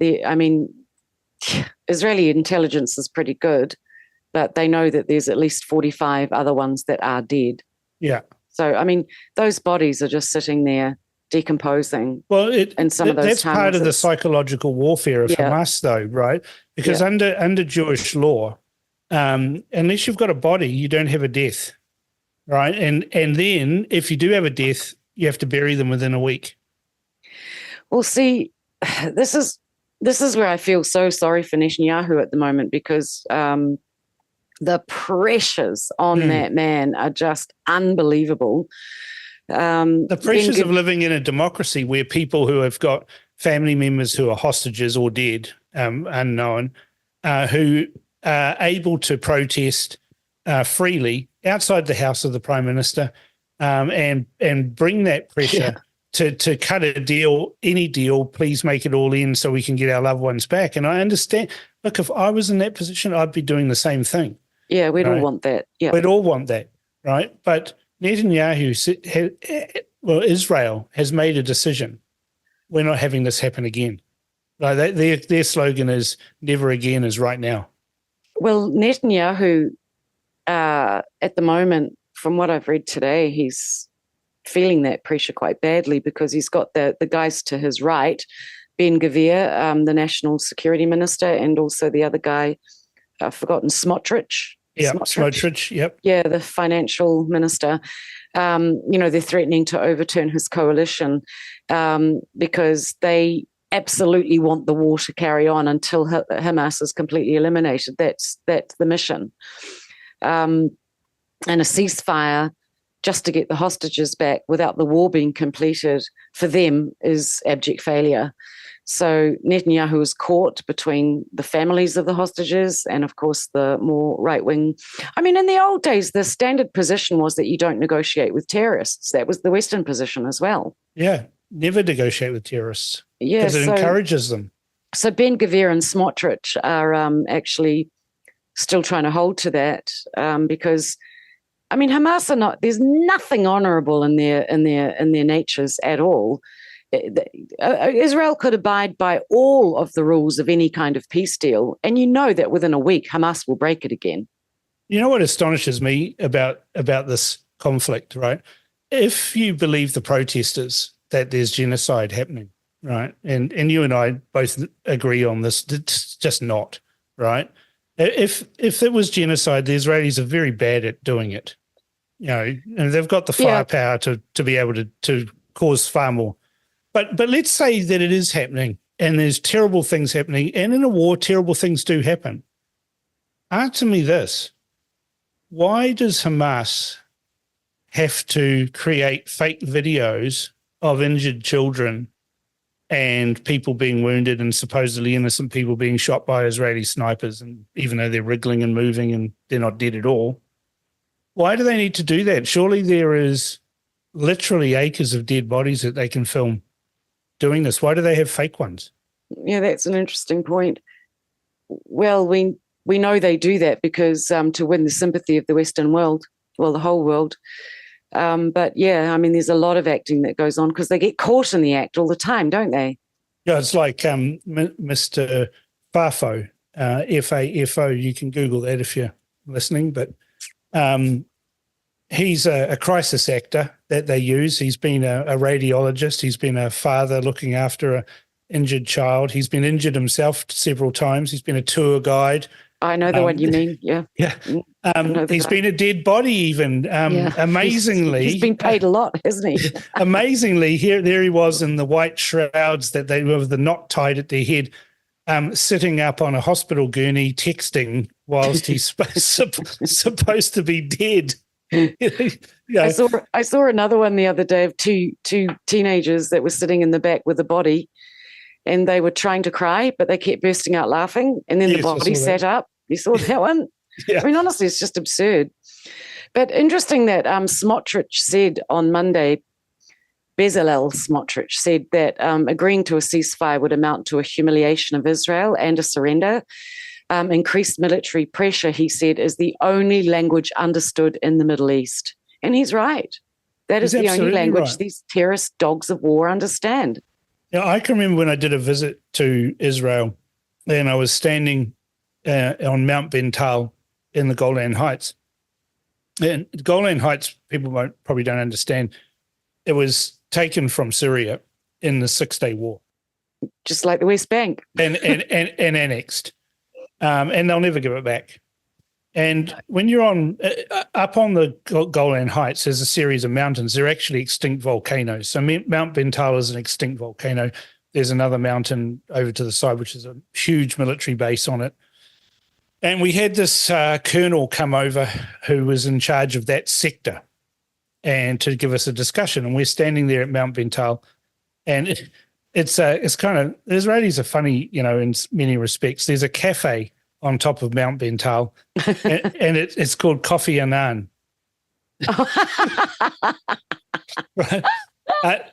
Israeli intelligence is pretty good, but they know that there's at least 45 other ones that are dead. Yeah. So, I mean, those bodies are just sitting there decomposing. Well, and some of those that's part of the psychological warfare of Hamas, though, right? Because under Jewish law, unless you've got a body, you don't have a death, right? And then if you do have a death, you have to bury them within a week. Well, see, this is where I feel so sorry for Netanyahu at the moment, because the pressures on that man are just unbelievable. The pressures of living in a democracy where people who have got family members who are hostages or dead, unknown, who are able to protest freely outside the house of the Prime Minister, and bring that pressure to cut a deal, any deal, please make it all in so we can get our loved ones back. And I understand, look, if I was in that position, I'd be doing the same thing. Yeah, we'd all want that. Yeah, we'd all want that, right? But Netanyahu, Israel has made a decision. We're not having this happen again. Like their slogan is "Never again" is right now. Well, Netanyahu, at the moment, from what I've read today, he's feeling that pressure quite badly, because he's got the guys to his right, Ben-Gvir, the national security minister, and also the other guy, I've forgotten, Smotrich. Yeah, Smotrich, yep. Yeah, the financial minister. They're threatening to overturn his coalition because they absolutely want the war to carry on until Hamas is completely eliminated. That's the mission. And a ceasefire just to get the hostages back without the war being completed for them is abject failure. So Netanyahu is caught between the families of the hostages and, of course, the more right-wing. I mean, in the old days, the standard position was that you don't negotiate with terrorists. That was the Western position as well. Yeah, never negotiate with terrorists. Yeah, because it encourages them. So Ben-Gvir and Smotrich are actually still trying to hold to that because, I mean, Hamas are not. There's nothing honourable in their natures at all. Israel could abide by all of the rules of any kind of peace deal, and you know that within a week Hamas will break it again. You know what astonishes me about this conflict, right? If you believe the protesters that there's genocide happening, right, and you and I both agree on this, it's just not, right? If it was genocide, the Israelis are very bad at doing it. You know, and they've got the firepower to be able to cause far more. But let's say that it is happening and there's terrible things happening, and in a war, terrible things do happen. Answer me this. Why does Hamas have to create fake videos of injured children and people being wounded and supposedly innocent people being shot by Israeli snipers, and even though they're wriggling and moving and they're not dead at all? Why do they need to do that? Surely there is literally acres of dead bodies that they can film doing this. Why do they have fake ones? Yeah, that's an interesting point. Well, we know they do that because to win the sympathy of the Western world, well, the whole world. But yeah, I mean, there's a lot of acting that goes on because they get caught in the act all the time, don't they? Yeah, it's like Mr. Fafo, F-A-F-O. You can Google that if you listening, but he's a crisis actor that they use. He's been a radiologist. He's been a father looking after an injured child. He's been injured himself several times. He's been a tour guide. I know the one you mean, yeah. Yeah. He's been a dead body even. Amazingly. He's been paid a lot, hasn't he? Amazingly, there he was in the white shrouds that they were with the knot tied at their head, sitting up on a hospital gurney texting whilst he's supposed to be dead. I saw another one the other day of two teenagers that were sitting in the back with a body, and they were trying to cry, but they kept bursting out laughing, and then the body sat up. You saw that one? Yeah. I mean, honestly, it's just absurd. But interesting that Smotrich said on Monday, Bezalel Smotrich said that agreeing to a ceasefire would amount to a humiliation of Israel and a surrender. Increased military pressure, he said, is the only language understood in the Middle East. And he's right. That is the only language these terrorist dogs of war understand. Yeah, I can remember when I did a visit to Israel and I was standing on Mount Bental in the Golan Heights. And Golan Heights, people probably don't understand, it was taken from Syria in the 6-Day War. Just like the West Bank. And annexed. And they'll never give it back. And when you're up on the Golan Heights, there's a series of mountains. They're actually extinct volcanoes. So Mount Bental is an extinct volcano. There's another mountain over to the side, which is a huge military base on it. And we had this colonel come over who was in charge of that sector and to give us a discussion. And we're standing there at Mount Bental, and it's kind of, the Israelis are funny, in many respects. There's a cafe on top of Mount Bental, and it's called Coffee Annan. Right?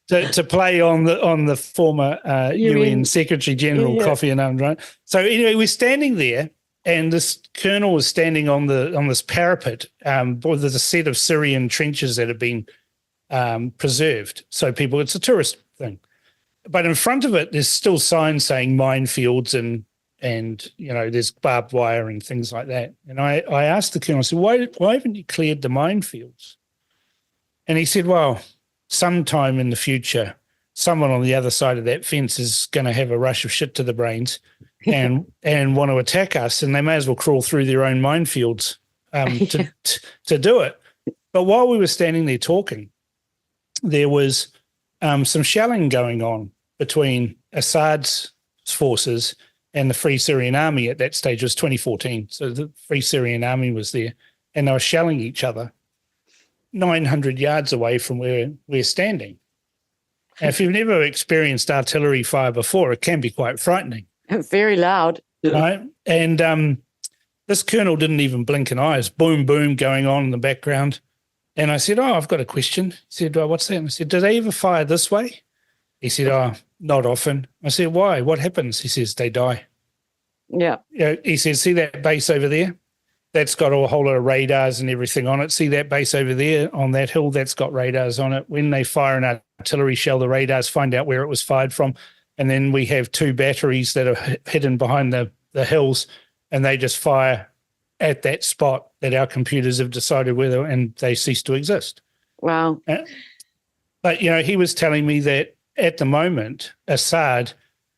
To play on the former UN Secretary General Kofi Annan, right? So anyway, we're standing there, and this colonel was standing on this parapet. There's a set of Syrian trenches that have been preserved, so it's a tourist thing. But in front of it, there's still signs saying minefields and there's barbed wire and things like that. And I asked the colonel, I said, why haven't you cleared the minefields? And he said, well, sometime in the future, someone on the other side of that fence is going to have a rush of shit to the brains and want to attack us, and they may as well crawl through their own minefields to do it. But while we were standing there talking, there was some shelling going on between Assad's forces and the Free Syrian Army. At that stage, it was 2014. So the Free Syrian Army was there, and they were shelling each other 900 yards away from where we're standing. And if you've never experienced artillery fire before, it can be quite frightening. Very loud. Right? And this colonel didn't even blink an eye. It's boom, boom going on in the background. And I said, I've got a question. He said, what's that? And I said, do they ever fire this way? He said, not often. I said, why? What happens? He says, they die. Yeah. He says, see that base over there? That's got a whole lot of radars and everything on it. See that base over there on that hill? That's got radars on it. When they fire an artillery shell, the radars find out where it was fired from. And then we have 2 batteries that are hidden behind the hills, and they just fire at that spot that our computers have decided whether, and they cease to exist. Wow. But, he was telling me that at the moment, Assad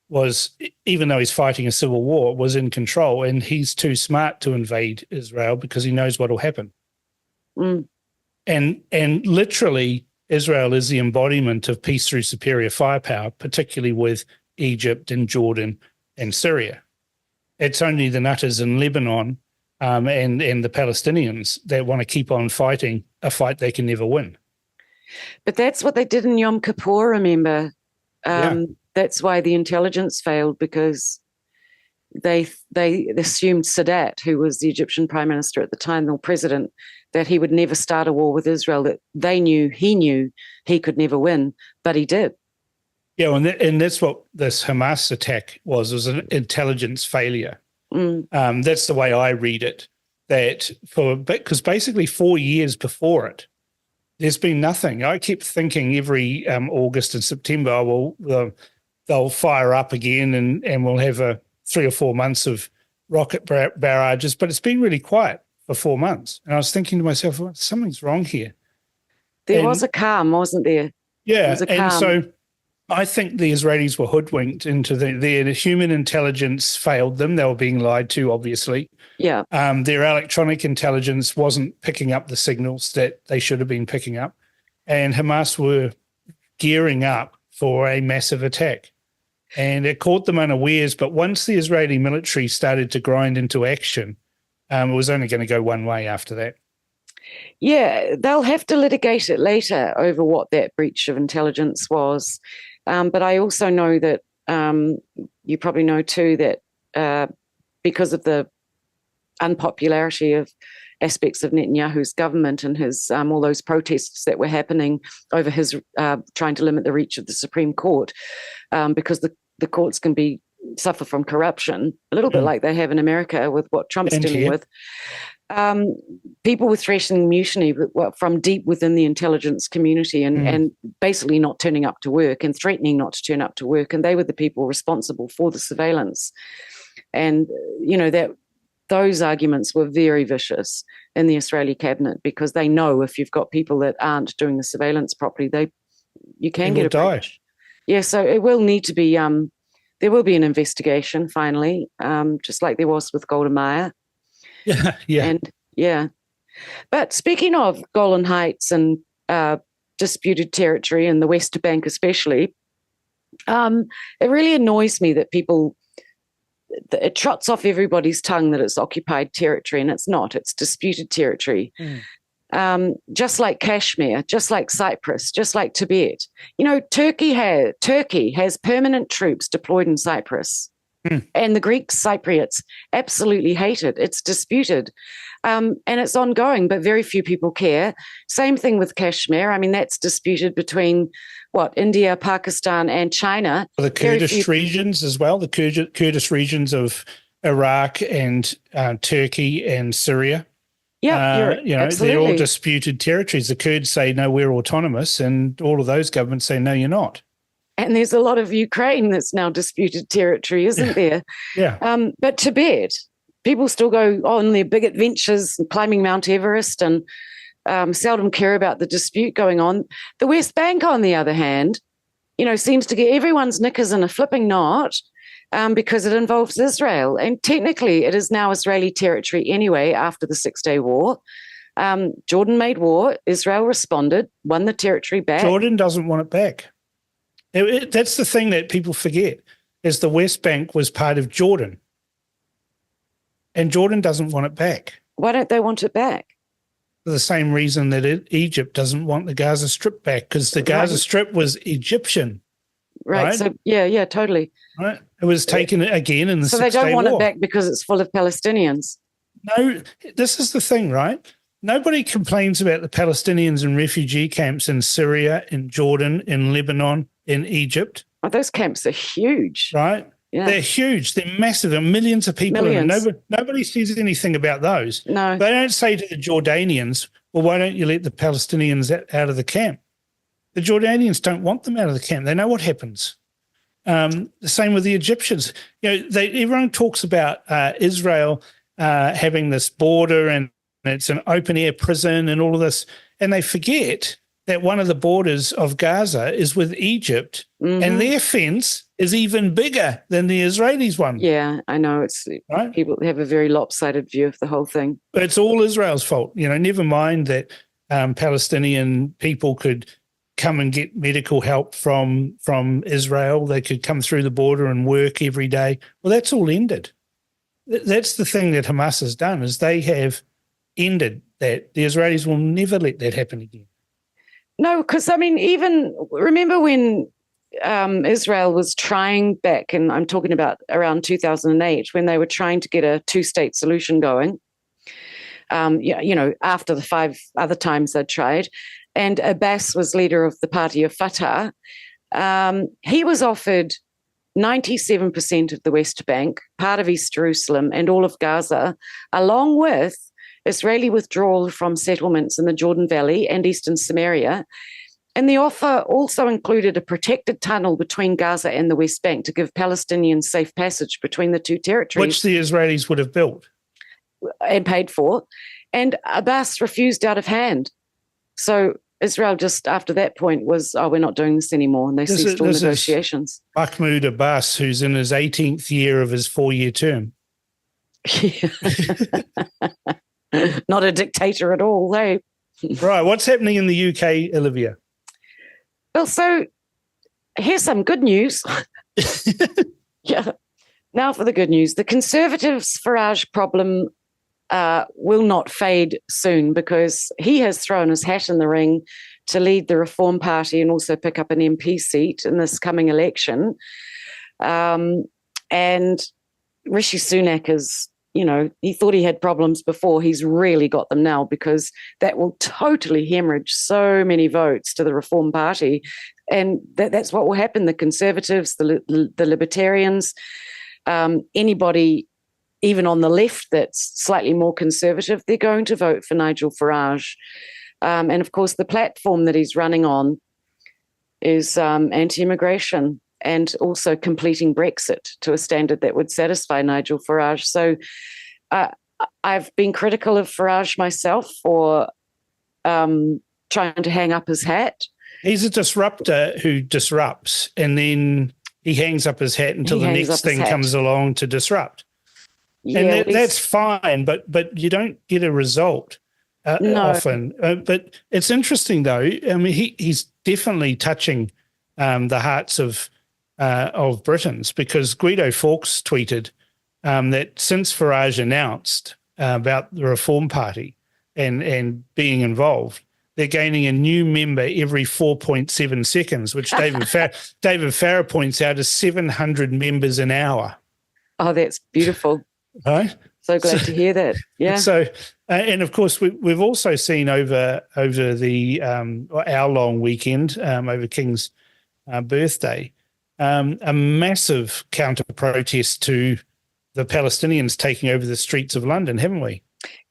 was, even though he's fighting a civil war, was in control, and he's too smart to invade Israel because he knows what will happen. Mm. And literally, Israel is the embodiment of peace through superior firepower, particularly with Egypt and Jordan and Syria. It's only the nutters in Lebanon and the Palestinians that want to keep on fighting a fight they can never win. But that's what they did in Yom Kippur, remember? That's why the intelligence failed, because they assumed Sadat, who was the Egyptian prime minister at the time, or president, that he would never start a war with Israel, that he knew he could never win, but he did. Yeah, and that's what this Hamas attack was an intelligence failure. Mm. That's the way I read it, because basically 4 years before it, there's been nothing. I kept thinking every August and September, they'll fire up again and we'll have 3 or 4 months of rocket barrages, but it's been really quiet for 4 months. And I was thinking to myself, well, something's wrong here. There was a calm, wasn't there? Yeah, was a and calm. so I think the Israelis were hoodwinked into their human intelligence failed them. They were being lied to, obviously. Yeah. Their electronic intelligence wasn't picking up the signals that they should have been picking up. And Hamas were gearing up for a massive attack. And it caught them unawares. But once the Israeli military started to grind into action, it was only going to go one way after that. Yeah, they'll have to litigate it later over what that breach of intelligence was. But I also know that you probably know too that because of the unpopularity of aspects of Netanyahu's government and his all those protests that were happening over his trying to limit the reach of the Supreme Court, because the courts can suffer from corruption, a little bit like they have in America with what Trump's dealing with. People were threatening mutiny from deep within the intelligence community and basically not turning up to work and threatening not to turn up to work. And they were the people responsible for the surveillance. And, that those arguments were very vicious in the Israeli cabinet, because they know if you've got people that aren't doing the surveillance properly, you can get a breach. Yeah, so it will need to be, there will be an investigation finally, just like there was with Golda Meir. Yeah. But speaking of Golan Heights and disputed territory in the West Bank especially, it really annoys me that it trots off everybody's tongue that it's occupied territory, and it's not. It's disputed territory. Just like Kashmir, just like Cyprus, just like Tibet. Turkey has permanent troops deployed in Cyprus. And the Greek Cypriots absolutely hate it. It's disputed. And it's ongoing, but very few people care. Same thing with Kashmir. I mean, that's disputed between, India, Pakistan, and China. The Kurdish regions as well, the Kurdish regions of Iraq and Turkey and Syria. Yeah, they're all disputed territories. The Kurds say, no, we're autonomous, and all of those governments say, no, you're not. And there's a lot of Ukraine that's now disputed territory, isn't there? Yeah. But Tibet, people still go on their big adventures and climbing Mount Everest and seldom care about the dispute going on. The West Bank, on the other hand, seems to get everyone's knickers in a flipping knot because it involves Israel. And technically it is now Israeli territory anyway after the 6-Day War. Jordan made war. Israel responded, won the territory back. Jordan doesn't want it back. That's the thing that people forget, is the West Bank was part of Jordan. And Jordan doesn't want it back. Why don't they want it back? For the same reason that Egypt doesn't want the Gaza Strip back, because the Gaza Strip was Egyptian. Right. So, yeah, totally. Right. It was taken again in the 6-Day War. So they don't want it back because it's full of Palestinians. No, this is the thing, right? Nobody complains about the Palestinians in refugee camps in Syria, in Jordan, in Lebanon, in Egypt. Oh, those camps are huge. Right? Yeah. They're huge. They're massive. There are millions of people in them. Nobody says anything about those. No. They don't say to the Jordanians, well, why don't you let the Palestinians out of the camp? The Jordanians don't want them out of the camp. They know what happens. The same with the Egyptians. Everyone talks about Israel having this border and it's an open-air prison and all of this, and they forget that one of the borders of Gaza is with Egypt, and their fence is even bigger than the Israelis' one. Yeah, I know. Right? People have a very lopsided view of the whole thing. But it's all Israel's fault. Never mind that Palestinian people could come and get medical help from Israel. They could come through the border and work every day. Well, that's all ended. That's the thing that Hamas has done, is they have ended that. The Israelis will never let that happen again. No, because, even remember when Israel was trying back, and I'm talking about around 2008, when they were trying to get a 2-state solution going, after the 5 other times they'd tried, and Abbas was leader of the party of Fatah, he was offered 97% of the West Bank, part of East Jerusalem, and all of Gaza, along with Israeli withdrawal from settlements in the Jordan Valley and Eastern Samaria, And the offer also included a protected tunnel between Gaza and the West Bank to give Palestinians safe passage between the two territories. Which the Israelis would have built. And paid for. And Abbas refused out of hand. So Israel just after that point was, we're not doing this anymore. And they ceased all negotiations. Mahmoud Abbas, who's in his 18th year of his 4-year term. Not a dictator at all, hey? Right. What's happening in the UK, Olivia? Well, so here's some good news. Yeah. Now for the good news. The Conservatives' Farage problem will not fade soon because he has thrown his hat in the ring to lead the Reform Party and also pick up an MP seat in this coming election. And Rishi Sunak is, he thought he had problems before. He's really got them now because that will totally hemorrhage so many votes to the Reform Party. And that's what will happen. The Conservatives, the Libertarians, anybody even on the left that's slightly more conservative, they're going to vote for Nigel Farage. And of course, the platform that he's running on is anti-immigration and also completing Brexit to a standard that would satisfy Nigel Farage. So I've been critical of Farage myself for trying to hang up his hat. He's a disruptor who disrupts, and then he hangs up his hat until the next thing comes along to disrupt. Yeah, and that's fine, but you don't get a result often. But it's interesting, though. I mean, he's definitely touching the hearts of Britons, because Guido Fawkes tweeted that since Farage announced about the Reform Party and being involved, they're gaining a new member every 4.7 seconds, which David Farrar points out is 700 members an hour. Oh, that's beautiful. Right? So glad to hear that. Yeah. So, and of course, we've also seen over the hour-long weekend, over King's birthday, a massive counter-protest to the Palestinians taking over the streets of London, haven't we?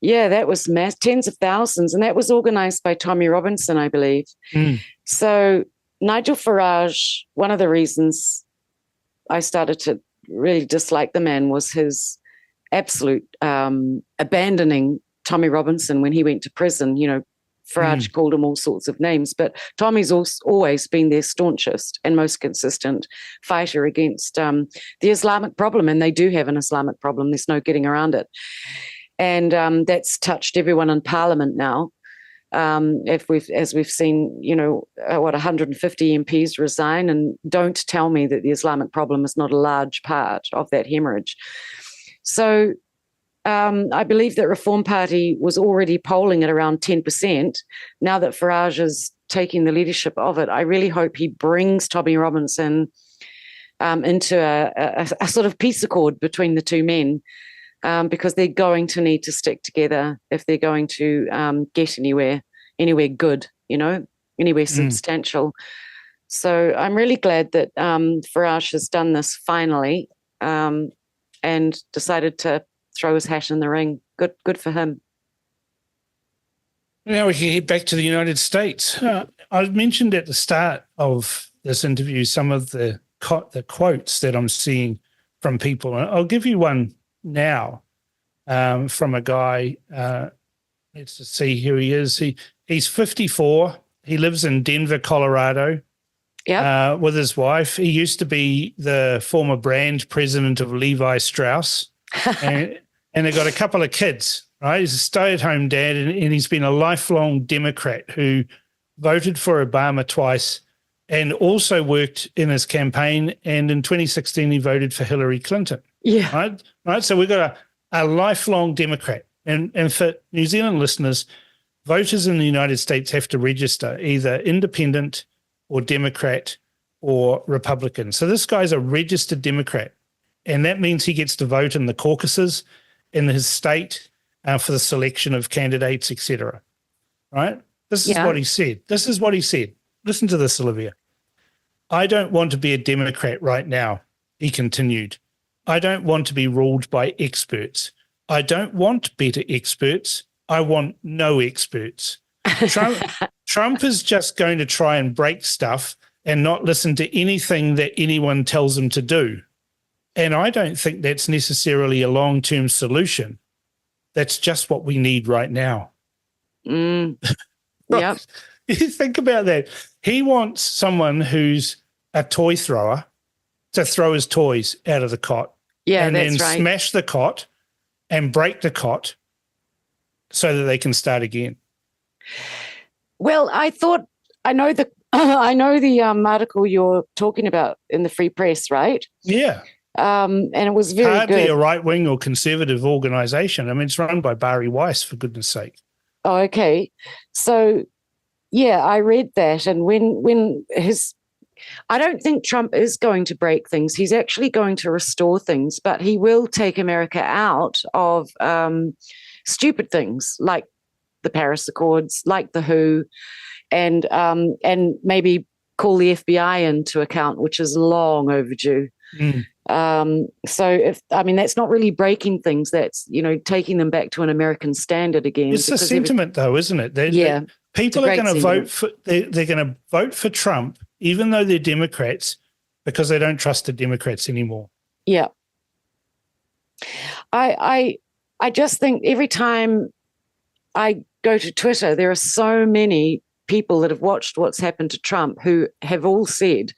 Yeah, that was tens of thousands, and that was organised by Tommy Robinson, I believe. So Nigel Farage, one of the reasons I started to really dislike the man was his absolute abandoning Tommy Robinson when he went to prison. Farage called him all sorts of names, but Tommy's always been their staunchest and most consistent fighter against the Islamic problem, and they do have an Islamic problem. There's no getting around it. And that's touched everyone in Parliament now. As we've seen, 150 MPs resign, and don't tell me that the Islamic problem is not a large part of that hemorrhage. So I believe that Reform Party was already polling at around 10%. Now that Farage is taking the leadership of it, I really hope he brings Tommy Robinson into a sort of peace accord between the two men. Because they're going to need to stick together if they're going to get anywhere good, anywhere substantial. So I'm really glad that Farage has done this finally and decided to throw his hat in the ring. Good for him. Now we can head back to the United States. I mentioned at the start of this interview some of the quotes that I'm seeing from people. I'll give you one now from a guy. Let's just see who he is. He's 54. He lives in Denver, Colorado, with his wife. He used to be the former brand president of Levi Strauss, and they've got a couple of kids, right? He's a stay-at-home dad, and he's been a lifelong Democrat who voted for Obama twice and also worked in his campaign. And in 2016, he voted for Hillary Clinton. Yeah. Right. So we've got a lifelong Democrat. And for New Zealand listeners, voters in the United States have to register either independent or Democrat or Republican. So this guy's a registered Democrat, and that means he gets to vote in the caucuses in his state for the selection of candidates, etc. Right? This is what he said. Listen to this, Olivia. I don't want to be a Democrat right now, he continued. I don't want to be ruled by experts. I don't want better experts. I want no experts. Trump Trump is just going to try and break stuff and not listen to anything that anyone tells him to do. And I don't think that's necessarily a long-term solution. That's just what we need right now. Yeah. You think about that. He wants someone who's a toy thrower to throw his toys out of the cot. Yeah, and that's then right. Smash the cot and break the cot so that they can start again. Well, I know the article you're talking about in the Free Press, right? Yeah. And it was very Hardly good. a right-wing or conservative organisation. I mean, it's run by Barry Weiss, for goodness sake. Oh, okay. So, yeah, I read that. And I don't think Trump is going to break things. He's actually going to restore things, but he will take America out of stupid things like the Paris Accords, like the WHO, and maybe call the FBI into account, which is long overdue. So that's not really breaking things. That's, taking them back to an American standard again. It's a sentiment, though, isn't it? People are going to vote for. They're going to vote for Trump, even though they're Democrats, because they don't trust the Democrats anymore. Yeah. I just think every time I go to Twitter, there are so many people that have watched what's happened to Trump who have all said,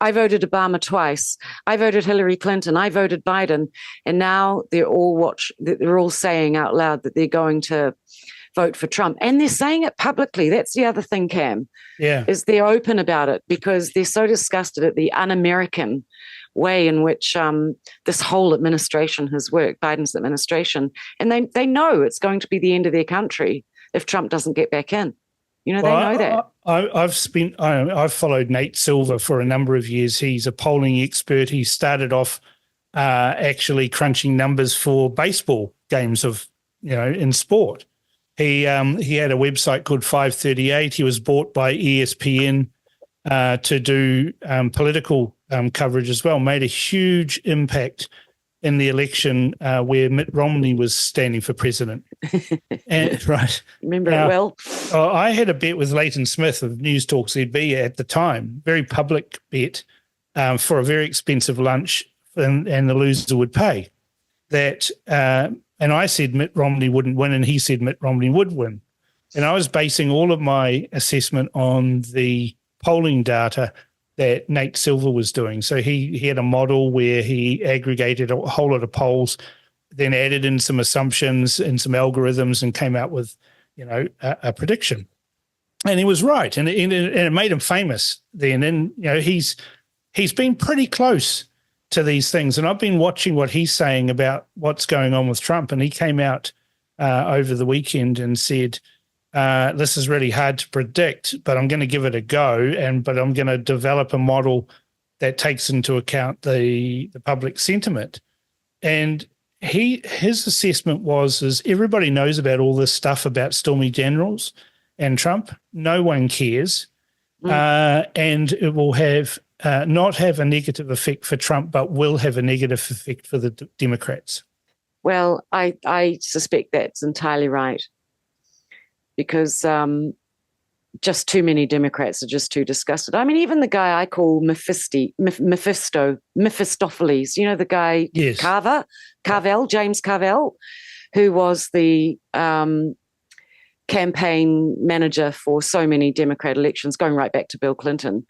I voted Obama twice, I voted Hillary Clinton, I voted Biden, and now they're all saying out loud that they're going to vote for Trump. And they're saying it publicly. That's the other thing, Cam. Yeah. Is they're open about it because they're so disgusted at the un-American way in which this whole administration has worked, Biden's administration. And they know it's going to be the end of their country if Trump doesn't get back in. They know that. I've followed Nate Silver for a number of years. He's a polling expert. He started off actually crunching numbers for baseball games in sport. He had a website called 538. He was bought by ESPN to do political coverage as well. Made a huge impact in the election where Mitt Romney was standing for president. Right. Remember it well. I had a bet with Leighton Smith of News Talk ZB at the time, very public bet for a very expensive lunch, and the loser would pay. And I said Mitt Romney wouldn't win, and he said Mitt Romney would win. And I was basing all of my assessment on the polling data that Nate Silver was doing. So he had a model where he aggregated a whole lot of polls, then added in some assumptions and some algorithms and came out with, a prediction. And he was right. And it made him famous then. And, he's been pretty close to these things. And I've been watching what he's saying about what's going on with Trump. And he came out over the weekend and said, this is really hard to predict, but I'm going to give it a go. But I'm going to develop a model that takes into account the public sentiment. And his assessment is everybody knows about all this stuff about Stormy Daniels and Trump. No one cares. And it will not have a negative effect for Trump, but will have a negative effect for the Democrats. Well, I suspect that's entirely right. Because just too many Democrats are just too disgusted. I mean, even the guy I call Mephistopheles, the guy, yes. James Carvell, who was the campaign manager for so many Democrat elections, going right back to Bill Clinton.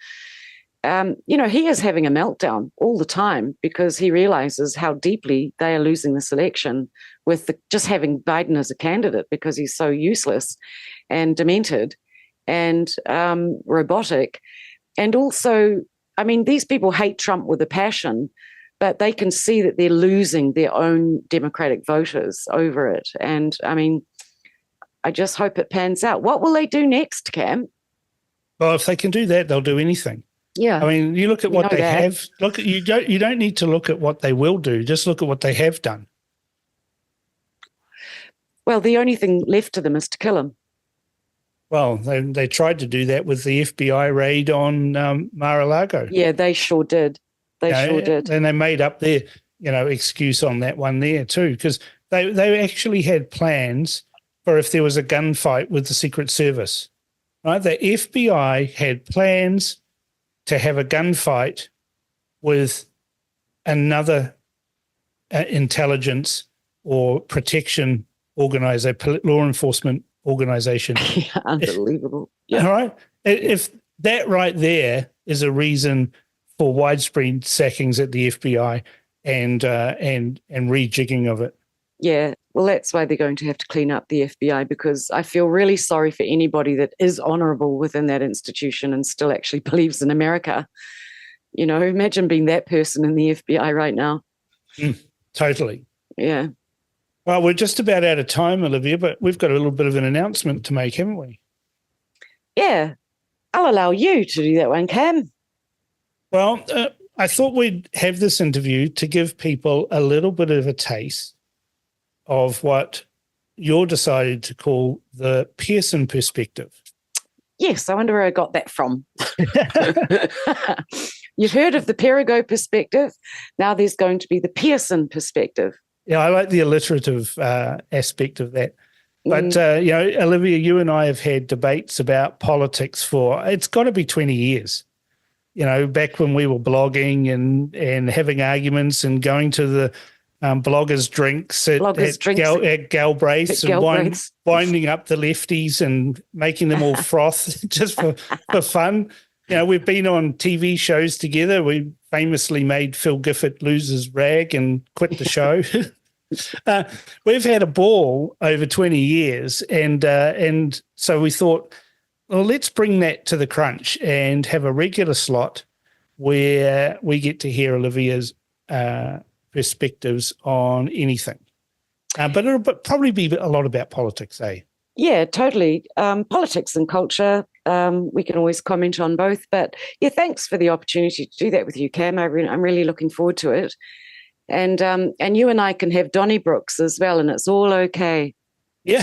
He is having a meltdown all the time because he realizes how deeply they are losing this election with just having Biden as a candidate because he's so useless and demented and robotic. And also, I mean, these people hate Trump with a passion, but they can see that they're losing their own Democratic voters over it. And, I mean, I just hope it pans out. What will they do next, Cam? Well, if they can do that, they'll do anything. Yeah. I mean, you look at what they have. You don't need to look at what they will do. Just look at what they have done. Well, the only thing left to them is to kill him. Well, they tried to do that with the FBI raid on Mar-a-Lago. Yeah, they sure did. Sure did. And they made up their, excuse on that one there too, because they actually had plans for if there was a gunfight with the Secret Service. right? The FBI had plans to have a gunfight with another intelligence or protection organization, law enforcement organization. Yeah, unbelievable. Yeah. All right. If that right there is a reason for widespread sackings at the FBI and rejigging of it. Yeah, well, that's why they're going to have to clean up the FBI, because I feel really sorry for anybody that is honourable within that institution and still actually believes in America. You know, imagine being that person in the FBI right now. Totally. Yeah. Well, we're just about out of time, Olivia, but we've got a little bit of an announcement to make, haven't we? Yeah. I'll allow you to do that one, Cam. Well, I thought we'd have this interview to give people a little bit of a taste of what you're decided to call the Pearson perspective. Yes, I wonder where I got that from. You've heard of the Perigo perspective. Now there's going to be the Pearson perspective. Yeah, I like the alliterative aspect of that. But, you know, Olivia, you and I have had debates about politics for, it's got to be 20 years. You know, back when we were blogging and having arguments and going to the bloggers' drinks at Galbraith's and winding up the lefties and making them all froth just for fun. You know, we've been on TV shows together. We famously made Phil Gifford lose his rag and quit the show. We've had a ball over 20 years, and so we thought, well, let's bring that to the Crunch and have a regular slot where we get to hear Olivia's perspectives on anything. But it'll probably be a lot about politics, eh? Yeah, totally. Politics and culture, we can always comment on both. But yeah, thanks for the opportunity to do that with you, Cam. I'm really looking forward to it. And you and I can have Donnybrooks as well, and it's all okay. Yeah,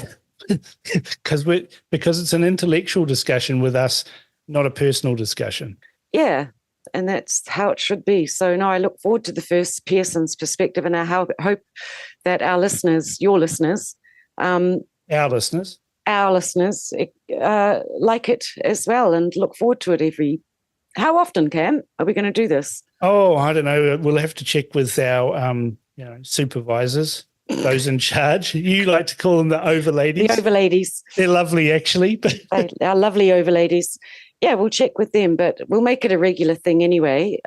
because it's an intellectual discussion with us, not a personal discussion. Yeah, and that's how it should be. So, no, I look forward to the first Pearson's perspective, and I hope that our listeners, your listeners, our listeners, like it as well, and look forward to it How often, Cam, are we going to do this? Oh, I don't know. We'll have to check with our supervisors, those in charge. You like to call them the overladies. The overladies. They're lovely, actually. Our lovely overladies. Yeah, we'll check with them, but we'll make it a regular thing anyway,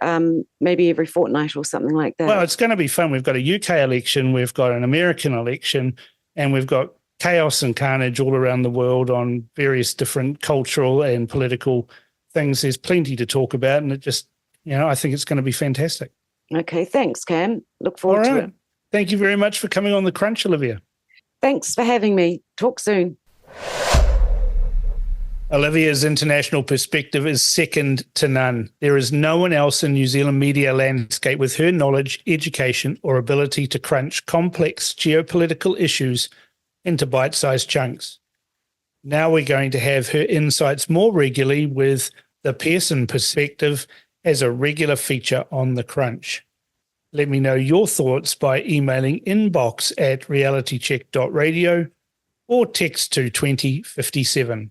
maybe every fortnight or something like that. Well, it's going to be fun. We've got a UK election, we've got an American election, and we've got chaos and carnage all around the world on various different cultural and political things. There's plenty to talk about, and it just, I think it's going to be fantastic. Okay, thanks, Cam. Look forward to it. Thank you very much for coming on The Crunch, Olivia. Thanks for having me. Talk soon. Olivia's international perspective is second to none. There is no one else in New Zealand media landscape with her knowledge, education, or ability to crunch complex geopolitical issues into bite-sized chunks. Now we're going to have her insights more regularly with the Pearson perspective as a regular feature on The Crunch. Let me know your thoughts by emailing inbox@realitycheck.radio or text to 2057.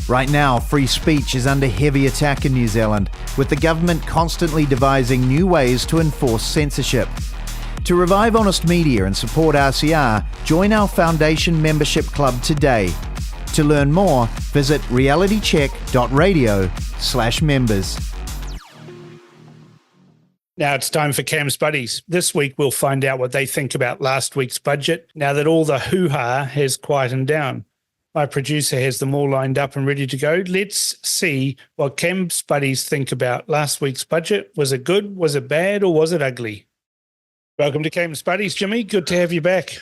Right now, free speech is under heavy attack in New Zealand, with the government constantly devising new ways to enforce censorship. To revive honest media and support RCR, join our foundation membership club today. To learn more, visit realitycheck.radio/members. Now it's time for Cam's Buddies. This week we'll find out what they think about last week's budget now that all the hoo-ha has quietened down. My producer has them all lined up and ready to go. Let's see what Cam's Buddies think about last week's budget. Was it good? Was it bad? Or was it ugly? Welcome to Cam's Buddies, Jimmy. Good to have you back.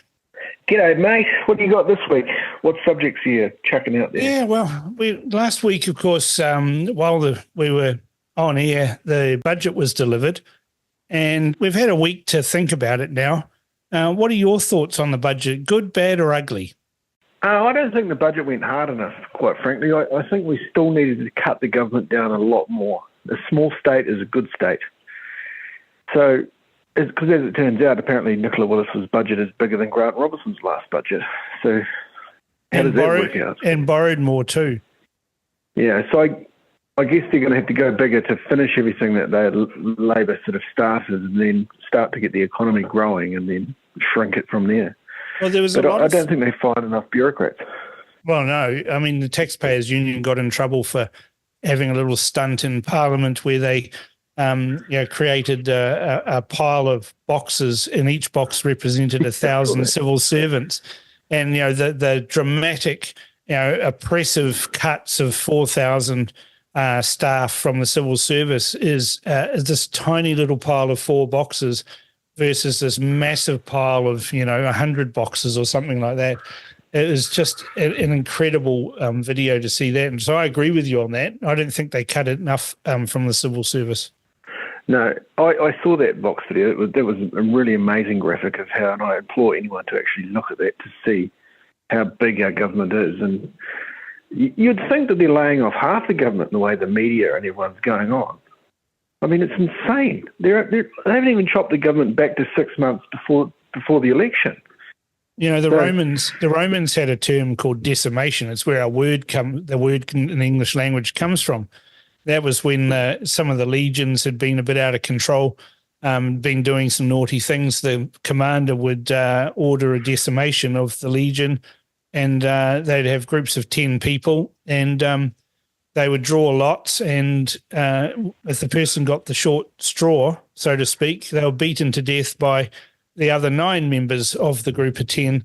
G'day, mate. What do you got this week? What subjects are you chucking out there? Yeah, well, last week, of course, while we were on air, the budget was delivered, and we've had a week to think about it now. What are your thoughts on the budget? Good, bad, or ugly? I don't think the budget went hard enough, quite frankly. I think we still needed to cut the government down a lot more. A small state is a good state. So, because as it turns out, apparently Nicola Willis's budget is bigger than Grant Robertson's last budget. So how does that work out? And borrowed more too. Yeah, so I guess they're going to have to go bigger to finish everything that Labor sort of started, and then start to get the economy growing, and then shrink it from there. Well, there was but I don't think they find enough bureaucrats. Well, no. I mean, the Taxpayers Union got in trouble for having a little stunt in Parliament where they created a pile of boxes, and each box represented 1,000 civil servants. And, the dramatic, oppressive cuts of 4,000 staff from the civil service is this tiny little pile of 4 boxes versus this massive pile of, 100 boxes or something like that. It was just an incredible video to see that. And so I agree with you on that. I don't think they cut enough from the civil service. No, I saw that box video. That was a really amazing graphic of how, and I implore anyone to actually look at that to see how big our government is. And you'd think that they're laying off half the government in the way the media and everyone's going on. I mean, it's insane. They haven't even chopped the government back to 6 months before the election. The Romans had a term called decimation. It's where the word in the English language comes from. That was when some of the legions had been a bit out of control, been doing some naughty things. The commander would order a decimation of the legion, and they'd have groups of 10 people, and they would draw lots, and if the person got the short straw, so to speak, they were beaten to death by the other 9 members of the group of 10,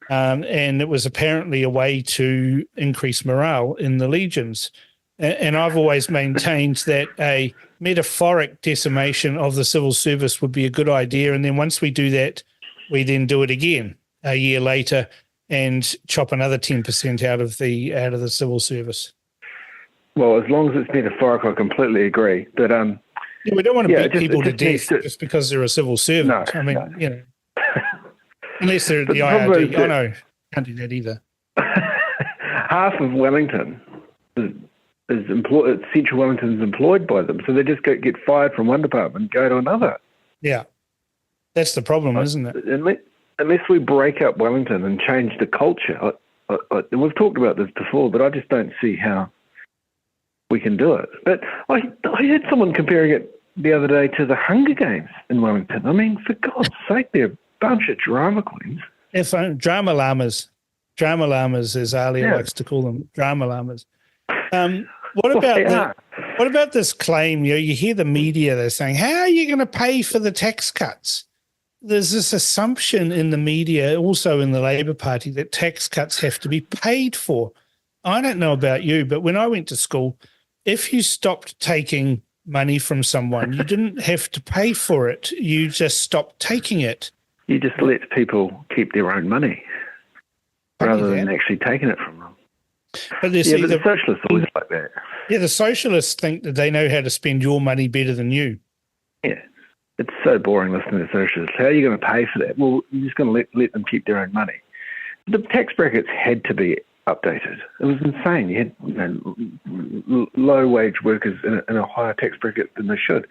and it was apparently a way to increase morale in the legions. And I've always maintained that a metaphoric decimation of the civil service would be a good idea, and then once we do that, we then do it again a year later and chop another 10% out of the civil service. Well, as long as it's metaphorical, I completely agree. But we don't want to beat people to death just because they're a civil servant. No. Unless they're the IRD. Oh, no, can't do that either. Half of Wellington is employed. Central Wellington is employed by them, so they just get fired from one department and go to another. Yeah, that's the problem, isn't it? Unless we break up Wellington and change the culture, we've talked about this before, but I just don't see how we can do it. But I heard someone comparing it the other day to the Hunger Games in Wellington. I mean, for God's sake, they're a bunch of drama queens. If drama llamas. Drama llamas, as Alia likes to call them, drama llamas. What about this claim? You hear the media, they're saying, how are you going to pay for the tax cuts? There's this assumption in the media, also in the Labor Party, that tax cuts have to be paid for. I don't know about you, but when I went to school, if you stopped taking money from someone, you didn't have to pay for it. You just stopped taking it. You just let people keep their own money rather than actually taking it from them. But the socialists always like that. Yeah, the socialists think that they know how to spend your money better than you. Yeah. It's so boring listening to socialists. How are you going to pay for that? Well, you're just going to let them keep their own money. The tax brackets had to be updated. It was insane. You had low-wage workers in a higher tax bracket than they should.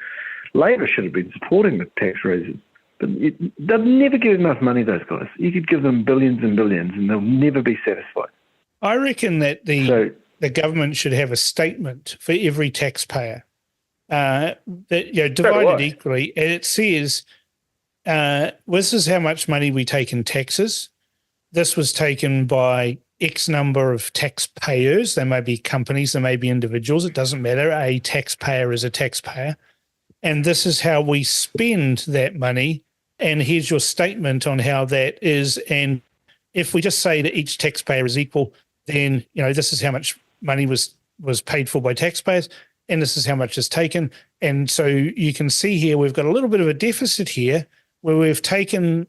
Labor should have been supporting the tax raises, but they'll never get enough money, those guys. You could give them billions and billions, and they'll never be satisfied. I reckon that the government should have a statement for every taxpayer that divided equally, and it says, this is how much money we take in taxes. This was taken by X number of taxpayers. They may be companies, they may be individuals. It doesn't matter. A taxpayer is a taxpayer. And this is how we spend that money. And here's your statement on how that is. And if we just say that each taxpayer is equal, then, this is how much money was paid for by taxpayers, and this is how much is taken. And so you can see here we've got a little bit of a deficit here where we've taken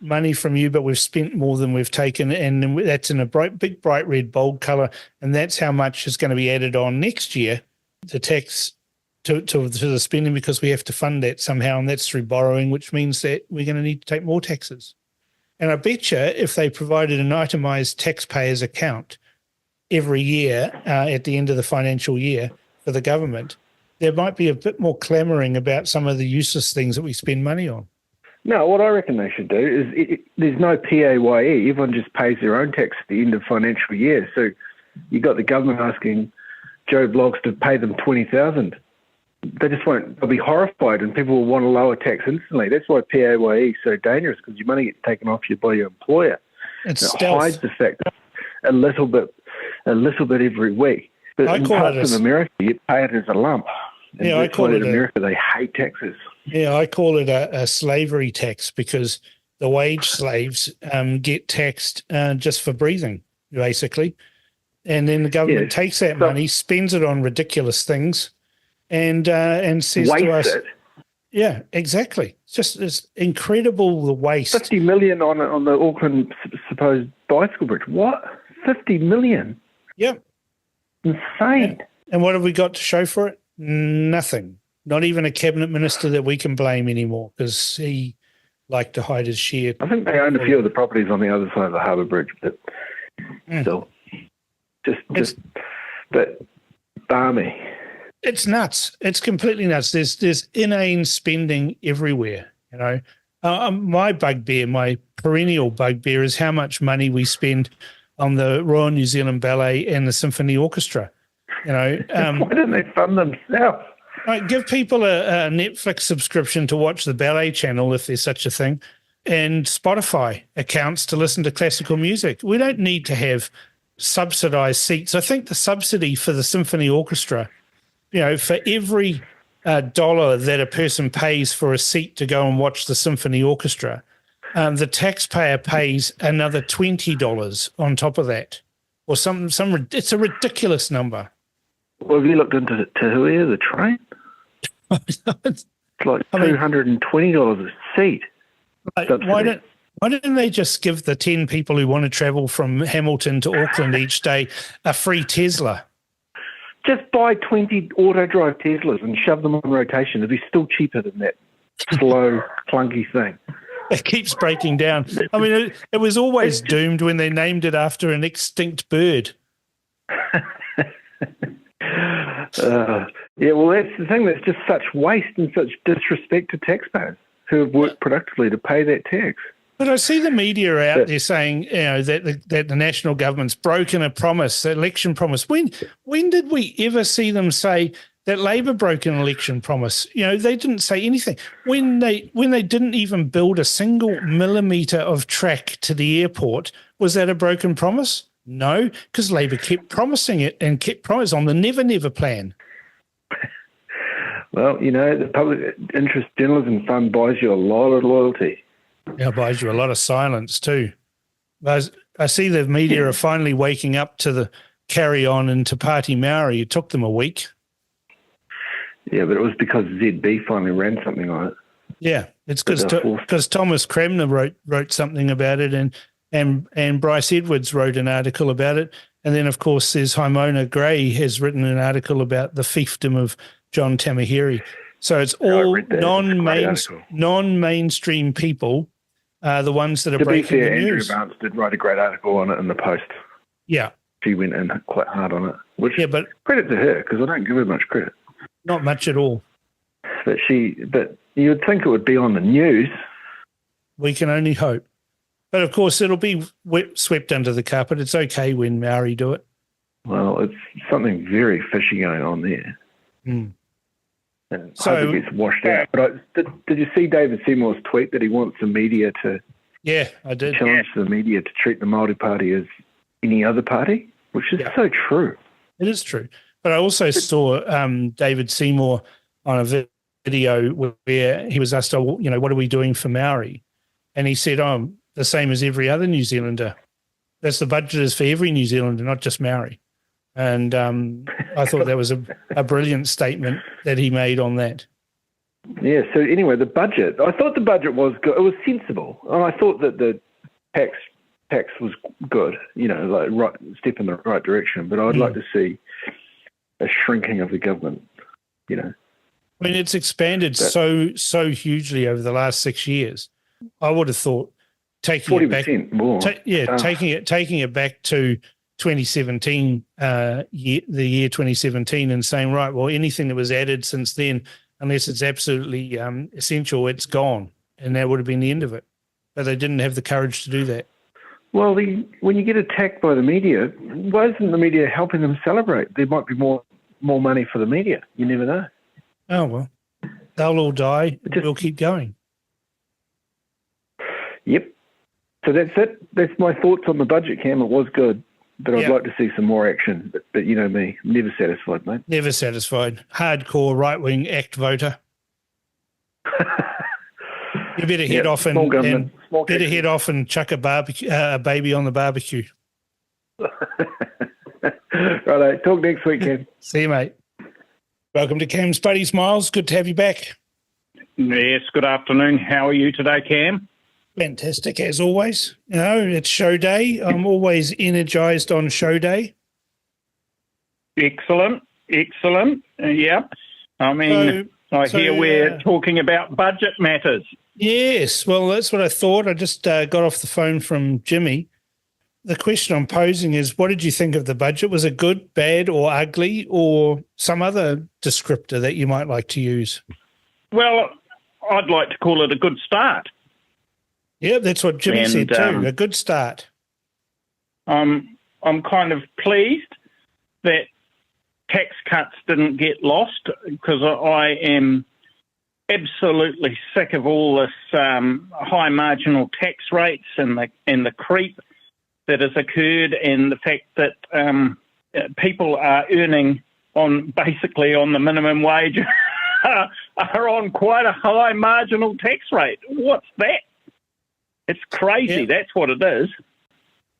money from you, but we've spent more than we've taken, and that's in a big, bright red, bold colour, and that's how much is going to be added on next year, the tax to the spending, because we have to fund that somehow, and that's through borrowing, which means that we're going to need to take more taxes. And I bet you if they provided an itemised taxpayers account every year at the end of the financial year for the government, there might be a bit more clamouring about some of the useless things that we spend money on. No, what I reckon they should do is there's no PAYE. Everyone just pays their own tax at the end of financial year. So you got the government asking Joe Bloggs to pay them $20,000. They just won't. They'll be horrified, and people will want to lower tax instantly. That's why PAYE is so dangerous, because your money gets taken off you by your employer. It's it stealth. hides the fact that a little bit every week. But in parts of America, you pay it as a lump. And I call it America. They hate taxes. Yeah, I call it a slavery tax, because the wage slaves get taxed just for breathing, basically. And then the government takes that money, spends it on ridiculous things, and says to us, yeah, exactly. It's incredible, the waste. 50 million on the Auckland supposed bicycle bridge. What? 50 million? Yep. Insane. And what have we got to show for it? Nothing. Not even a cabinet minister that we can blame anymore, because he liked to hide his share. I think they own a few of the properties on the other side of the harbour bridge, but still, but balmy. It's nuts. It's completely nuts. There's inane spending everywhere. You know, my bugbear, my perennial bugbear, is how much money we spend on the Royal New Zealand Ballet and the Symphony Orchestra. You know, why didn't they fund themselves? Give people a Netflix subscription to watch the ballet channel, if there's such a thing, and Spotify accounts to listen to classical music. We don't need to have subsidized seats. I think the subsidy for the symphony orchestra, you know, for every dollar that a person pays for a seat to go and watch the symphony orchestra, the taxpayer pays another $20 on top of that, or some. It's a ridiculous number. Well, have you looked into Tahuia, the train? It's like $220 a seat. Why didn't they just give the 10 people who want to travel from Hamilton to Auckland each day a free Tesla? Just buy 20 auto-drive Teslas and shove them on rotation. It'd be still cheaper than that slow, clunky thing. It keeps breaking down. I mean, it was always doomed when they named it after an extinct bird. Yeah, well, that's the thing. That's just such waste and such disrespect to taxpayers who have worked productively to pay that tax. But I see the media out there saying, you know, that the national government's broken a promise, an election promise. When did we ever see them say that Labor broke an election promise? You know, they didn't say anything. When they didn't even build a single millimetre of track to the airport, was that a broken promise? No, because Labor kept promising it and kept promising on the Never Never plan. Well, you know, the Public Interest Journalism Fund buys you a lot of loyalty. Yeah, it buys you a lot of silence too. I see the media are finally waking up to the carry-on and to Party Maori. It took them a week. Yeah, but it was because ZB finally ran something on it. Yeah, it's because Thomas Cramner wrote something about it, and Bryce Edwards wrote an article about it. And then, of course, there's Haimona Gray has written an article about the fiefdom of John Tamahiri. So it's all non-mainstream people, the ones that are breaking the news. Andrew Barnes did write a great article on it in the Post. Yeah. She went in quite hard on it, which credit to her, because I don't give her much credit. Not much at all. But you would think it would be on the news. We can only hope. But, of course, it'll be swept under the carpet. It's okay when Maori do it. Well, it's something very fishy going on there. Mm. And I hope it gets washed out. But did you see David Seymour's tweet that he wants the media to I did. challenge the media to treat the Māori Party as any other party? Which is so true. It is true. But I also saw David Seymour on a video where he was asked, what are we doing for Maori? And he said, the same as every other New Zealander. That's the budget is for every New Zealander, not just Maori. And I thought that was a brilliant statement that he made on that. Yeah, so anyway, the budget, I thought the budget was good. It was sensible. And I thought that the tax was good, right step in the right direction. But I'd like to see a shrinking of the government, I mean, it's expanded so hugely over the last 6 years. I would have thought taking 40% it back more. Taking it back to 2017, the year 2017, and saying, right, well, anything that was added since then, unless it's absolutely essential, it's gone, and that would have been the end of it. But they didn't have the courage to do that. Well, when you get attacked by the media, why isn't the media helping them celebrate? There might be more more money for the media. You never know. Oh, well, they'll all die. We'll keep going. Yep. So that's it. That's my thoughts on the budget, Cam. It was good, but I'd like to see some more action. But you know me, I'm never satisfied, mate. Never satisfied. Hardcore right-wing ACT voter. You better head off and chuck a baby on the barbecue. Righto. Talk next week, Cam. See you, mate. Welcome to Cam's Buddy Smiles. Good to have you back. Yes, good afternoon. How are you today, Cam? Fantastic, as always. You know, it's show day. I'm always energised on show day. Excellent. Yeah. I mean, I hear we're talking about budget matters. Yes, well, that's what I thought. I just got off the phone from Jimmy. The question I'm posing is, what did you think of the budget? Was it good, bad, or ugly, or some other descriptor that you might like to use? Well, I'd like to call it a good start. Yeah, that's what Jimmy said too, a good start. I'm kind of pleased that tax cuts didn't get lost, because I am absolutely sick of all this high marginal tax rates and the creep that has occurred, and the fact that people are earning basically on the minimum wage are on quite a high marginal tax rate. What's that? It's crazy. Yeah. That's what it is.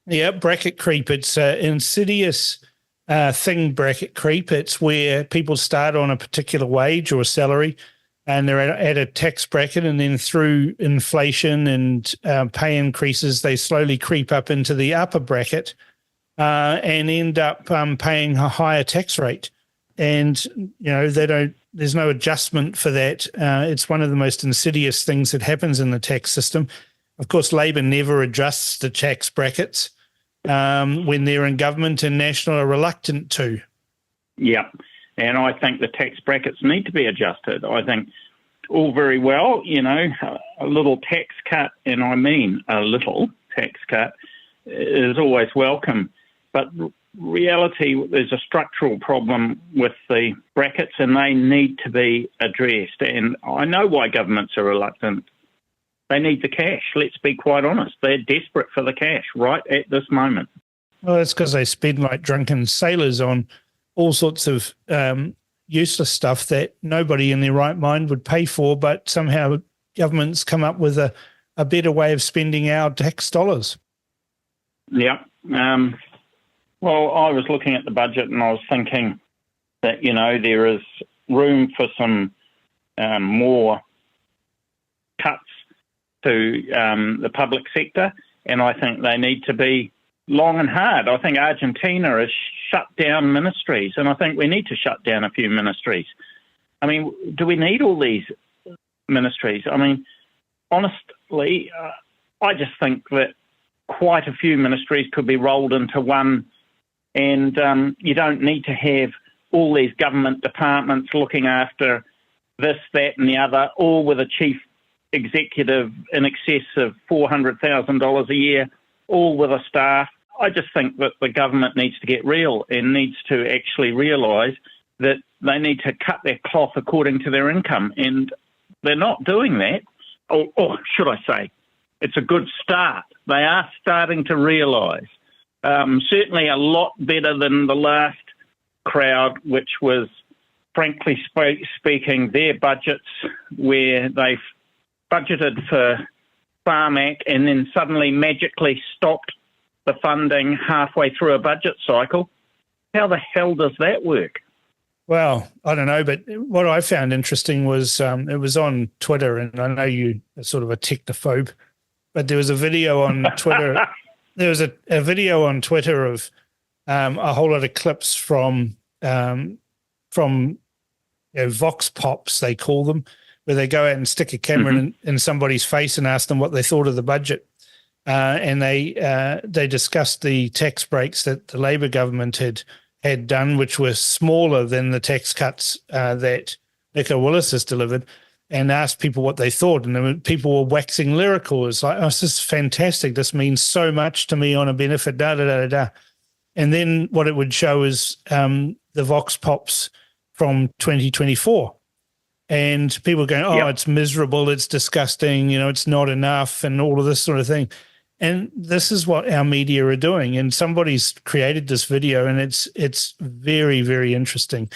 Yeah, bracket creep. It's an insidious thing, bracket creep. It's where people start on a particular wage or salary, and they're at a tax bracket, and then through inflation and pay increases, they slowly creep up into the upper bracket and end up paying a higher tax rate. And, you know, there's no adjustment for that. It's one of the most insidious things that happens in the tax system. Of course, Labor never adjusts the tax brackets when they're in government, and National are reluctant to. Yeah. And I think the tax brackets need to be adjusted. I think all very well, you know, a little tax cut, and I mean a little tax cut, is always welcome. But reality, there's a structural problem with the brackets, and they need to be addressed. And I know why governments are reluctant. They need the cash. Let's be quite honest. They're desperate for the cash right at this moment. Well, that's because they spend like drunken sailors on all sorts of useless stuff that nobody in their right mind would pay for, but somehow governments come up with a better way of spending our tax dollars. Yeah. Well, I was looking at the budget and I was thinking that, you know, there is room for some more cuts to the public sector, and I think they need to be long and hard. I think Argentina has shut down ministries, and I think we need to shut down a few ministries. I mean, do we need all these ministries? I mean, honestly, I just think that quite a few ministries could be rolled into one, and you don't need to have all these government departments looking after this, that and the other, all with a chief executive in excess of $400,000 a year, all with a staff. I just think that the government needs to get real and needs to actually realise that they need to cut their cloth according to their income, and they're not doing that. Or should I say, it's a good start. They are starting to realise. Certainly a lot better than the last crowd, which was, frankly speaking, their budgets where they've budgeted for Farmac and then suddenly magically stopped the funding halfway through a budget cycle. How the hell does that work? Well, I don't know, but what I found interesting was it was on Twitter, and I know you are sort of a technophobe, but there was a video on Twitter. There was a video on Twitter of a whole lot of clips from Vox Pops, they call them, where they go out and stick a camera in somebody's face and ask them what they thought of the budget. And they discussed the tax breaks that the Labor government had done, which were smaller than the tax cuts that Nicola Willis has delivered, and asked people what they thought. And people were waxing lyrical. It's like, oh, this is fantastic. This means so much to me on a benefit, da-da-da-da-da. And then what it would show is the Vox Pops from 2024. And people are going, oh, It's miserable, it's disgusting, it's not enough, and all of this sort of thing. And this is what our media are doing. And somebody's created this video, and it's very, very interesting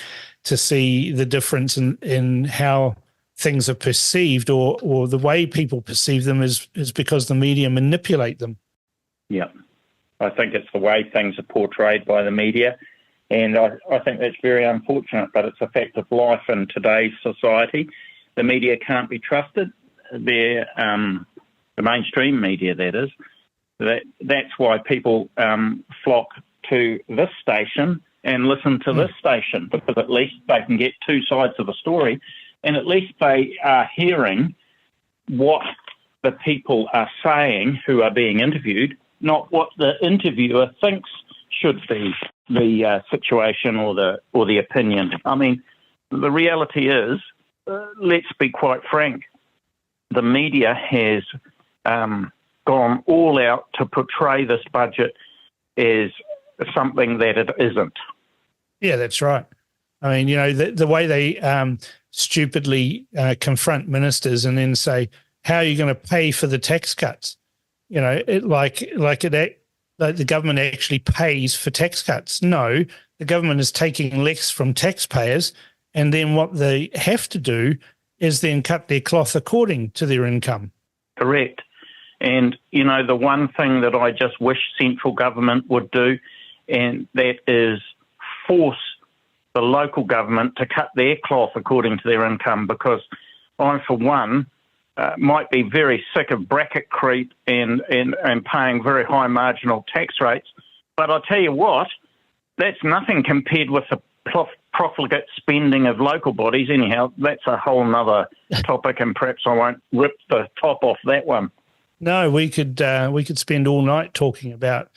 to see the difference in how things are perceived, or the way people perceive them is because the media manipulate them. Yeah. I think it's the way things are portrayed by the media. And I think that's very unfortunate, but it's a fact of life in today's society. The media can't be trusted. They're, the mainstream media, that is. That's why people flock to this station and listen to this station, because at least they can get two sides of the story, and at least they are hearing what the people are saying who are being interviewed, not what the interviewer thinks should be the situation or the opinion. I mean, the reality is, let's be quite frank, the media has gone all out to portray this budget as something that it isn't. Yeah, that's right. I mean, the way they stupidly confront ministers and then say, how are you going to pay for the tax cuts? The government actually pays for tax cuts. No, the government is taking less from taxpayers, and then what they have to do is then cut their cloth according to their income. Correct. And, the one thing that I just wish central government would do, and that is force the local government to cut their cloth according to their income, because I, for one, might be very sick of bracket creep and paying very high marginal tax rates. But I'll tell you what, that's nothing compared with the profligate spending of local bodies. Anyhow, that's a whole nother topic, and perhaps I won't rip the top off that one. No, we could spend all night talking about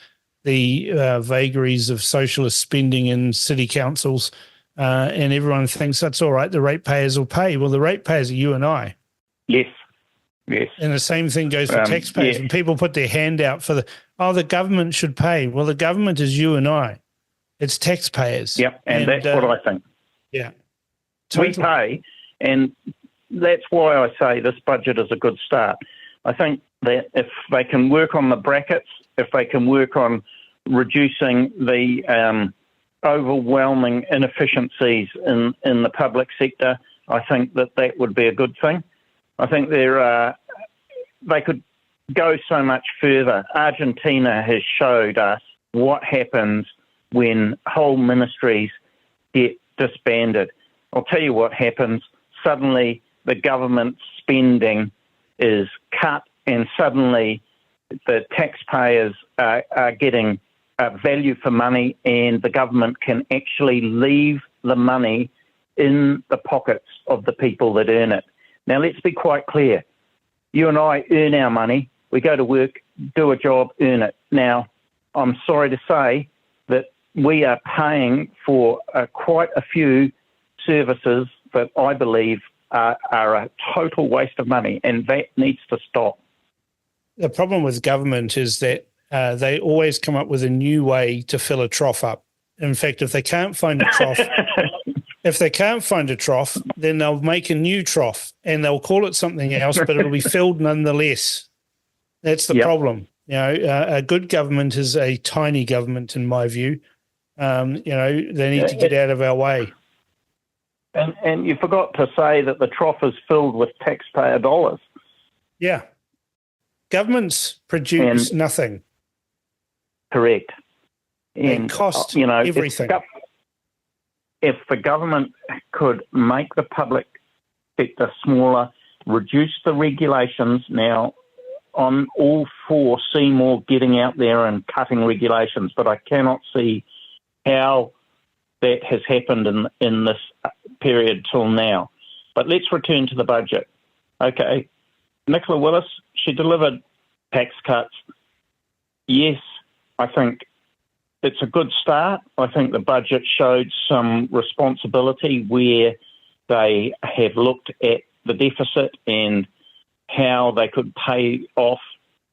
the vagaries of socialist spending in city councils, and everyone thinks that's all right, the ratepayers will pay. Well, the ratepayers are you and I. Yes. Yes. And the same thing goes for taxpayers. When people put their hand out for the government should pay. Well, the government is you and I. It's taxpayers. Yep, and that's what I think. Yeah. Totally. We pay, and that's why I say this budget is a good start. I think that if they can work on the brackets, if they can work on reducing the overwhelming inefficiencies in the public sector, I think that would be a good thing. I think they could go so much further. Argentina has showed us what happens when whole ministries get disbanded. I'll tell you what happens. Suddenly the government spending is cut, and suddenly the taxpayers are getting value for money, and the government can actually leave the money in the pockets of the people that earn it. Now, let's be quite clear. You and I earn our money. We go to work, do a job, earn it. Now, I'm sorry to say that we are paying for quite a few services that I believe are a total waste of money, and that needs to stop. The problem with government is that they always come up with a new way to fill a trough up. In fact, if they can't find a trough, then they'll make a new trough and they'll call it something else, but it'll be filled nonetheless. That's the problem. A good government is a tiny government, in my view. They need to get out of our way. And you forgot to say that the trough is filled with taxpayer dollars. Yeah. Governments produce nothing. Correct. They cost everything. If the government could make the public sector smaller, reduce the regulations. Now, I'm all for Seymour getting out there and cutting regulations, but I cannot see how that has happened in this period till now. But let's return to the budget. Okay, Nicola Willis, she delivered tax cuts. Yes, I think it's a good start. I think the budget showed some responsibility where they have looked at the deficit and how they could pay off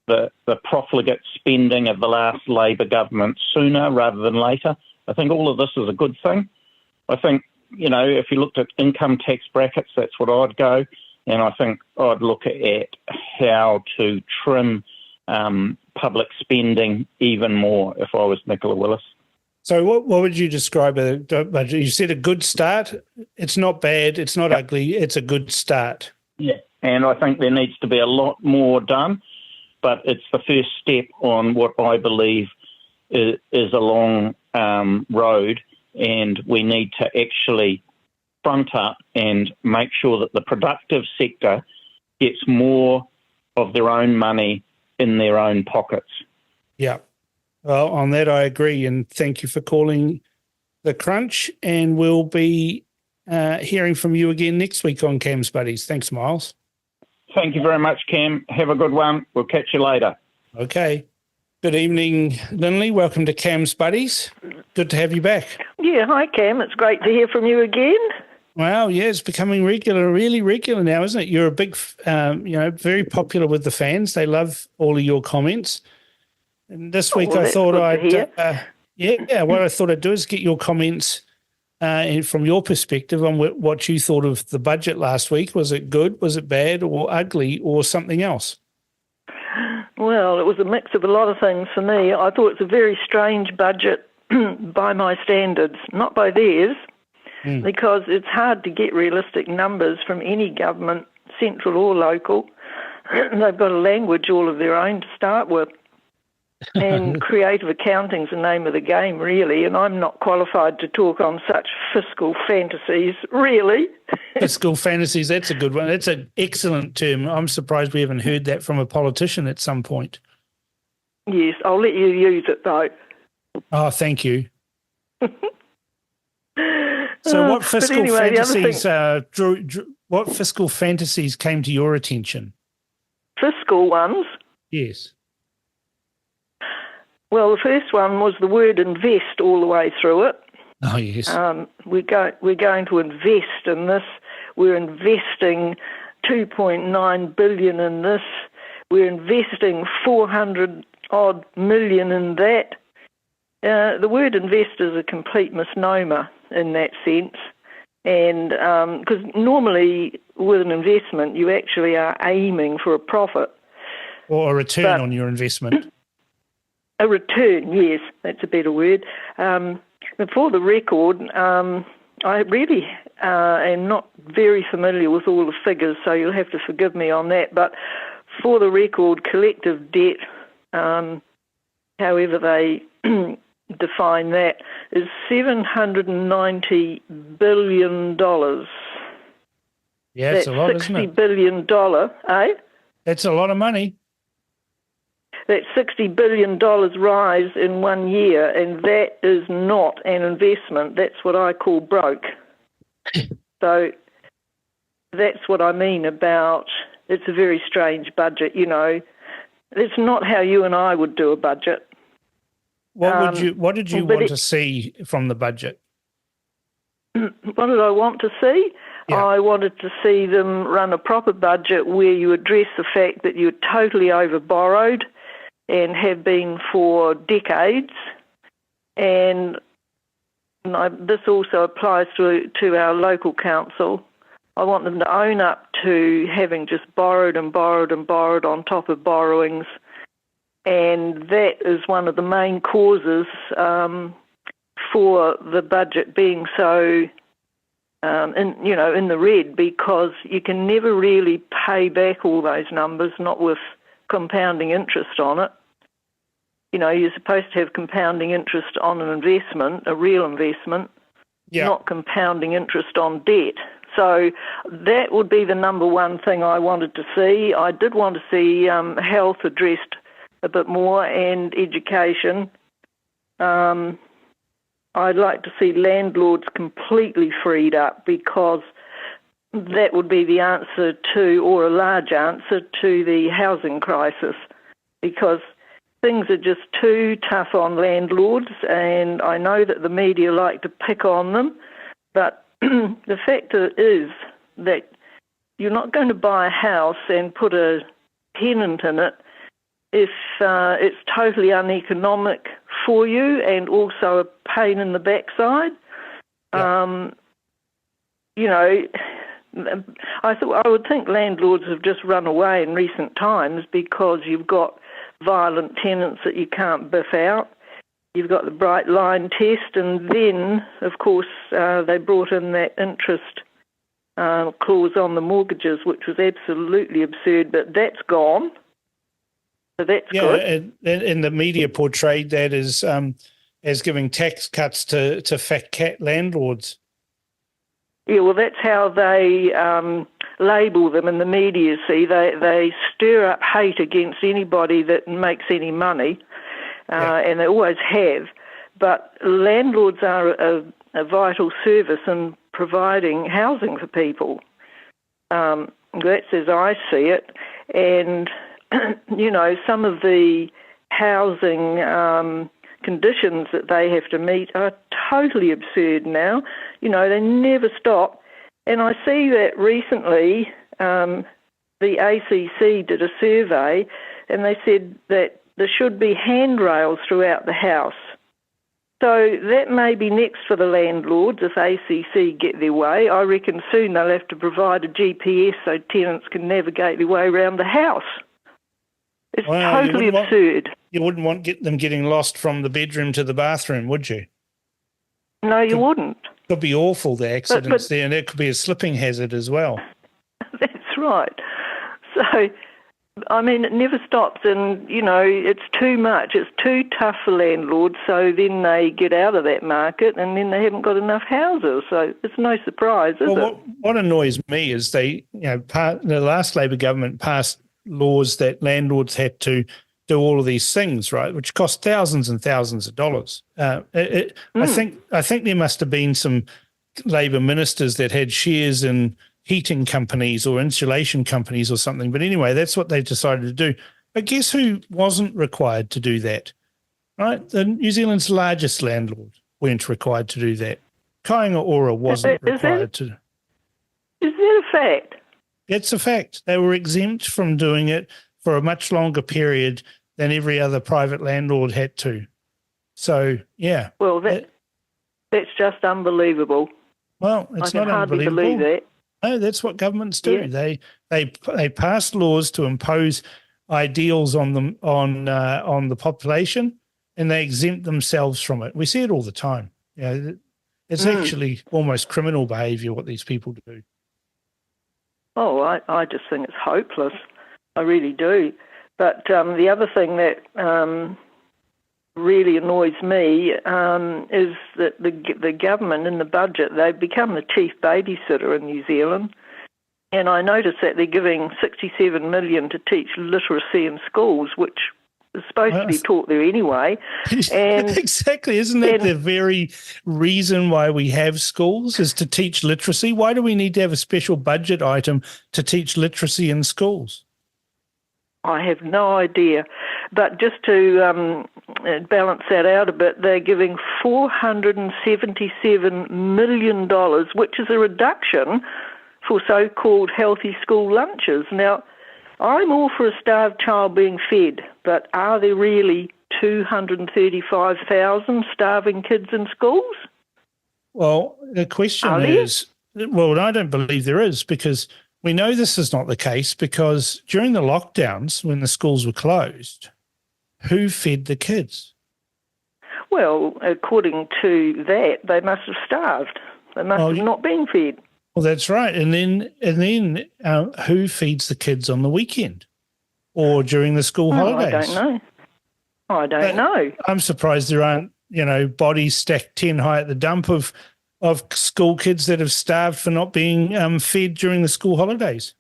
the profligate spending of the last Labor government sooner rather than later. I think all of this is a good thing. I think, if you looked at income tax brackets, that's what I'd go. And I think I'd look at how to trim public spending even more if I was Nicola Willis. So what would you describe a budget? You said a good start. It's not bad. It's not ugly. It's a good start. Yeah. And I think there needs to be a lot more done, but it's the first step on what I believe is a long road, and we need to actually front up and make sure that the productive sector gets more of their own money in their own pockets. Yeah. Well, on that I agree, and thank you for calling The Crunch, and we'll be hearing from you again next week on Cam's Buddies. Thanks, Miles. Thank you very much, Cam. Have a good one. We'll catch you later. Okay. Good evening, Lindley. Welcome to Cam's Buddies. Good to have you back. Yeah, hi, Cam. It's great to hear from you again. Wow, yeah, it's becoming really regular now, isn't it? You're a big, very popular with the fans. They love all of your comments. And this week I thought what I thought I'd do is get your comments from your perspective on what you thought of the budget last week. Was it good, was it bad, or ugly, or something else? Well, it was a mix of a lot of things for me. I thought it's a very strange budget by my standards, not by theirs, because it's hard to get realistic numbers from any government, central or local. They've got a language all of their own to start with. And creative accounting's the name of the game, really, and I'm not qualified to talk on such fiscal fantasies, really. Fiscal fantasies, that's a good one. That's an excellent term. I'm surprised we haven't heard that from a politician at some point. Yes, I'll let you use it, though. Oh, thank you. So what fiscal what fiscal fantasies came to your attention? Fiscal ones? Yes. Well, the first one was the word invest all the way through it. Oh, yes. We're going to invest in this. We're investing $2.9 billion in this. We're investing $400-odd million in that. The word invest is a complete misnomer in that sense. And because normally with an investment, you actually are aiming for a profit. Or a return on your investment. A return, yes, that's a better word. But for the record, I really am not very familiar with all the figures, so you'll have to forgive me on that. But for the record, collective debt, however they define that, is $790 billion. Yeah, it's a lot, isn't it? $60 billion, eh? That's a lot of money. That $60 billion rise in 1 year, and that is not an investment. That's what I call broke. So that's what I mean about it's a very strange budget, It's not how you and I would do a budget. What did you want to see from the budget? What did I want to see? Yeah. I wanted to see them run a proper budget where you address the fact that you're totally over-borrowed and have been for decades. And this also applies to our local council. I want them to own up to having just borrowed and borrowed and borrowed on top of borrowings. And that is one of the main causes for the budget being so in the red, because you can never really pay back all those numbers, not with compounding interest on it. You're supposed to have compounding interest on an investment, a real investment, not compounding interest on debt. So that would be the number one thing I wanted to see. I did want to see health addressed a bit more and education. I'd like to see landlords completely freed up, because that would be the answer to, or a large answer to, the housing crisis, because things are just too tough on landlords, and I know that the media like to pick on them, but the fact is that you're not going to buy a house and put a tenant in it if it's totally uneconomic for you and also a pain in the backside. Yeah. I would think landlords have just run away in recent times because you've got violent tenants that you can't biff out. You've got the bright line test, and then, of course, they brought in that interest clause on the mortgages, which was absolutely absurd, but that's gone. So that's good. And the media portrayed that as giving tax cuts to fat cat landlords. Yeah, well, that's how they label them in the media, see. They stir up hate against anybody that makes any money, and they always have. But landlords are a vital service in providing housing for people. That's as I see it. And, some of the housing conditions that they have to meet are totally absurd now. They never stop. And I see that recently the ACC did a survey and they said that there should be handrails throughout the house. So that may be next for the landlords if ACC get their way. I reckon soon they'll have to provide a GPS so tenants can navigate their way around the house. It's totally absurd. You wouldn't want them getting lost from the bedroom to the bathroom, would you? No, you wouldn't. Could be awful, the accidents there, and it could be a slipping hazard as well. That's right. So, it never stops, and, it's too much. It's too tough for landlords, so then they get out of that market, and then they haven't got enough houses. So it's no surprise, is it? What annoys me is the last Labor government passed laws that landlords had to do all of these things, right, which cost thousands and thousands of dollars. I think there must have been some Labor ministers that had shares in heating companies or insulation companies or something. But anyway, that's what they decided to do. But guess who wasn't required to do that, right? The New Zealand's largest landlord weren't required to do that. Kāinga Ora wasn't required to. Is that a fact? It's a fact. They were exempt from doing it for a much longer period than every other private landlord had to. So, yeah. Well, that's just unbelievable. Well, it's not unbelievable. I can hardly believe that. No, that's what governments do. Yeah. They pass laws to impose ideals on them on the population, and they exempt themselves from it. We see it all the time. It's actually almost criminal behaviour what these people do. Oh, I just think it's hopeless. I really do. But the other thing that really annoys me is that the government in the budget, they've become the chief babysitter in New Zealand. And I notice that they're giving $67 million to teach literacy in schools, which is supposed to be taught there anyway. And exactly. Isn't that the very reason why we have schools, is to teach literacy? Why do we need to have a special budget item to teach literacy in schools? I have no idea. But just to balance that out a bit, they're giving $477 million, which is a reduction for so-called healthy school lunches. Now, I'm all for a starved child being fed, but are there really 235,000 starving kids in schools? Well, the question is, well, I don't believe there is, because we know this is not the case, because during the lockdowns, when the schools were closed, who fed the kids? Well, according to that, they must have starved. They must have not been fed. Well, that's right. And then who feeds the kids on the weekend or during the school holidays? I don't know. I'm surprised there aren't, bodies stacked 10 high at the dump of school kids that have starved for not being fed during the school holidays.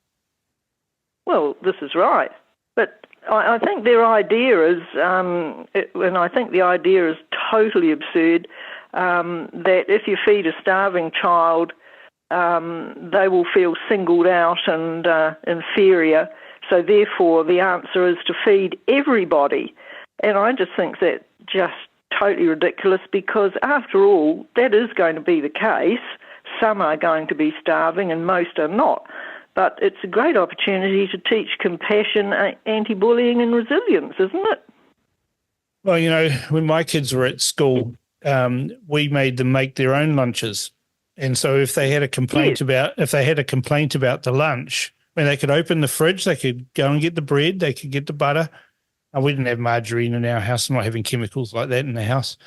Well, this is right. But I think their idea is, and I think the idea is totally absurd, that if you feed a starving child, they will feel singled out and inferior. So therefore, the answer is to feed everybody. And I just think that just totally ridiculous, because after all, that is going to be the case. Some are going to be starving and most are not. but it's a great opportunity to teach compassion, anti-bullying and resilience, isn't it? Well, when my kids were at school, we made them make their own lunches. And so if they had a complaint about the lunch, when they could open the fridge, they could go and get the bread, they could get the butter. And we didn't have margarine in our house, not having chemicals like that in the house.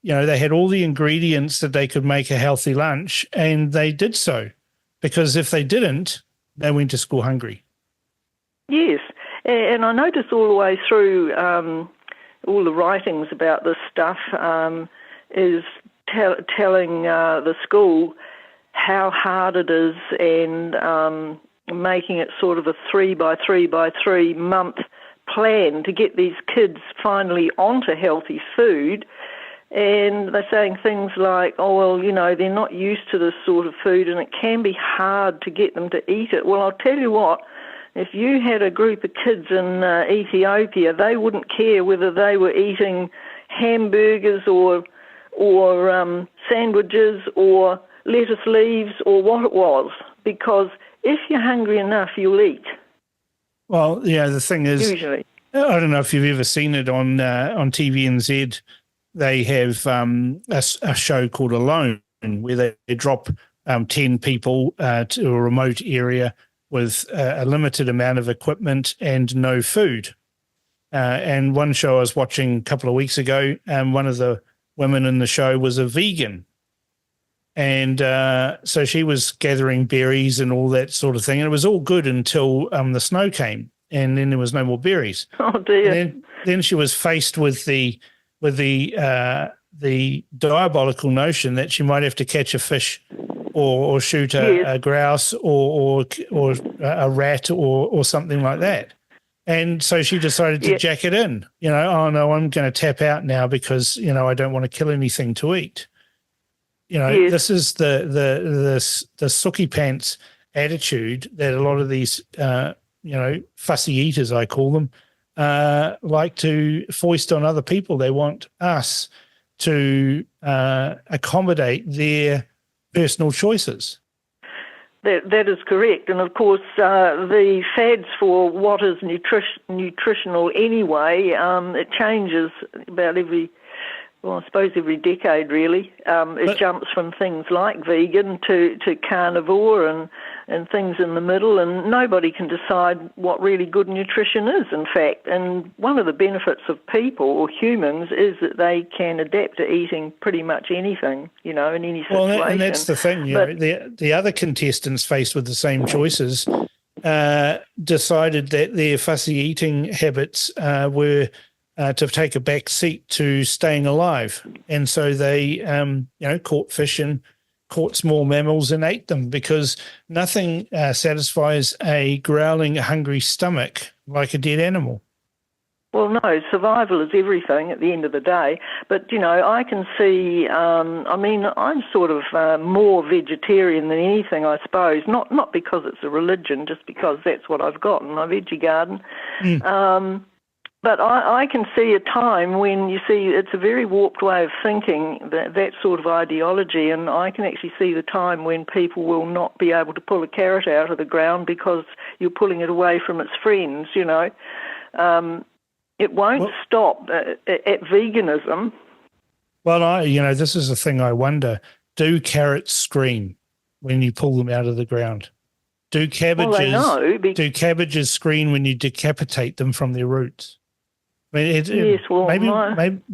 They had all the ingredients that they could make a healthy lunch, and they did so. Because if they didn't, they went to school hungry. Yes, and I noticed all the way through all the writings about this stuff is telling the school how hard it is, and making it sort of a 3 by 3 by 3 month plan to get these kids finally onto healthy food. And they're saying things like, oh, well, they're not used to this sort of food and it can be hard to get them to eat it. Well, I'll tell you what, if you had a group of kids in Ethiopia, they wouldn't care whether they were eating hamburgers or sandwiches or lettuce leaves or what it was, because if you're hungry enough, you'll eat. Well, yeah, the thing is, usually, I don't know if you've ever seen it on TVNZ. They have a show called Alone, where they drop 10 people to a remote area with a limited amount of equipment and no food. And one show I was watching a couple of weeks ago, one of the women in the show was a vegan. And so she was gathering berries and all that sort of thing. And it was all good until the snow came, and then there was no more berries. Oh, dear. And then she was faced with the diabolical notion that she might have to catch a fish or shoot a grouse or a rat or something like that. And so she decided to jack it in. Oh, no, I'm going to tap out now because, I don't want to kill anything to eat. This is the sookie pants attitude that a lot of these, fussy eaters, I call them, like to foist on other people. They want us to accommodate their personal choices. That is correct. And, of course, the fads for what is nutritional anyway, it changes about every decade, really. It jumps from things like vegan to carnivore and things in the middle, and nobody can decide what really good nutrition is, in fact. And one of the benefits of people or humans is that they can adapt to eating pretty much anything, in any situation. Well, and that's the thing. The other contestants faced with the same choices decided that their fussy eating habits were to take a back seat to staying alive. And so they, caught fish and caught small mammals and ate them, because nothing satisfies a growling, hungry stomach like a dead animal. Well, no, survival is everything at the end of the day. But, I can see, I'm sort of more vegetarian than anything, I suppose, not because it's a religion, just because that's what I've got in my veggie garden. But I can see a time when, you see, it's a very warped way of thinking, that sort of ideology, and I can actually see the time when people will not be able to pull a carrot out of the ground because you're pulling it away from its friends, It won't stop at veganism. Well, this is the thing I wonder. Do carrots scream when you pull them out of the ground? Do cabbages scream when you decapitate them from their roots? Maybe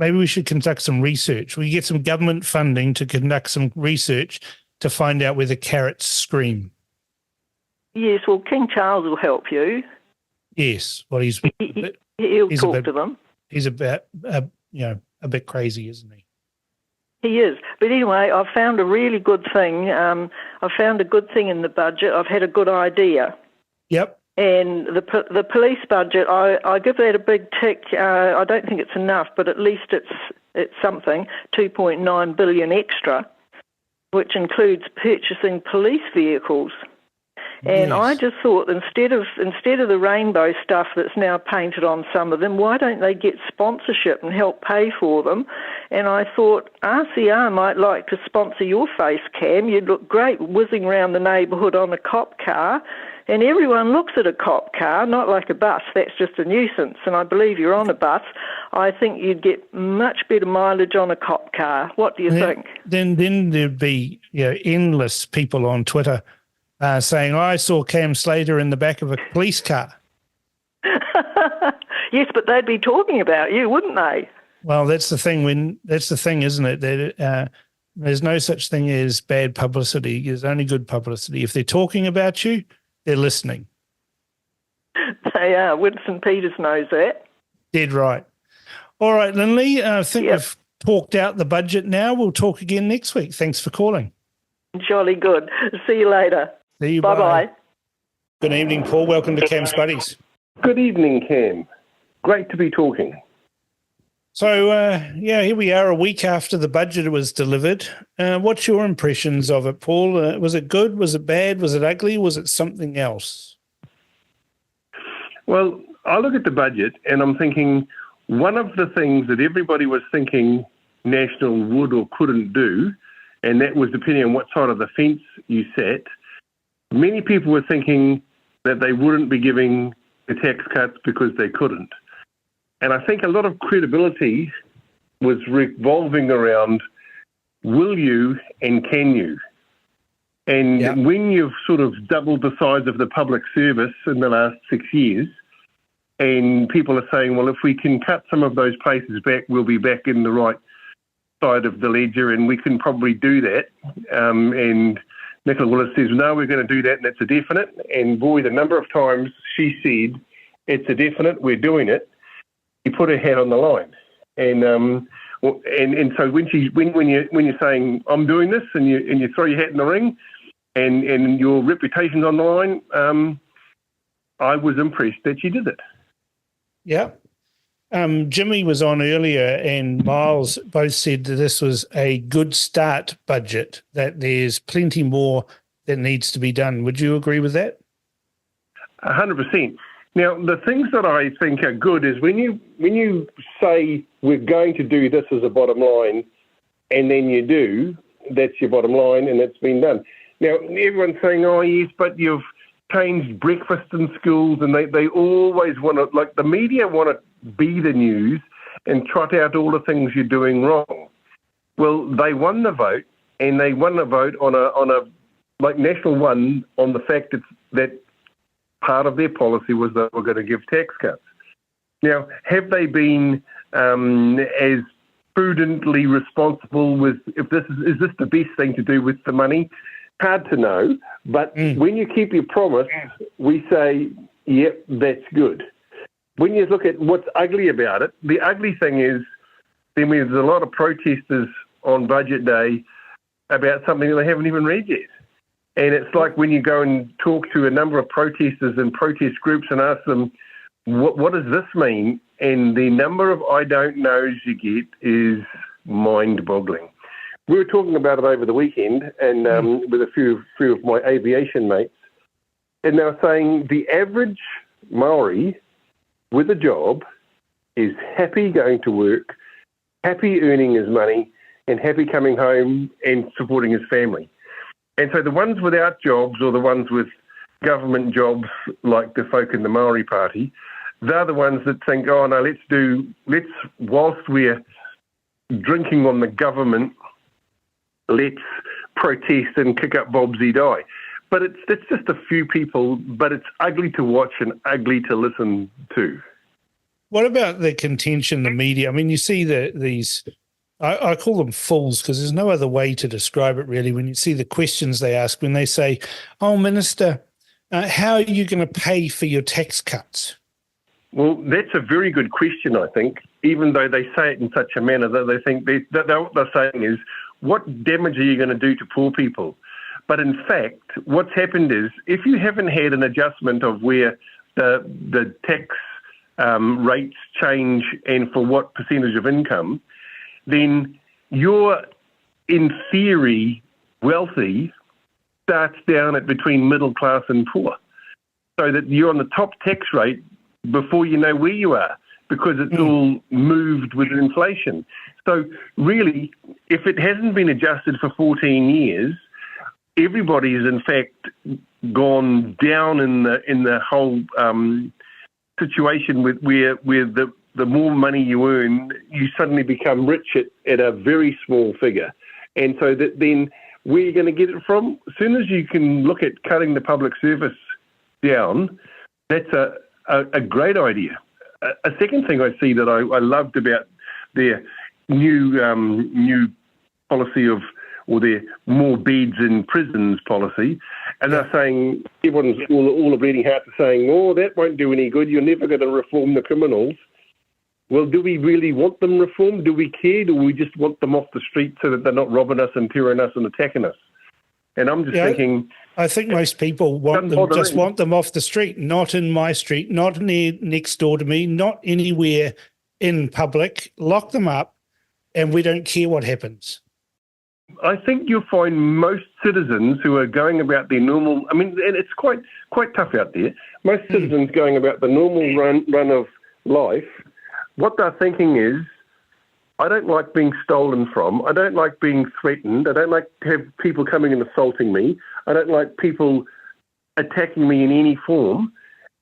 we should conduct some research. We get some government funding to conduct some research to find out whether carrots scream. Yes, well, King Charles will help you. Yes, well, he'll talk to them. He's a bit crazy, isn't he? He is. But anyway, I've found a really good thing. I found a good thing in the budget. I've had a good idea. Yep. And the police budget, I give that a big tick. I don't think it's enough, but at least it's something, 2.9 billion extra, which includes purchasing police vehicles. And Yes. I just thought instead of the rainbow stuff that's now painted on some of them, why don't they get sponsorship and help pay for them? And I thought RCR might like to sponsor your face cam. You'd look great whizzing around the neighbourhood on a cop car. And everyone looks at a cop car, not like a bus. That's just a nuisance. And I believe you're on a bus. I think you'd get much better mileage on a cop car. What do you think? Then there'd be endless people on Twitter saying, I saw Cam Slater in the back of a police car. Yes, but they'd be talking about you, wouldn't they? Well, that's the thing. That's the thing, isn't it? That there's no such thing as bad publicity. There's only good publicity. If they're talking about you, they're listening. They are. Winston Peters knows that. Dead right. All right, Lindley, I think we've talked out the budget now. We'll talk again next week. Thanks for calling. Jolly good. See you later. See you. Bye-bye. Good evening, Paul. Welcome to Cam's Buddies. Good evening, Cam. Great to be talking. So, here we are a week after the budget was delivered. What's your impressions of it, Paul? Was it good? Was it bad? Was it ugly? Was it something else? Well, I look at the budget and I'm thinking one of the things that everybody was thinking National would or couldn't do, and that was depending on what side of the fence you sat, many people were thinking that they wouldn't be giving the tax cuts because they couldn't. And I think a lot of credibility was revolving around will you and can you? And when you've sort of doubled the size of the public service in the last 6 years, and people are saying, well, if we can cut some of those places back, we'll be back in the right side of the ledger, and we can probably do that. And Nicola Willis says, no, we're going to do that, and it's a definite. And boy, the number of times she said, it's a definite, we're doing it. He put her hat on the line, and so when you're saying I'm doing this, and you throw your hat in the ring, and your reputation's on the line, I was impressed that she did it. Yeah, Jimmy was on earlier, and Miles both said that this was a good start budget. That there's plenty more that needs to be done. Would you agree with that? 100%. Now, the things that I think are good is when you say we're going to do this as a bottom line, and then you do, that's your bottom line, and it's been done. Now, everyone's saying, oh, yes, but you've changed breakfast in schools, and they always want to, like the media want to be the news and trot out all the things you're doing wrong. Well, they won the vote, and they won the vote on a like National won on the fact that part of their policy was that we're going to give tax cuts. Now, have they been as prudently responsible with is this the best thing to do with the money? Hard to know, but when you keep your promise, we say, yep, that's good. When you look at what's ugly about it, the ugly thing is then there's a lot of protesters on budget day about something that they haven't even read yet. And it's like when you go and talk to a number of protesters and protest groups and ask them, what does this mean? And the number of I don't knows you get is mind-boggling. We were talking about it over the weekend and with a few of my aviation mates, and they were saying the average Maori with a job is happy going to work, happy earning his money, and happy coming home and supporting his family. And so the ones without jobs or the ones with government jobs like the folk in the Maori Party, they're the ones that think, oh, no, let's whilst we're drinking on the government, let's protest and kick up Bobsy Die. But it's just a few people, but it's ugly to watch and ugly to listen to. What about the contention, the media? I mean, you see these, I call them fools because there's no other way to describe it really. When you see the questions they ask, when they say, oh, Minister, how are you going to pay for your tax cuts? Well, that's a very good question, I think, even though they say it in such a manner that they think that what they're saying is, what damage are you going to do to poor people? But in fact, what's happened is if you haven't had an adjustment of where the tax rates change and for what percentage of income, then you're, in theory, wealthy starts down at between middle class and poor, so that you're on the top tax rate before you know where you are, because it's all moved with inflation. So really, if it hasn't been adjusted for 14 years, everybody has in fact gone down in the whole situation where the more money you earn, you suddenly become rich at a very small figure. And so that then where you're going to get it from, as soon as you can look at cutting the public service down, that's a great idea. A second thing I see that I loved about their new policy or their more beds in prisons policy, and they're saying, everyone's all of bleeding hearts are saying, oh, that won't do any good, you're never going to reform the criminals. Well, do we really want them reformed? Do we care? Do we just want them off the street so that they're not robbing us and tearing us and attacking us? And I'm just thinking... I think most people want them off the street, not in my street, not next door to me, not anywhere in public. Lock them up, and we don't care what happens. I think you'll find most citizens who are going about their normal... I mean, and it's quite tough out there. Most citizens going about the normal run of life, what they're thinking is, I don't like being stolen from. I don't like being threatened. I don't like to have people coming and assaulting me. I don't like people attacking me in any form.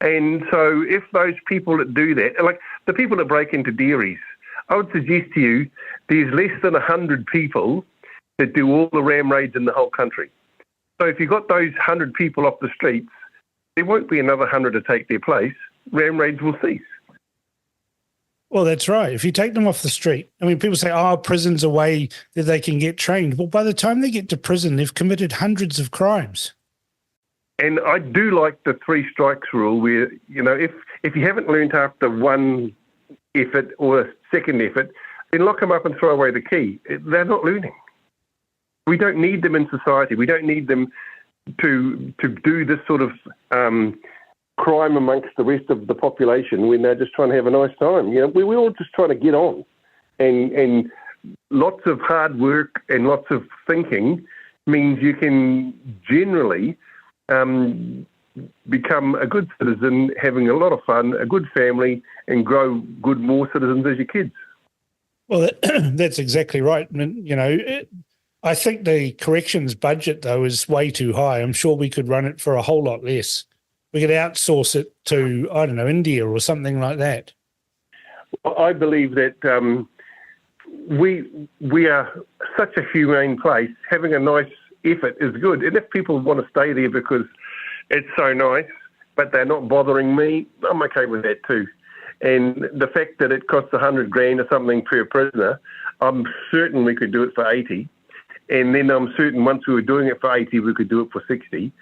And so if those people that do that, like the people that break into dairies, I would suggest to you there's less than 100 people that do all the ram raids in the whole country. So if you've got those 100 people off the streets, there won't be another 100 to take their place. Ram raids will cease. Well, that's right. If you take them off the street, I mean, people say, prison's a way that they can get trained. Well, by the time they get to prison, they've committed hundreds of crimes. And I do like the 3 strikes rule where, if you haven't learned after one effort or a second effort, then lock them up and throw away the key. They're not learning. We don't need them in society. We don't need them to do this sort of crime amongst the rest of the population when they're just trying to have a nice time. We're all just trying to get on. And lots of hard work and lots of thinking means you can generally become a good citizen, having a lot of fun, a good family, and grow more citizens as your kids. Well, that's exactly right. I mean, I think the corrections budget, though, is way too high. I'm sure we could run it for a whole lot less. We could outsource it to, I don't know, India or something like that. I believe that we are such a humane place. Having a nice effort is good. And if people want to stay there because it's so nice, but they're not bothering me, I'm okay with that too. And the fact that it costs $100,000 or something per prisoner, I'm certain we could do it for 80. And then I'm certain once we were doing it for 80, we could do it for 60.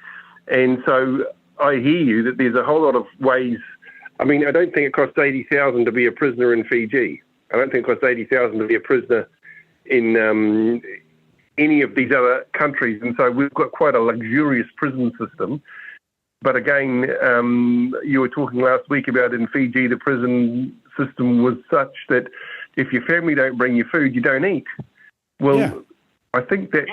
And so I hear you that there's a whole lot of ways. I mean, I don't think it costs $80,000 to be a prisoner in Fiji. I don't think it costs $80,000 to be a prisoner in any of these other countries. And so we've got quite a luxurious prison system. But again, you were talking last week about in Fiji, the prison system was such that if your family don't bring you food, you don't eat. Well, I think that,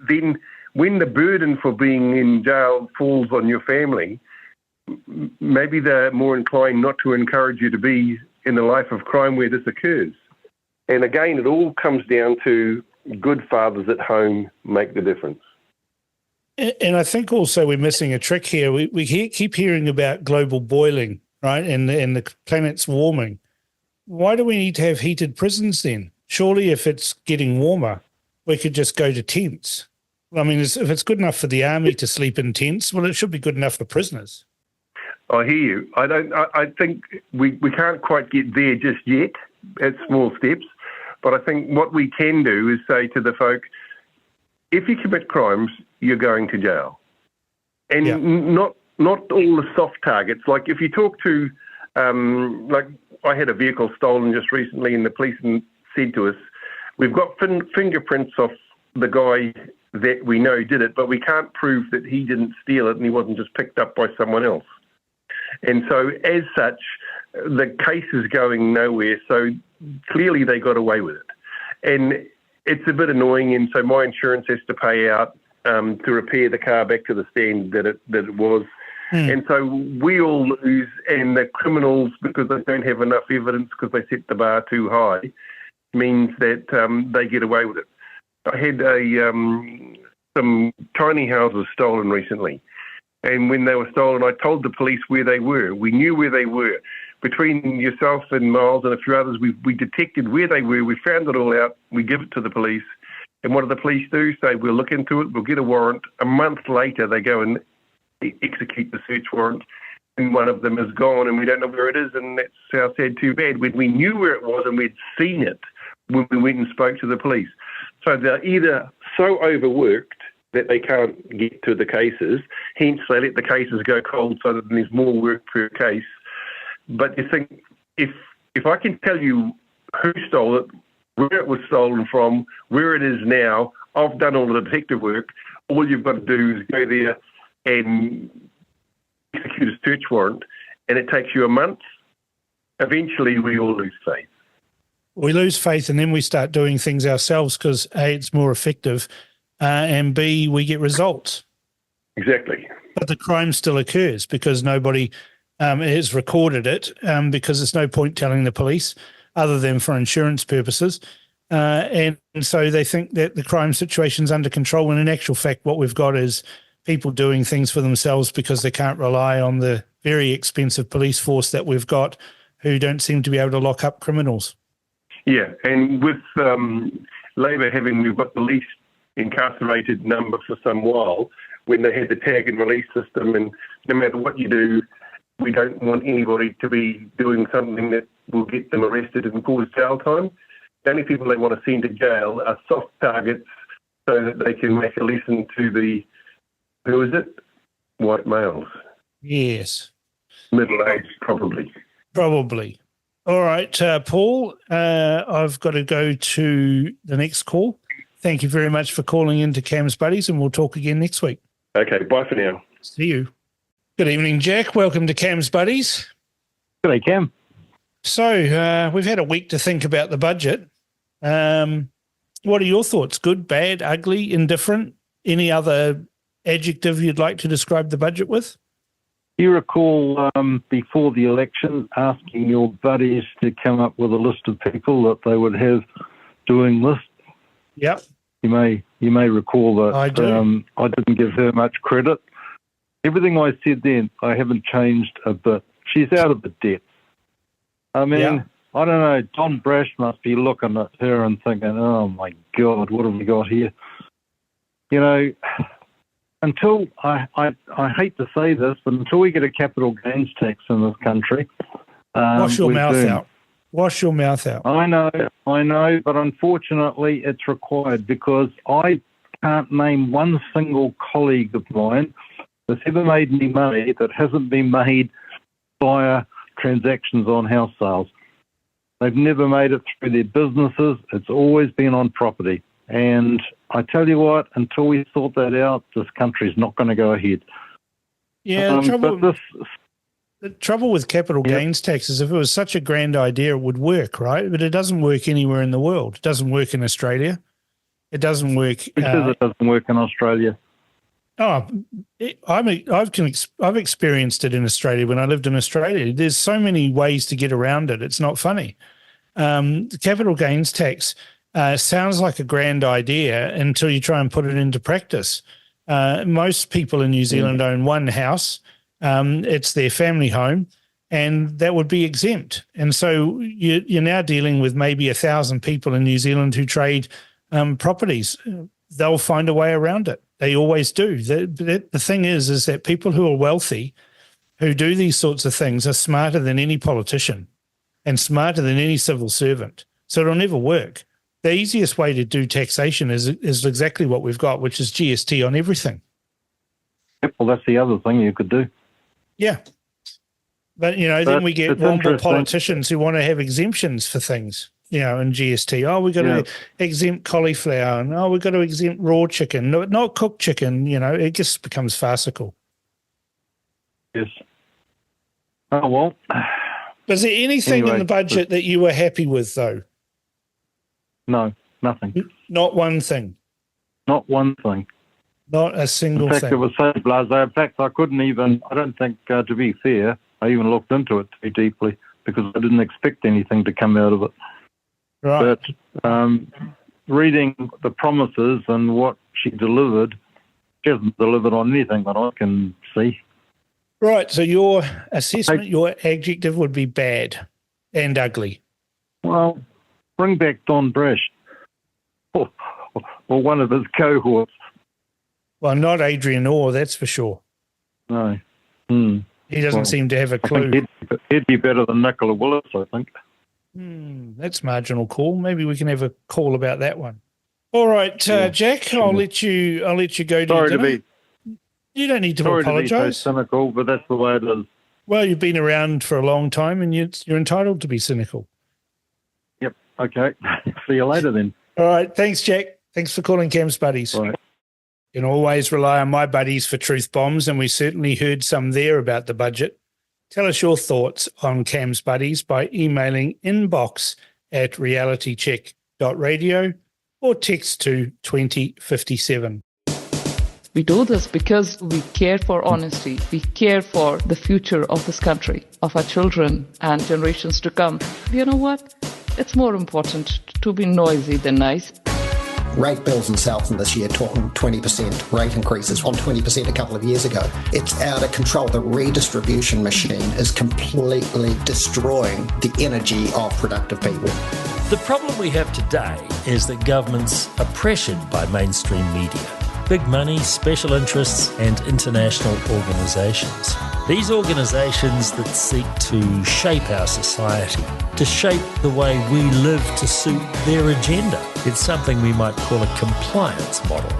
then when the burden for being in jail falls on your family, maybe they're more inclined not to encourage you to be in a life of crime where this occurs. And again, it all comes down to good fathers at home make the difference. And I think also we're missing a trick here. We keep hearing about global boiling, right, and the planet's warming. Why do we need to have heated prisons then? Surely if it's getting warmer, we could just go to tents. I mean, if it's good enough for the army to sleep in tents, well, it should be good enough for prisoners. I hear you. I think we can't quite get there just yet at small steps. But I think what we can do is say to the folk, if you commit crimes, you're going to jail. And not all the soft targets. Like if you talk to, like I had a vehicle stolen just recently and the police said to us, we've got fingerprints off the guy that we know did it, but we can't prove that he didn't steal it and he wasn't just picked up by someone else. And so as such, the case is going nowhere. So clearly they got away with it. And it's a bit annoying. And so my insurance has to pay out to repair the car back to the stand that it was. And so we all lose, and the criminals, because they don't have enough evidence because they set the bar too high, means that they get away with it. I had some tiny houses stolen recently, and when they were stolen, I told the police where they were. We knew where they were. Between yourself and Miles and a few others, we detected where they were. We found it all out. We give it to the police. And what do the police do? Say, we'll look into it, we'll get a warrant. A month later, they go and execute the search warrant, and one of them is gone, and we don't know where it is, and that's how sad, too bad. When we knew where it was and we'd seen it when we went and spoke to the police. So they're either so overworked that they can't get to the cases, hence they let the cases go cold so that there's more work per case. But you think, if I can tell you who stole it, where it was stolen from, where it is now, I've done all the detective work, all you've got to do is go there and execute a search warrant, and it takes you a month. Eventually, we all lose faith. We lose faith, and then we start doing things ourselves because A, it's more effective, and B, we get results. Exactly. But the crime still occurs because nobody has recorded it, because there's no point telling the police other than for insurance purposes. And so they think that the crime situation's under control, when in actual fact what we've got is people doing things for themselves because they can't rely on the very expensive police force that we've got, who don't seem to be able to lock up criminals. Yeah, and with Labor we've got the least incarcerated number for some while, when they had the tag and release system, and no matter what you do, we don't want anybody to be doing something that will get them arrested and cause jail time. The only people they want to send to jail are soft targets so that they can make a lesson to the, who is it? White males. Yes. Middle-aged, probably. Probably. All right, Paul, I've got to go to the next call. Thank you very much for calling in to Cam's Buddies, and we'll talk again next week. Okay, bye for now. See you. Good evening, Jack. Welcome to Cam's Buddies. G'day, Cam. So we've had a week to think about the budget. What are your thoughts? Good, bad, ugly, indifferent? Any other adjective you'd like to describe the budget with? You recall before the election asking your buddies to come up with a list of people that they would have doing this. Yep. You may recall that. I do. I didn't give her much credit. Everything I said then, I haven't changed a bit. She's out of the depth. I mean, I don't know, Don Brash must be looking at her and thinking, oh my God, what have we got here? You know, until, I hate to say this, but until we get a capital gains tax in this country, wash your mouth out. Wash your mouth out. I know, but unfortunately it's required, because I can't name one single colleague of mine that's ever made any money that hasn't been made via transactions on house sales. They've never made it through their businesses. It's always been on property. And I tell you what, until we sort that out, this country's not going to go ahead. Yeah, the trouble with capital gains taxes, if it was such a grand idea, it would work, right? But it doesn't work anywhere in the world. It doesn't work in Australia. It doesn't work. It doesn't work in Australia. Oh, I've experienced it in Australia when I lived in Australia. There's so many ways to get around it. It's not funny. The capital gains tax sounds like a grand idea until you try and put it into practice. Most people in New Zealand own one house. It's their family home, and that would be exempt. And so you're now dealing with maybe 1,000 people in New Zealand who trade properties. They'll find a way around it. They always do. The thing is that people who are wealthy, who do these sorts of things, are smarter than any politician and smarter than any civil servant. So it'll never work. The easiest way to do taxation is exactly what we've got, which is GST on everything. Yep, well, that's the other thing you could do. Yeah. But, then we get wrongful politicians who want to have exemptions for things. In GST. Oh, we've got to exempt cauliflower, and we've got to exempt raw chicken, not cooked chicken. It just becomes farcical. Yes. Oh, well. Was there anything in the budget that you were happy with, though? No, nothing. Not one thing? Not one thing. Not a single In fact, thing. it was so blasé. In fact, I don't think, to be fair, I even looked into it too deeply because I didn't expect anything to come out of it. Right. But reading the promises and what she delivered, she hasn't delivered on anything that I can see. Right. So your assessment, your adjective would be bad and ugly. Well, bring back Don Brash or one of his cohorts. Well, not Adrian Orr, that's for sure. No. He doesn't seem to have a clue. He'd be better than Nicola Willis, I think. That's marginal call. Maybe we can have a call about that one. All right, Jack, sure. I'll let you go to Sorry dinner. to be. You don't need to Sorry apologise. to be so cynical, but that's the way it is. Well, you've been around for a long time, and you're entitled to be cynical. Yep. Okay. See you later then. All right. Thanks, Jack. Thanks for calling Cam's Buddies. Right. You can always rely on my buddies for truth bombs, and we certainly heard some there about the budget. Tell us your thoughts on Cam's Buddies by emailing inbox@realitycheck.radio or text to 2057. We do this because we care for honesty. We care for the future of this country, of our children and generations to come. You know what? It's more important to be noisy than nice. Rate bills in Southland this year talking 20% rate increases on 20% a couple of years ago. It's out of control. The redistribution machine is completely destroying the energy of productive people. The problem we have today is that governments are pressured by mainstream media, big money, special interests and international organisations. These organisations that seek to shape our society, to shape the way we live to suit their agenda. It's something we might call a compliance model.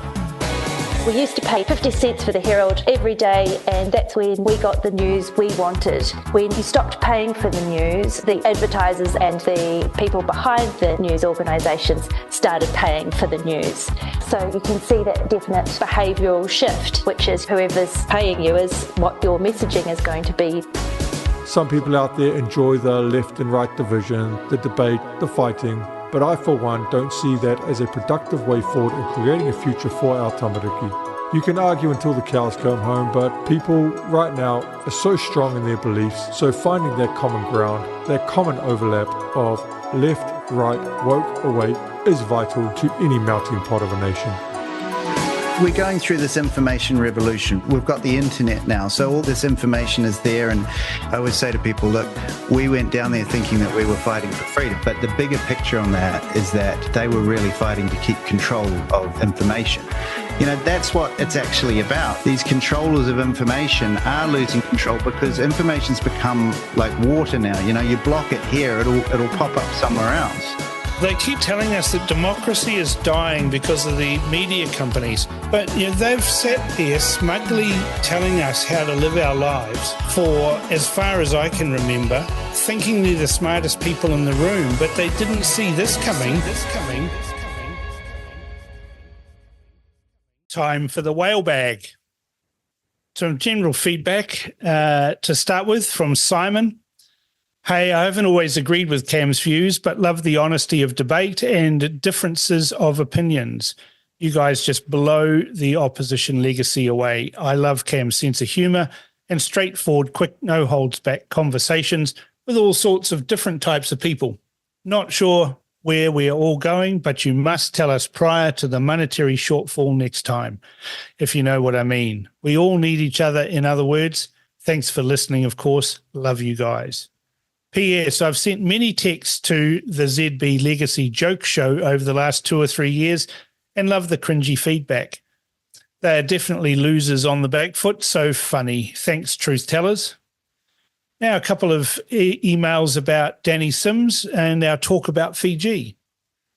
We used to pay 50 cents for the Herald every day, and that's when we got the news we wanted. When you stopped paying for the news, the advertisers and the people behind the news organisations started paying for the news. So you can see that definite behavioural shift, which is whoever's paying you is what your messaging is going to be. Some people out there enjoy the left and right division, the debate, the fighting, but I, for one, don't see that as a productive way forward in creating a future for our tamariki. You can argue until the cows come home, but people right now are so strong in their beliefs, so finding that common ground, that common overlap of left, right, woke, awake is vital to any melting pot of a nation. We're going through this information revolution. We've got the internet now, so all this information is there, and I always say to people, look, we went down there thinking that we were fighting for freedom, but the bigger picture on that is that they were really fighting to keep control of information. You know, that's what it's actually about. These controllers of information are losing control because information's become like water now. You know, you block it here, it'll pop up somewhere else. They keep telling us that democracy is dying because of the media companies. But you know, they've sat there smugly telling us how to live our lives for as far as I can remember, thinking they're the smartest people in the room, but they didn't see this coming. Time for the whale bag. Some general feedback to start with from Simon. Hey, I haven't always agreed with Cam's views, but love the honesty of debate and differences of opinions. You guys just blow the opposition legacy away. I love Cam's sense of humour and straightforward, quick, no-holds-back conversations with all sorts of different types of people. Not sure where we're all going, but you must tell us prior to the monetary shortfall next time, if you know what I mean. We all need each other, in other words. Thanks for listening, of course. Love you guys. P.S. I've sent many texts to the ZB Legacy Joke Show over the last 2 or 3 years and love the cringy feedback. They are definitely losers on the back foot, so funny. Thanks, truth tellers. Now a couple of emails about Danny Sims and our talk about Fiji.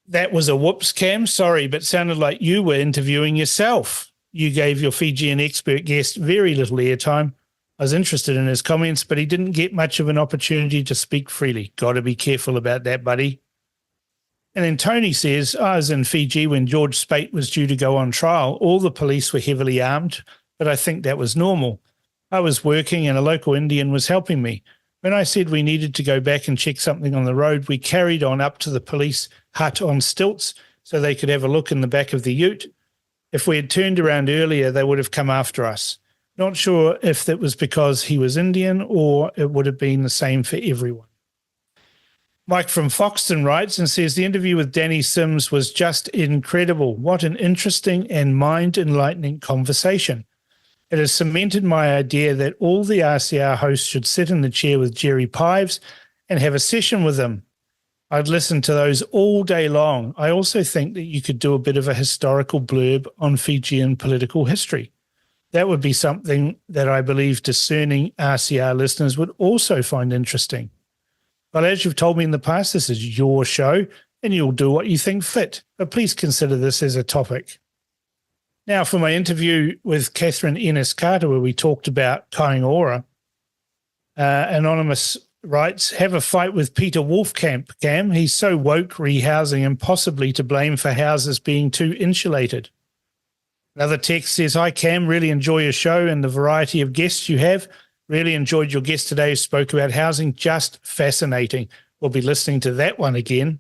That was a whoops, Cam. Sorry, but sounded like you were interviewing yourself. You gave your Fijian expert guest very little airtime. I was interested in his comments, but he didn't get much of an opportunity to speak freely. Got to be careful about that, buddy. And then Tony says, I was in Fiji when George Speight was due to go on trial. All the police were heavily armed, but I think that was normal. I was working and a local Indian was helping me. When I said we needed to go back and check something on the road, we carried on up to the police hut on stilts so they could have a look in the back of the ute. If we had turned around earlier, they would have come after us. Not sure if that was because he was Indian or it would have been the same for everyone. Mike from Foxton writes and says, the interview with Danny Sims was just incredible. What an interesting and mind-enlightening conversation. It has cemented my idea that all the RCR hosts should sit in the chair with Jerry Pives and have a session with him. I'd listen to those all day long. I also think that you could do a bit of a historical blurb on Fijian political history. That would be something that I believe discerning RCR listeners would also find interesting. But as you've told me in the past, this is your show and you'll do what you think fit. But please consider this as a topic. Now for my interview with Catherine Ennis-Carter, where we talked about Kaingaora, Anonymous writes, have a fight with Peter Wolfkamp, Cam. He's so woke rehousing and possibly to blame for houses being too insulated. Another text says, hi, Cam, really enjoy your show and the variety of guests you have. Really enjoyed your guest today who spoke about housing. Just fascinating. We'll be listening to that one again.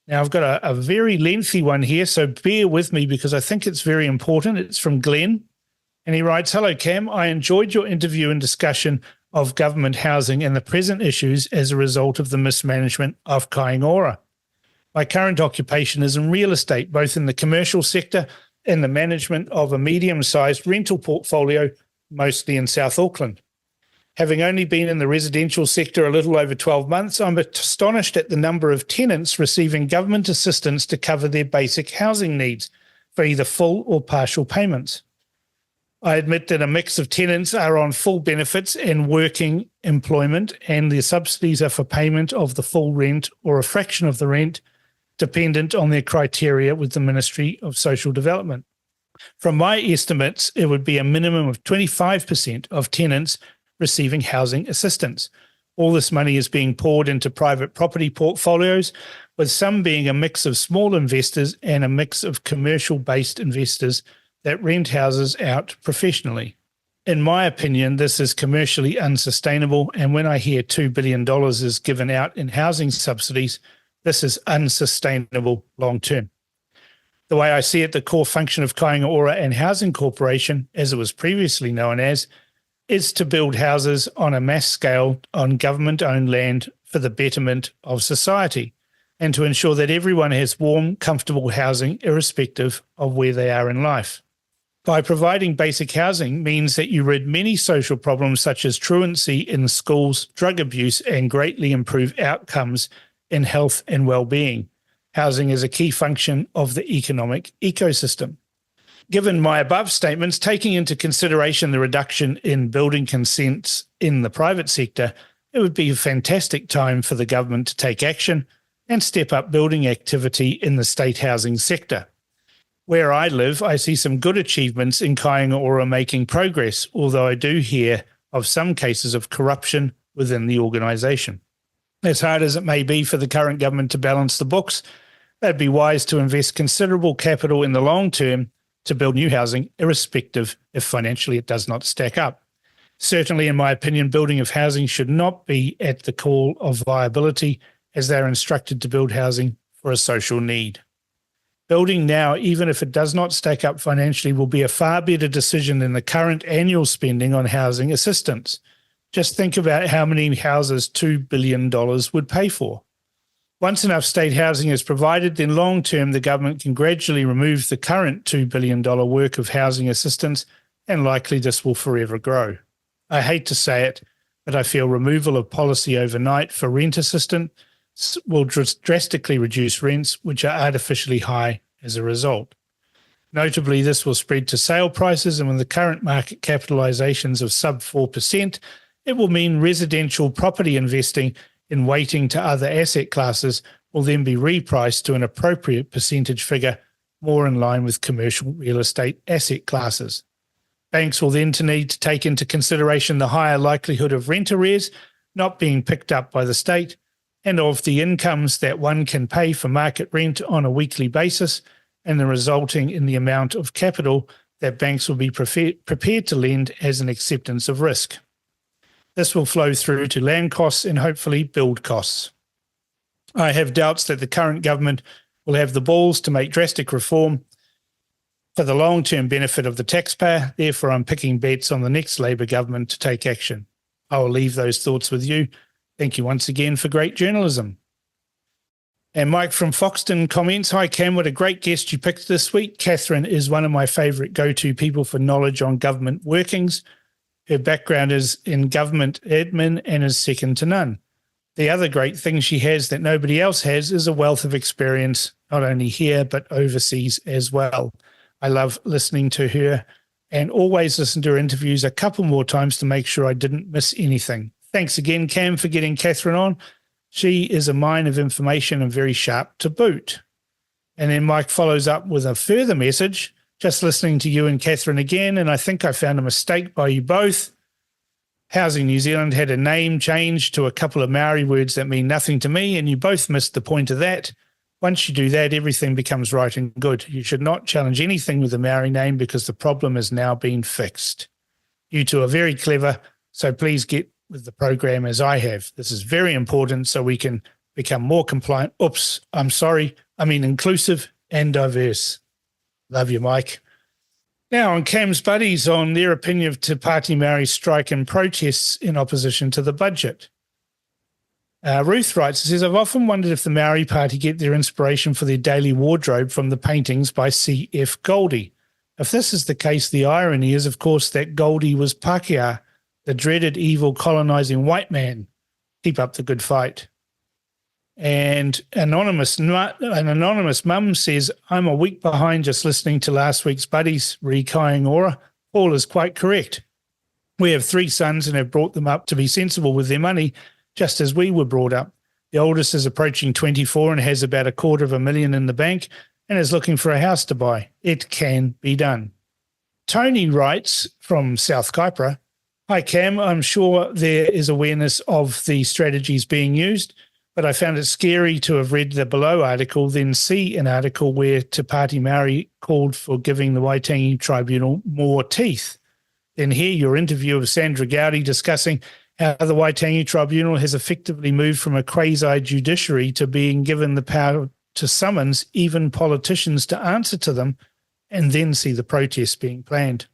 Now, I've got a very lengthy one here, so bear with me because I think it's very important. It's from Glenn, and he writes, hello, Cam. I enjoyed your interview and discussion of government housing and the present issues as a result of the mismanagement of Kaingaora. My current occupation is in real estate, both in the commercial sector and the management of a medium-sized rental portfolio, mostly in South Auckland. Having only been in the residential sector a little over 12 months, I'm astonished at the number of tenants receiving government assistance to cover their basic housing needs for either full or partial payments. I admit that a mix of tenants are on full benefits and working employment, and their subsidies are for payment of the full rent or a fraction of the rent, dependent on their criteria with the Ministry of Social Development. From my estimates, it would be a minimum of 25% of tenants receiving housing assistance. All this money is being poured into private property portfolios, with some being a mix of small investors and a mix of commercial-based investors that rent houses out professionally. In my opinion, this is commercially unsustainable, and when I hear $2 billion is given out in housing subsidies, this is unsustainable long-term. The way I see it, the core function of Kaingaora and Housing Corporation, as it was previously known as, is to build houses on a mass scale on government-owned land for the betterment of society and to ensure that everyone has warm, comfortable housing irrespective of where they are in life. By providing basic housing means that you rid many social problems such as truancy in schools, drug abuse, and greatly improve outcomes in health and well-being. Housing is a key function of the economic ecosystem. Given my above statements, taking into consideration the reduction in building consents in the private sector, it would be a fantastic time for the government to take action and step up building activity in the state housing sector. Where I live, I see some good achievements in Kaingaora making progress, although I do hear of some cases of corruption within the organisation. As hard as it may be for the current government to balance the books, they'd be wise to invest considerable capital in the long term to build new housing, irrespective if financially it does not stack up. Certainly, in my opinion, building of housing should not be at the call of viability, as they are instructed to build housing for a social need. Building now, even if it does not stack up financially, will be a far better decision than the current annual spending on housing assistance. Just think about how many houses $2 billion would pay for. Once enough state housing is provided, then long-term the government can gradually remove the current $2 billion work of housing assistance, and likely this will forever grow. I hate to say it, but I feel removal of policy overnight for rent assistance will drastically reduce rents, which are artificially high as a result. Notably, this will spread to sale prices, and with the current market capitalizations of sub 4%, it will mean residential property investing in weighting to other asset classes will then be repriced to an appropriate percentage figure more in line with commercial real estate asset classes. Banks will then need to take into consideration the higher likelihood of rent arrears not being picked up by the state and of the incomes that one can pay for market rent on a weekly basis, and the resulting in the amount of capital that banks will be prepared to lend as an acceptance of risk. This will flow through to land costs and hopefully build costs. I have doubts that the current government will have the balls to make drastic reform for the long-term benefit of the taxpayer. Therefore, I'm picking bets on the next Labour government to take action. I will leave those thoughts with you. Thank you once again for great journalism. And Mike from Foxton comments, "Hi Cam, what a great guest you picked this week. Catherine is one of my favourite go-to people for knowledge on government workings. Her background is in government admin and is second to none. The other great thing she has that nobody else has is a wealth of experience, not only here, but overseas as well. I love listening to her and always listen to her interviews a couple more times to make sure I didn't miss anything. Thanks again, Cam, for getting Catherine on. She is a mine of information and very sharp to boot." And then Mike follows up with a further message, "Just listening to you and Catherine again, and I think I found a mistake by you both. Housing New Zealand had a name change to a couple of Maori words that mean nothing to me, and you both missed the point of that. Once you do that, everything becomes right and good. You should not challenge anything with a Maori name because the problem has now been fixed. You two are very clever, so please get with the program as I have. This is very important so we can become more compliant. Oops, I'm sorry. I mean inclusive and diverse." Love you, Mike. Now on Cam's buddies on their opinion of Te Pāti Maori strike and protests in opposition to the budget. Ruth writes, says, "I've often wondered if the Maori Party get their inspiration for their daily wardrobe from the paintings by C.F. Goldie. If this is the case, the irony is, of course, that Goldie was Pākehā, the dreaded evil colonising white man. Keep up the good fight." And an anonymous mum says, "I'm a week behind just listening to last week's buddies, Re Kaiongora. Paul is quite correct. We have 3 sons and have brought them up to be sensible with their money, just as we were brought up. The oldest is approaching 24 and has about $250,000 in the bank and is looking for a house to buy. It can be done." Tony writes from South Kaipara, "Hi Cam, I'm sure there is awareness of the strategies being used, but I found it scary to have read the below article, then see an article where Te Pāti Maori called for giving the Waitangi Tribunal more teeth. Then hear your interview of Sandra Gowdy discussing how the Waitangi Tribunal has effectively moved from a quasi-judiciary to being given the power to summons even politicians to answer to them, and then see the protests being planned.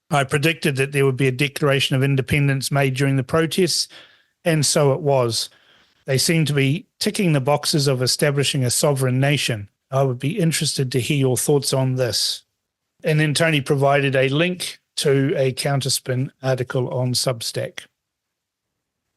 I predicted that there would be a declaration of independence made during the protests, and so it was. They seem to be ticking the boxes of establishing a sovereign nation. I would be interested to hear your thoughts on this." And then Tony provided a link to a Counterspin article on Substack.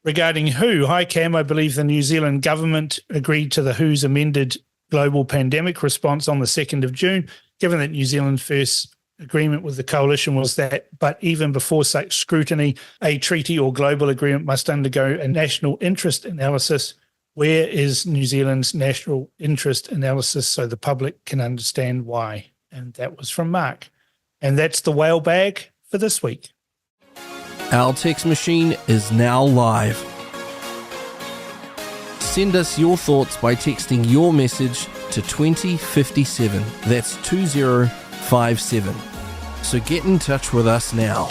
Regarding WHO, "Hi Cam, I believe the New Zealand government agreed to the WHO's amended global pandemic response on the 2nd of June, given that New Zealand's first agreement with the coalition was that, but even before such scrutiny, a treaty or global agreement must undergo a national interest analysis. Where is New Zealand's national interest analysis so the public can understand why?" And that was from Mark. And that's the whale bag for this week. Our text machine is now live. Send us your thoughts by texting your message to 2057. That's 2057. So get in touch with us now.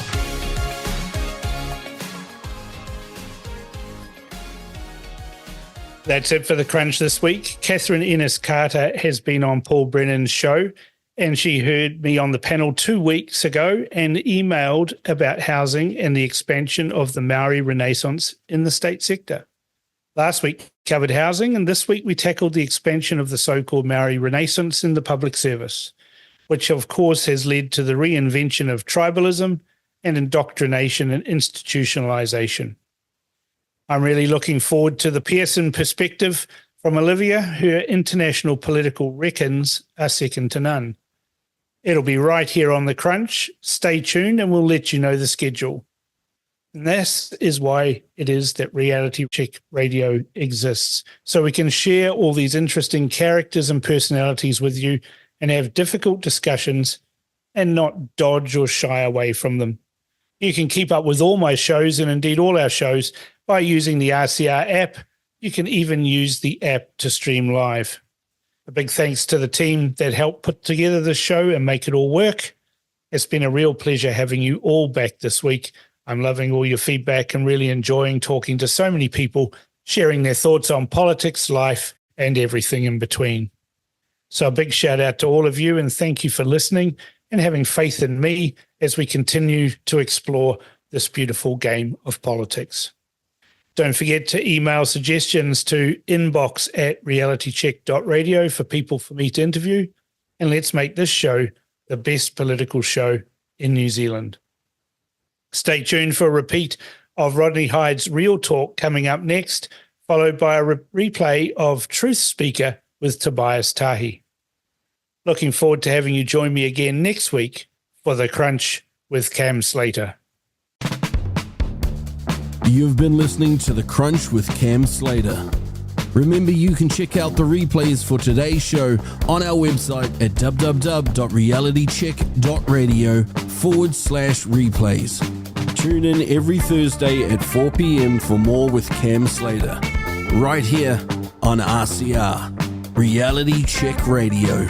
That's it for The Crunch this week. Catherine Ennis-Carter has been on Paul Brennan's show, and she heard me on the panel 2 weeks ago and emailed about housing and the expansion of the Maori Renaissance in the state sector. Last week covered housing, and this week we tackled the expansion of the so-called Maori Renaissance in the public service, which of course has led to the reinvention of tribalism and indoctrination and institutionalization. I'm really looking forward to the Pearson perspective from Olivia. Her international political reckons are second to none. It'll be right here on The Crunch. Stay tuned and we'll let you know the schedule. And this is why it is that Reality Check Radio exists, so we can share all these interesting characters and personalities with you and have difficult discussions and not dodge or shy away from them. You can keep up with all my shows and indeed all our shows by using the RCR app. You can even use the app to stream live. A big thanks to the team that helped put together this show and make it all work. It's been a real pleasure having you all back this week. I'm loving all your feedback and really enjoying talking to so many people, sharing their thoughts on politics, life, and everything in between. So a big shout out to all of you and thank you for listening. and having faith in me as we continue to explore this beautiful game of politics. Don't forget to email suggestions to inbox@realitycheck.radio for people for me to interview, and let's make this show the best political show in New Zealand. Stay tuned for a repeat of Rodney Hyde's Real Talk coming up next, followed by a replay of Truth Speaker with Tobias Tahi. Looking forward to having you join me again next week for The Crunch with Cam Slater. You've been listening to The Crunch with Cam Slater. Remember, you can check out the replays for today's show on our website at www.realitycheck.radio/replays. Tune in every Thursday at 4 p.m. for more with Cam Slater, right here on RCR, Reality Check Radio.